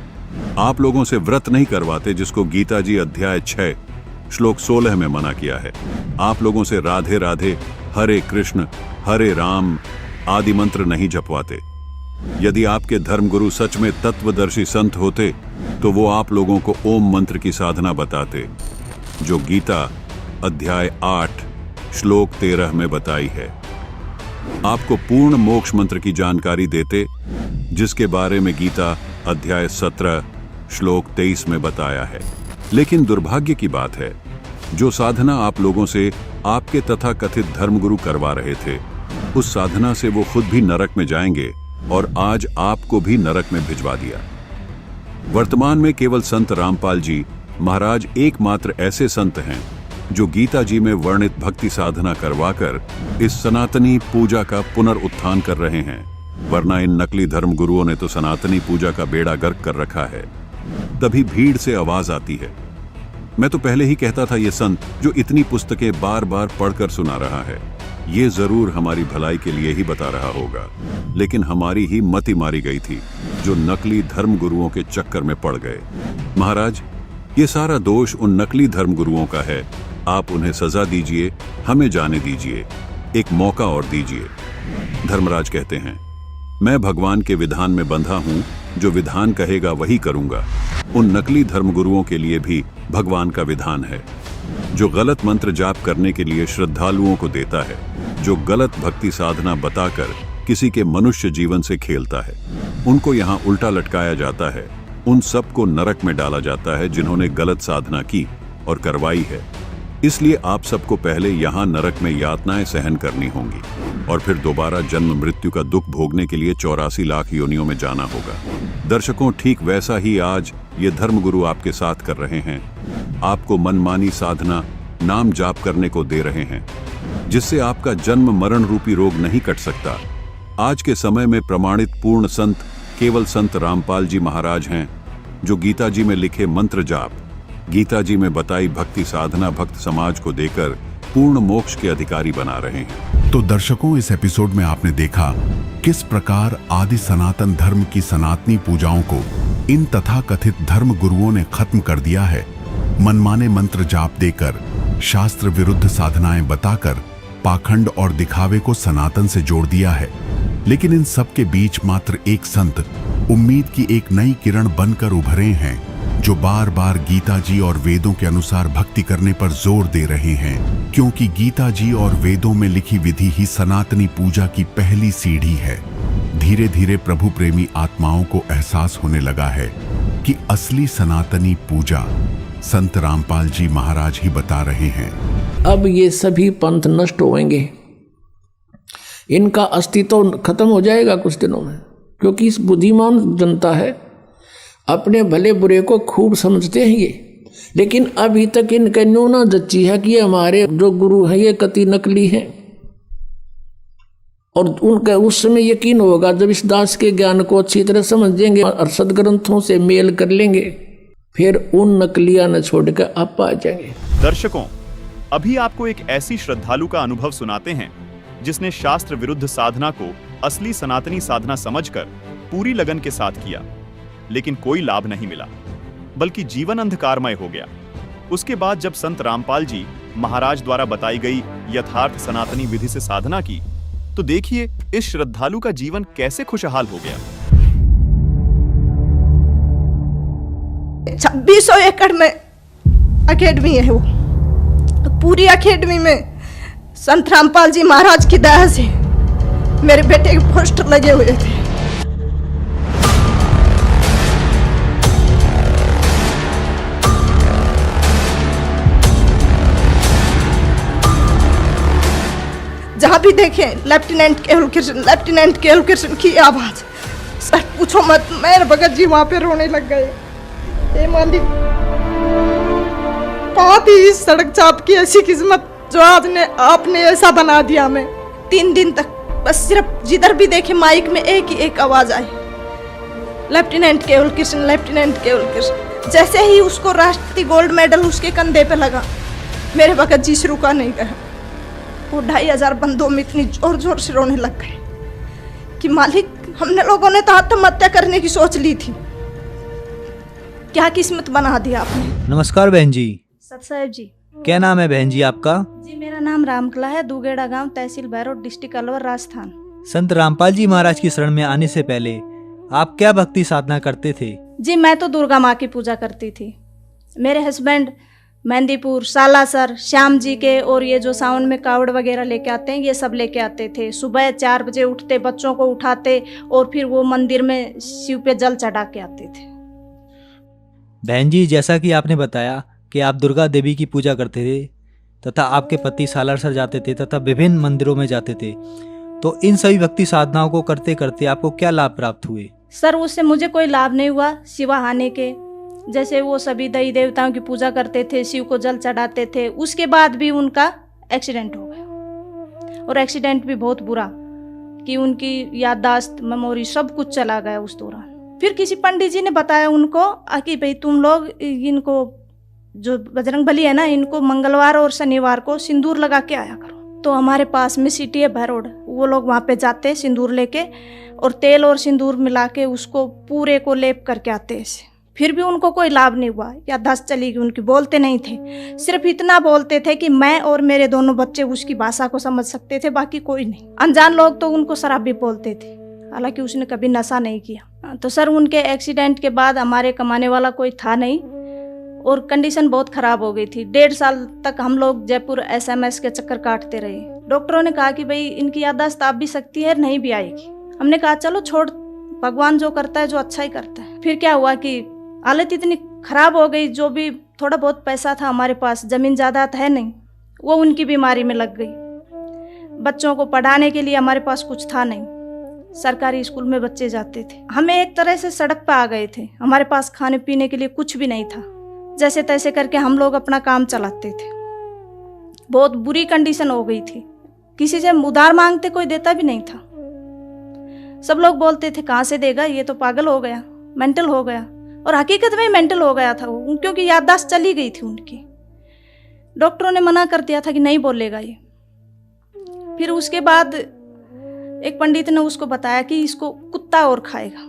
आप लोगों से व्रत नहीं करवाते, जिसको गीता जी अध्याय 6 श्लोक 16 में मना किया है। आप लोगों से राधे राधे, हरे कृष्ण, हरे राम आदि मंत्र नहीं जपवाते। यदि आपके धर्मगुरु सच में तत्वदर्शी संत होते तो वो आप लोगों को ओम मंत्र की साधना बताते, जो गीता अध्याय 8 श्लोक 13 में बताई है। आपको पूर्ण मोक्ष मंत्र की जानकारी देते, जिसके बारे में गीता अध्याय 17 श्लोक 23 में बताया है। लेकिन दुर्भाग्य की बात है, जो साधना आप लोगों से आपके तथा कथित धर्मगुरु करवा रहे थे, उस साधना से वो खुद भी नरक में जाएंगे, और आज आपको भी नरक में भिजवा दिया। वर्तमान में केवल संत रामपाल जी महाराज एकमात्र ऐसे संत हैं जो गीता जी में वर्णित भक्ति साधना करवाकर इस सनातनी पूजा का पुनरुत्थान कर रहे हैं। वरना इन नकली धर्म गुरुओं ने तो सनातनी पूजा का बेड़ा गर्क कर रखा है। तभी भीड़ से आवाज आती है, मैं तो पहले ही कहता था ये संत जो इतनी पुस्तकें बार बार पढ़कर सुना रहा है, ये जरूर हमारी भलाई के लिए ही बता रहा होगा, लेकिन हमारी ही मति मारी गई थी, जो नकली धर्म गुरुओं के चक्कर में पड़ गए। महाराज, ये सारा दोष उन नकली धर्म गुरुओं का है। आप उन्हें सजा दीजिए, हमें जाने दीजिए, एक मौका और दीजिए। धर्मराज कहते हैं, मैं भगवान के विधान में बंधा हूं, जो विधान कहेगा वही करूंगा। उन नकली धर्मगुरुओं के लिए भी भगवान का विधान है, जो गलत मंत्र जाप करने के लिए श्रद्धालुओं को देता है, जो गलत भक्ति साधना बताकर किसी के मनुष्य जीवन से खेलता है। उनको यहाँ उल्टा लटकाया जाता है। उन सबको नरक में डाला जाता है जिन्होंने गलत साधना की और करवाई है। इसलिए आप सबको पहले यहाँ नरक में यातनाएं सहन करनी होंगी और फिर दोबारा जन्म मृत्यु का दुख भोगने के लिए 84 लाख योनियों में जाना होगा। दर्शकों, ठीक वैसा ही आज ये धर्मगुरु आपके साथ कर रहे हैं। आपको मनमानी साधना, नाम जाप करने को दे रहे हैं, जिससे आपका जन्म मरण रूपी रोग नहीं कट सकता। आज के समय में प्रमाणित पूर्ण संत केवल संत रामपाल जी महाराज हैं, जो गीता जी में लिखे मंत्र जाप, गीता जी में बताई भक्ति साधना भक्त समाज को देकर पूर्ण मोक्ष के अधिकारी बना रहे हैं। तो दर्शकों, इस एपिसोड में आपने देखा किस प्रकार आदि सनातन धर्म की सनातनी पूजाओं को इन तथाकथित धर्म गुरुओं ने खत्म कर दिया है। मनमाने मंत्र जाप देकर, शास्त्र विरुद्ध साधनाएं बताकर पाखंड और दिखावे को सनातन से जोड़ दिया है। लेकिन इन सब के बीच मात्र एक संत उम्मीद की एक नई किरण बनकर उभरे हैं, जो बार बार गीता जी और वेदों के अनुसार भक्ति करने पर जोर दे रहे हैं, क्योंकि गीता जी और वेदों में लिखी विधि ही सनातनी पूजा की पहली सीढ़ी है। धीरे धीरे प्रभु प्रेमी आत्माओं को एहसास होने लगा है कि असली सनातनी पूजा संत रामपाल जी महाराज ही बता रहे हैं। अब ये सभी पंथ नष्ट होंगे, इनका अस्तित्व खत्म हो जाएगा कुछ दिनों में, क्योंकि इस बुद्धिमान जनता है, अपने भले बुरे को खूब समझते हैं ये। लेकिन अभी तक इनके न्यूना जच्ची है कि हमारे जो गुरु हैं ये कति नकली हैं, और उनका उस समय यकीन होगा जब इस दास के ज्ञान को अच्छी तरह समझेंगे और सदग्रंथों से मेल कर लेंगे, फिर उन नकलियां न छोड़कर आप आ जाएंगे। दर्शकों, अभी आपको एक ऐसी श्रद्धालु का अनुभव सुनाते हैं जिसने शास्त्र विरुद्ध साधना को असली सनातनी साधना समझकर पूरी लगन के साथ किया, लेकिन कोई लाभ नहीं मिला, बल्कि जीवन अंधकारमय हो गया। उसके बाद जब संत रामपाल जी महाराज द्वारा बताई गई यथार्थ सनातनी विधि से साधना की, तो देखिए इस श्रद्धालु का जीवन कैसे खुशहाल हो गया। 2600 एकड़ में अकेडमी है वो। पूरी अकेडमी में संत रामपाल जी महाराज की दया से मेरे बेटे के पोस्टर लगे हुए थे। जहां भी देखें लेफ्टिनेंट केवल कृष्ण की आवाज। सर पूछो मत, मेरे भगत जी वहां पे रोने लग गए। हे मालिक, कहाँ थी इस सड़क चाप की ऐसी किस्मत जो आज ने आपने ऐसा बना दिया हमें। 3 दिन तक बस सिर्फ जिधर भी देखे माइक में एक ही एक आवाज आई, लेफ्टिनेंट केवल कृष्ण। जैसे ही उसको राष्ट्रीय गोल्ड मेडल उसके कंधे पे लगा, मेरे भगत जी से रुका नहीं गया। वो 2500 बंदों में इतनी जोर जोर से रोने लग गए कि मालिक, हमने लोगों ने तो आत्महत्या करने की सोच ली थी, क्या किस्मत बना दिया आपने। नमस्कार बहन जी। सत साहेब जी। क्या नाम है बहन जी आपका? जी मेरा नाम रामकला है, दुगेड़ा गांव, तहसील भैरोड, डिस्ट्रिक्ट अलवर, राजस्थान। संत रामपाल जी महाराज की शरण में आने से पहले आप क्या भक्ति साधना करते थे? जी मैं तो दुर्गा माँ की पूजा करती थी। मेरे हस्बैंड मेहंदीपुर, सालासर, श्याम जी के और ये जो सावन में कावड़ वगैरह लेके आते हैं, ये सब लेके आते थे। सुबह 4 बजे उठते, बच्चों को उठाते और फिर वो मंदिर में शिव पे जल चढ़ा के आते थे। बहन जी, जैसा कि आपने बताया कि आप दुर्गा देवी की पूजा करते थे तथा आपके पति सालासर जाते थे तथा विभिन्न मंदिरों में जाते थे, तो इन सभी भक्ति साधनाओं को करते करते आपको क्या लाभ प्राप्त हुए? सर उससे मुझे कोई लाभ नहीं हुआ सिवा हानि के। जैसे वो सभी देवी देवताओं की पूजा करते थे, शिव को जल चढ़ाते थे, उसके बाद भी उनका एक्सीडेंट हो गया, और एक्सीडेंट भी बहुत बुरा कि उनकी याददाश्त, मेमोरी सब कुछ चला गया उस दौरान। फिर किसी पंडित जी ने बताया उनको कि भाई तुम लोग इनको जो बजरंगबली है ना, इनको मंगलवार और शनिवार को सिंदूर लगा के आया करो। तो हमारे पास में सिटी है भैरोड, वो लोग वहाँ पे जाते सिंदूर लेके और तेल और सिंदूर मिला के उसको पूरे को लेप करके आते ऐसे। फिर भी उनको कोई लाभ नहीं हुआ, याददाश्त चली गई उनकी, बोलते नहीं थे। सिर्फ इतना बोलते थे कि मैं और मेरे दोनों बच्चे उसकी भाषा को समझ सकते थे, बाकी कोई नहीं। अनजान लोग तो उनको शराबी बोलते थे, हालांकि उसने कभी नशा नहीं किया। तो सर उनके एक्सीडेंट के बाद हमारे कमाने वाला कोई था नहीं और कंडीशन बहुत ख़राब हो गई थी। 1.5 साल तक हम लोग जयपुर SMS के चक्कर काटते रहे। डॉक्टरों ने कहा कि भाई इनकी याददाश्त आ भी सकती है, नहीं भी आएगी। हमने कहा चलो छोड़, भगवान जो करता है जो अच्छा ही करता है। फिर क्या हुआ कि हालत इतनी ख़राब हो गई, जो भी थोड़ा बहुत पैसा था हमारे पास, ज़मीन जायदाद है नहीं, वो उनकी बीमारी में लग गई। बच्चों को पढ़ाने के लिए हमारे पास कुछ था नहीं, सरकारी स्कूल में बच्चे जाते थे। हमें एक तरह से सड़क पर आ गए थे, हमारे पास खाने पीने के लिए कुछ भी नहीं था। जैसे तैसे करके हम लोग अपना काम चलाते थे। बहुत बुरी कंडीशन हो गई थी, किसी से उधार मांगते कोई देता भी नहीं था। सब लोग बोलते थे कहाँ से देगा, ये तो पागल हो गया, मेंटल हो गया। और हकीकत में मेंटल हो गया था वो, क्योंकि याददाश्त चली गई थी उनकी। डॉक्टरों ने मना कर दिया था कि नहीं बोलेगा ये। फिर उसके बाद एक पंडित ने उसको बताया कि इसको कुत्ता और खाएगा।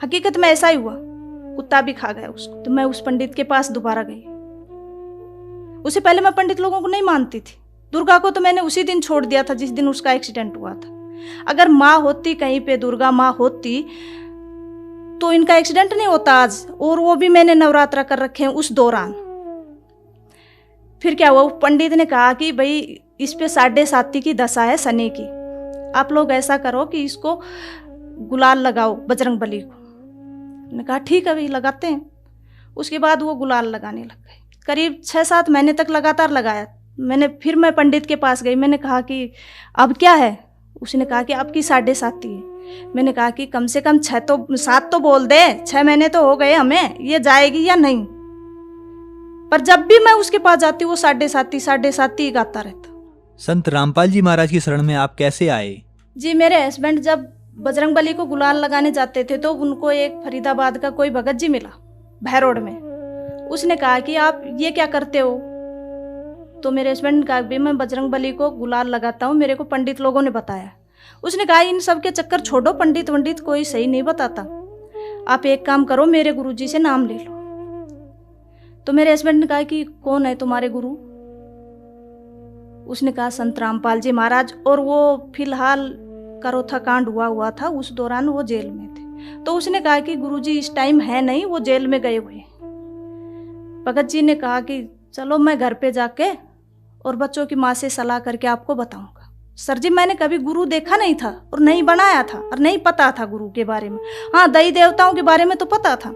हकीकत में ऐसा ही हुआ, कुत्ता भी खा गया उसको। तो मैं उस पंडित के पास दोबारा गई। उससे पहले मैं पंडित लोगों को नहीं मानती थी। दुर्गा को तो मैंने उसी दिन छोड़ दिया था जिस दिन उसका एक्सीडेंट हुआ था। अगर माँ होती कहीं पे, दुर्गा माँ होती, तो इनका एक्सीडेंट नहीं होता आज, और वो भी मैंने नवरात्रा कर रखे हैं उस दौरान। फिर क्या हुआ, पंडित ने कहा कि भाई इस पे 7.5 की दशा है शनि की, आप लोग ऐसा करो कि इसको गुलाल लगाओ बजरंग बली को। मैंने कहा ठीक है भाई लगाते हैं। उसके बाद वो गुलाल लगाने लग गए। करीब 6-7 महीने तक लगातार लगाया। फिर मैं पंडित के पास गई, मैंने कहा कि अब क्या है। उसने कहा कि आपकी 7.5 है। मैंने कहा कि कम से कम 7 तो बोल दे, 6 महीने तो हो गए हमें, ये जाएगी या नहीं। पर जब भी मैं उसके पास जाती वो 7.5 ही गाता रहता। संत रामपाल जी महाराज की शरण में आप कैसे आए? जी, मेरे हस्बैंड जब बजरंग बली को गुलाल लगाने जाते थे तो उनको एक फरीदाबाद का कोई भगत जी मिला भैरोड में। उसने कहा कि आप ये क्या करते हो? तो मेरे हस्बैंड ने कहा भी मैं बजरंग बली को गुलाल लगाता हूँ, मेरे को पंडित लोगों ने बताया। उसने कहा इन सब के चक्कर छोड़ो, पंडित वंडित कोई सही नहीं बताता, आप एक काम करो मेरे गुरुजी से नाम ले लो। तो मेरे हस्बैंड ने कहा कि कौन है तुम्हारे गुरु? उसने कहा संत रामपाल जी महाराज। और वो फिलहाल करोथा कांड हुआ था, उस दौरान वो जेल में थे। तो उसने कहा कि गुरुजी इस टाइम है नहीं, वो जेल में गए हुए। भगत जी ने कहा कि चलो मैं घर पे जाके और बच्चों की माँ से सलाह करके आपको बताऊंगा। सर जी, मैंने कभी गुरु देखा नहीं था और नहीं बनाया था और नहीं पता था गुरु के बारे में। हाँ, देवी देवताओं के बारे में तो पता था,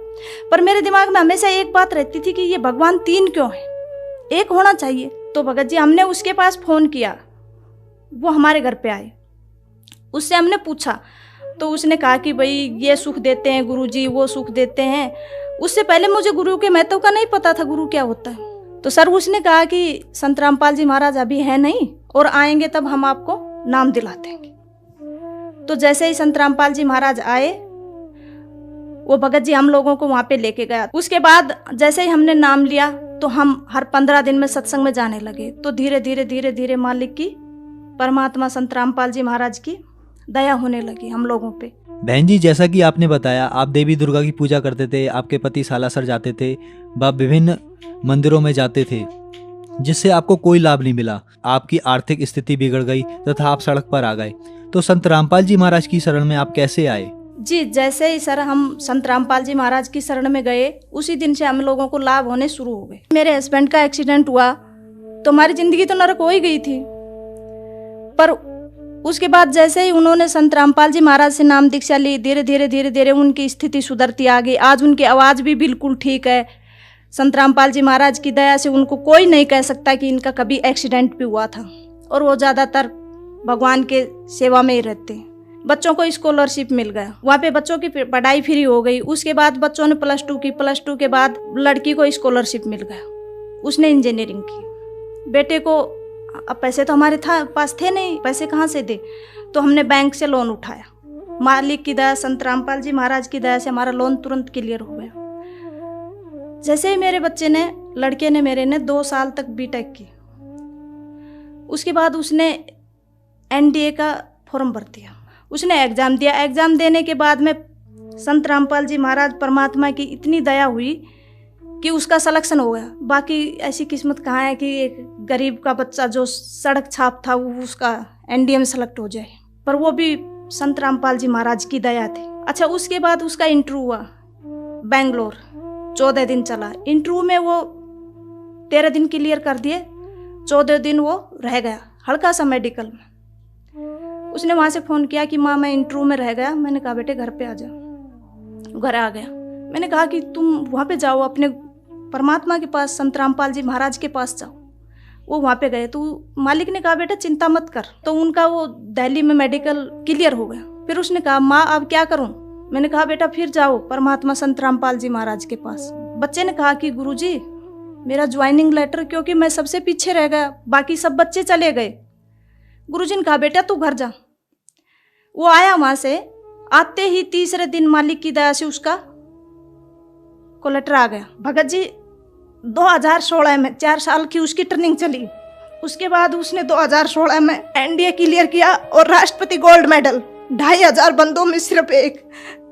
पर मेरे दिमाग में हमेशा एक बात रहती थी कि ये भगवान 3 क्यों है, एक होना चाहिए। तो भगत जी, हमने उसके पास फोन किया, वो हमारे घर पे आए, उससे हमने पूछा तो उसने कहा कि भाई ये सुख देते हैं गुरुजी, वो सुख देते हैं। उससे पहले मुझे गुरु के महत्व का नहीं पता था, गुरु क्या होता है। तो सर उसने कहा कि संत रामपाल जी महाराज अभी है नहीं और आएंगे तब हम आपको नाम दिला देंगे। तो जैसे ही संत रामपाल जी महाराज आए, वो भगत जी हम लोगों को वहाँ पे लेके गया। उसके बाद जैसे ही हमने नाम लिया तो हम हर 15 दिन में सत्संग में जाने लगे। तो धीरे धीरे मालिक की, परमात्मा संत रामपाल जी महाराज की दया होने लगी हम लोगों पे। बहन जी, जैसा कि आपने बताया आप देवी दुर्गा की पूजा करते थे, आपके पति सालासर जाते थे, आप विभिन्न मंदिरों में जाते थे, जिससे आपको कोई लाभ नहीं मिला। आपकी आर्थिक स्थिति बिगड़ गई तथा आप सड़क पर आ गए। तो संत रामपाल जी महाराज की शरण में आप कैसे आए? जी, जैसे ही सर हम संत रामपाल जी महाराज की शरण में गए, उसी दिन से हम लोगों को लाभ होने शुरू हो गए। मेरे हस्बैंड का एक्सीडेंट हुआ तो हमारी जिंदगी तो नरक हो ही गई थी, पर उसके बाद जैसे ही उन्होंने संत रामपाल जी महाराज से नाम दीक्षा ली, धीरे धीरे उनकी स्थिति सुधरती आ गई। आज उनकी आवाज़ भी बिल्कुल ठीक है। संत रामपाल जी महाराज की दया से उनको कोई नहीं कह सकता कि इनका कभी एक्सीडेंट भी हुआ था। और वो ज़्यादातर भगवान के सेवा में ही रहते हैं। बच्चों को स्कॉलरशिप मिल गया, वहाँ पे बच्चों की पढ़ाई फ्री हो गई। उसके बाद बच्चों ने +2 की, +2 के बाद लड़की को स्कॉलरशिप मिल गया, उसने इंजीनियरिंग की। बेटे को अब पैसे तो हमारे पास थे नहीं, पैसे कहाँ से दे, तो हमने बैंक से लोन उठाया। मालिक की दया, संत रामपाल जी महाराज की दया से हमारा लोन तुरंत क्लियर हो गया। जैसे ही मेरे बच्चे ने, लड़के ने मेरे ने 2 साल तक बीटेक की, उसके बाद उसने NDA का फॉर्म भर दिया, उसने एग्ज़ाम दिया। एग्ज़ाम देने के बाद में संत रामपाल जी महाराज परमात्मा की इतनी दया हुई कि उसका सिलेक्शन हो गया। बाकी ऐसी किस्मत कहाँ है कि एक गरीब का बच्चा जो सड़क छाप था वो उसका एनडीए में सेलेक्ट हो जाए, पर वो भी संत रामपाल जी महाराज की दया थी। अच्छा, उसके बाद उसका इंटरव्यू हुआ बेंगलोर, 14 दिन चला। इंटरव्यू में वो 13 दिन क्लियर कर दिए, 14 दिन वो रह गया हल्का सा मेडिकल में। उसने वहाँ से फ़ोन किया कि माँ मैं इंटरव्यू में रह गया। मैंने कहा बेटे घर पे आ जाओ। घर आ गया। मैंने कहा कि तुम वहाँ पे जाओ, अपने परमात्मा के पास, संत रामपाल जी महाराज के पास जाओ। वो वहाँ पे गए तो मालिक ने कहा बेटा चिंता मत कर। तो उनका वो दिल्ली में मेडिकल क्लियर हो गया। फिर उसने कहा माँ अब क्या करूँ? मैंने कहा बेटा फिर जाओ परमात्मा संत रामपाल जी महाराज के पास। बच्चे ने कहा कि गुरुजी मेरा ज्वाइनिंग लेटर, क्योंकि मैं सबसे पीछे रह गया, बाकी सब बच्चे चले गए। गुरुजी ने कहा बेटा तू घर जा। वो आया वहाँ से, आते ही तीसरे दिन मालिक की दया से उसका को लेटर आ गया। भगत जी 2016 में 4 साल की उसकी ट्रेनिंग चली। उसके बाद उसने 2016 में एनडीए क्लियर किया और राष्ट्रपति गोल्ड मेडल। 2500 बंदों में सिर्फ एक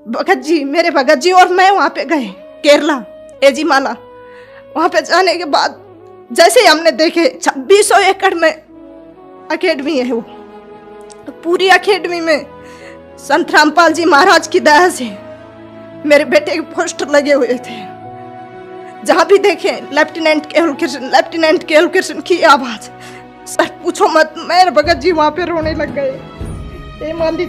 भगत जी, मेरे भगत जी और मैं वहाँ पे गए केरला, एजीमाला। वहाँ पे जाने के बाद जैसे ही हमने देखे 2600 एकड़ में अकेडमी है, वो तो पूरी अकेडमी में संत रामपाल जी महाराज की दया से मेरे बेटे के पोस्टर लगे हुए थे। जहाँ भी देखे लेफ्टिनेंट केवल कृष्ण, लेफ्टिनेंट केवल कृष्ण की आवाज। सर पूछो मत, मेरे भगत जी वहाँ पे रोने लग गए। हे मालिक,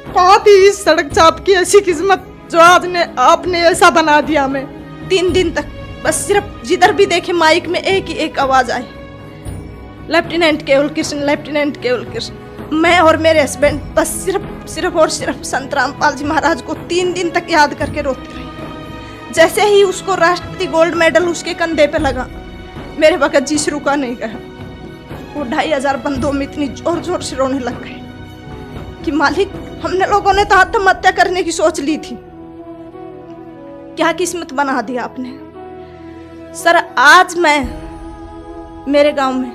बहुत ही सड़क चाप की ऐसी किस्मत जो आज ने आपने ऐसा बना दिया। हमें 3 दिन तक बस सिर्फ जिधर भी देखे माइक में एक ही एक आवाज आई, लेफ्टिनेंट केवल कृष्ण, लेफ्टिनेंट केवल कृष्ण। मैं और मेरे हस्बैंड बस सिर्फ और सिर्फ संत रामपाल जी महाराज को 3 दिन तक याद करके रोती रही। जैसे ही उसको राष्ट्रपति गोल्ड मेडल उसके कंधे पे लगा, मेरे भगत जी से रुका नहीं गया। वो 2500 बंदों में इतनी जोर जोर से रोने लग गए कि मालिक हमने लोगों ने तो आत्महत्या करने की सोच ली थी, क्या किस्मत बना दिया आपने। सर आज मैं मेरे गांव में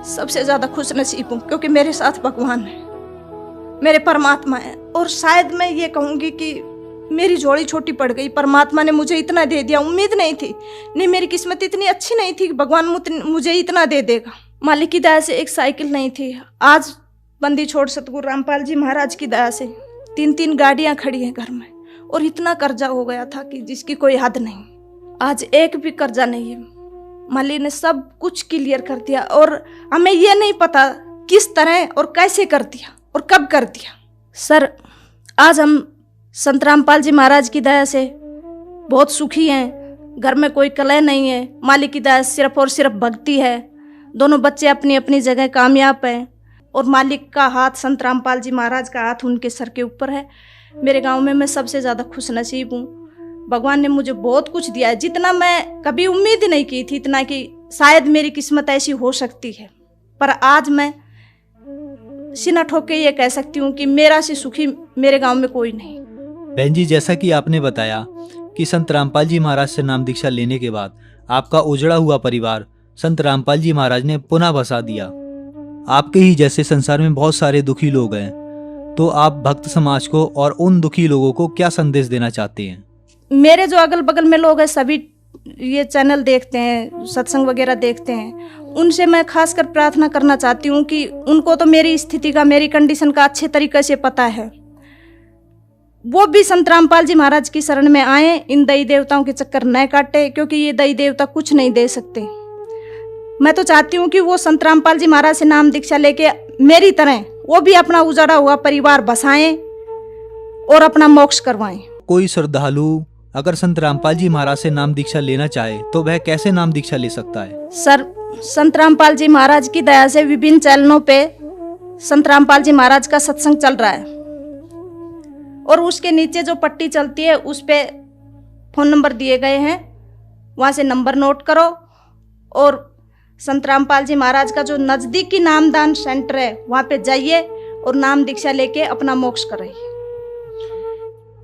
सबसे ज्यादा खुश नसीब हूँ, क्योंकि मेरे साथ भगवान है, मेरे परमात्मा है। और शायद मैं ये कहूँगी कि मेरी जोड़ी छोटी पड़ गई। परमात्मा ने मुझे इतना दे दिया, उम्मीद नहीं थी, नहीं मेरी किस्मत इतनी अच्छी नहीं थी कि भगवान मुझे इतना दे देगा। मालिक की दया से एक साइकिल नहीं थी, आज बंदी छोड़ सतगुरु रामपाल जी महाराज की दया से 3-3 गाड़ियाँ खड़ी हैं घर में। और इतना कर्जा हो गया था कि जिसकी कोई हद नहीं। आज एक भी कर्जा नहीं है। मालिक ने सब कुछ क्लियर कर दिया और हमें ये नहीं पता किस तरह और कैसे कर दिया और कब कर दिया। सर आज हम संत रामपाल जी महाराज की दया से बहुत सुखी हैं। घर में कोई कलह नहीं है। मालिक की दया सिर्फ और सिर्फ भक्ति है। दोनों बच्चे अपनी अपनी जगह कामयाब हैं और मालिक का हाथ, संत रामपाल जी महाराज का हाथ उनके सर के ऊपर है। मेरे गांव में मैं सबसे ज़्यादा खुश नसीब हूँ। भगवान ने मुझे बहुत कुछ दिया है, जितना मैं कभी उम्मीद नहीं की थी, इतना कि शायद मेरी किस्मत ऐसी हो सकती है। पर आज मैं सीना ठोक के ये कह सकती हूँ कि मेरा से सुखी मेरे गांव में कोई नहीं। बहन जी, जैसा कि आपने बताया कि संत रामपाल जी महाराज से नाम दीक्षा लेने के बाद आपका उजड़ा हुआ परिवार संत रामपाल जी महाराज ने पुनः बसा दिया। आपके ही जैसे संसार में बहुत सारे दुखी लोग हैं, तो आप भक्त समाज को और उन दुखी लोगों को क्या संदेश देना चाहते हैं? मेरे जो अगल बगल में लोग हैं सभी ये चैनल देखते हैं, सत्संग वगैरह देखते हैं, उनसे मैं खासकर प्रार्थना करना चाहती हूँ कि उनको तो मेरी स्थिति का, मेरी कंडीशन का अच्छे तरीके से पता है। वो भी संत रामपाल जी महाराज की शरण में आए, इन दई देवताओं के चक्कर न काटे, क्योंकि ये दई देवता कुछ नहीं दे सकते। मैं तो चाहती हूँ कि वो संत रामपाल जी महाराज से नाम दीक्षा लेके मेरी तरह वो भी अपना उजाड़ा हुआ परिवार बसाएं और अपना मोक्ष करवाएं। कोई श्रद्धालु अगर संत रामपाल जी महाराज से नाम दीक्षा लेना चाहे तो वह कैसे नाम दीक्षा ले सकता है? सर संत रामपाल जी महाराज की दया से विभिन्न चैनलों पे संत रामपाल जी महाराज का सत्संग चल रहा है और उसके नीचे जो पट्टी चलती है उस पे फ़ोन नंबर दिए गए हैं, वहाँ से नंबर नोट करो और संत रामपाल जी महाराज का जो नज़दीकी नामदान सेंटर है वहाँ पे जाइए और नाम दीक्षा लेके अपना मोक्ष कराइए।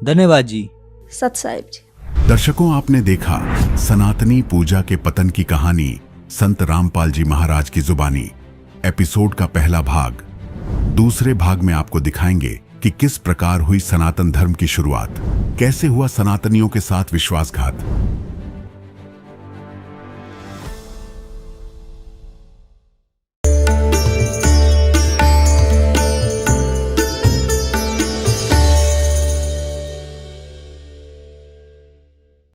धन्यवाद जी। सत साहिब जी। दर्शकों, आपने देखा सनातनी पूजा के पतन की कहानी संत रामपाल जी महाराज की जुबानी। एपिसोड का पहला भाग। दूसरे भाग में आपको दिखाएंगे कि किस प्रकार हुई सनातन धर्म की शुरुआत, कैसे हुआ सनातनियों के साथ विश्वासघात,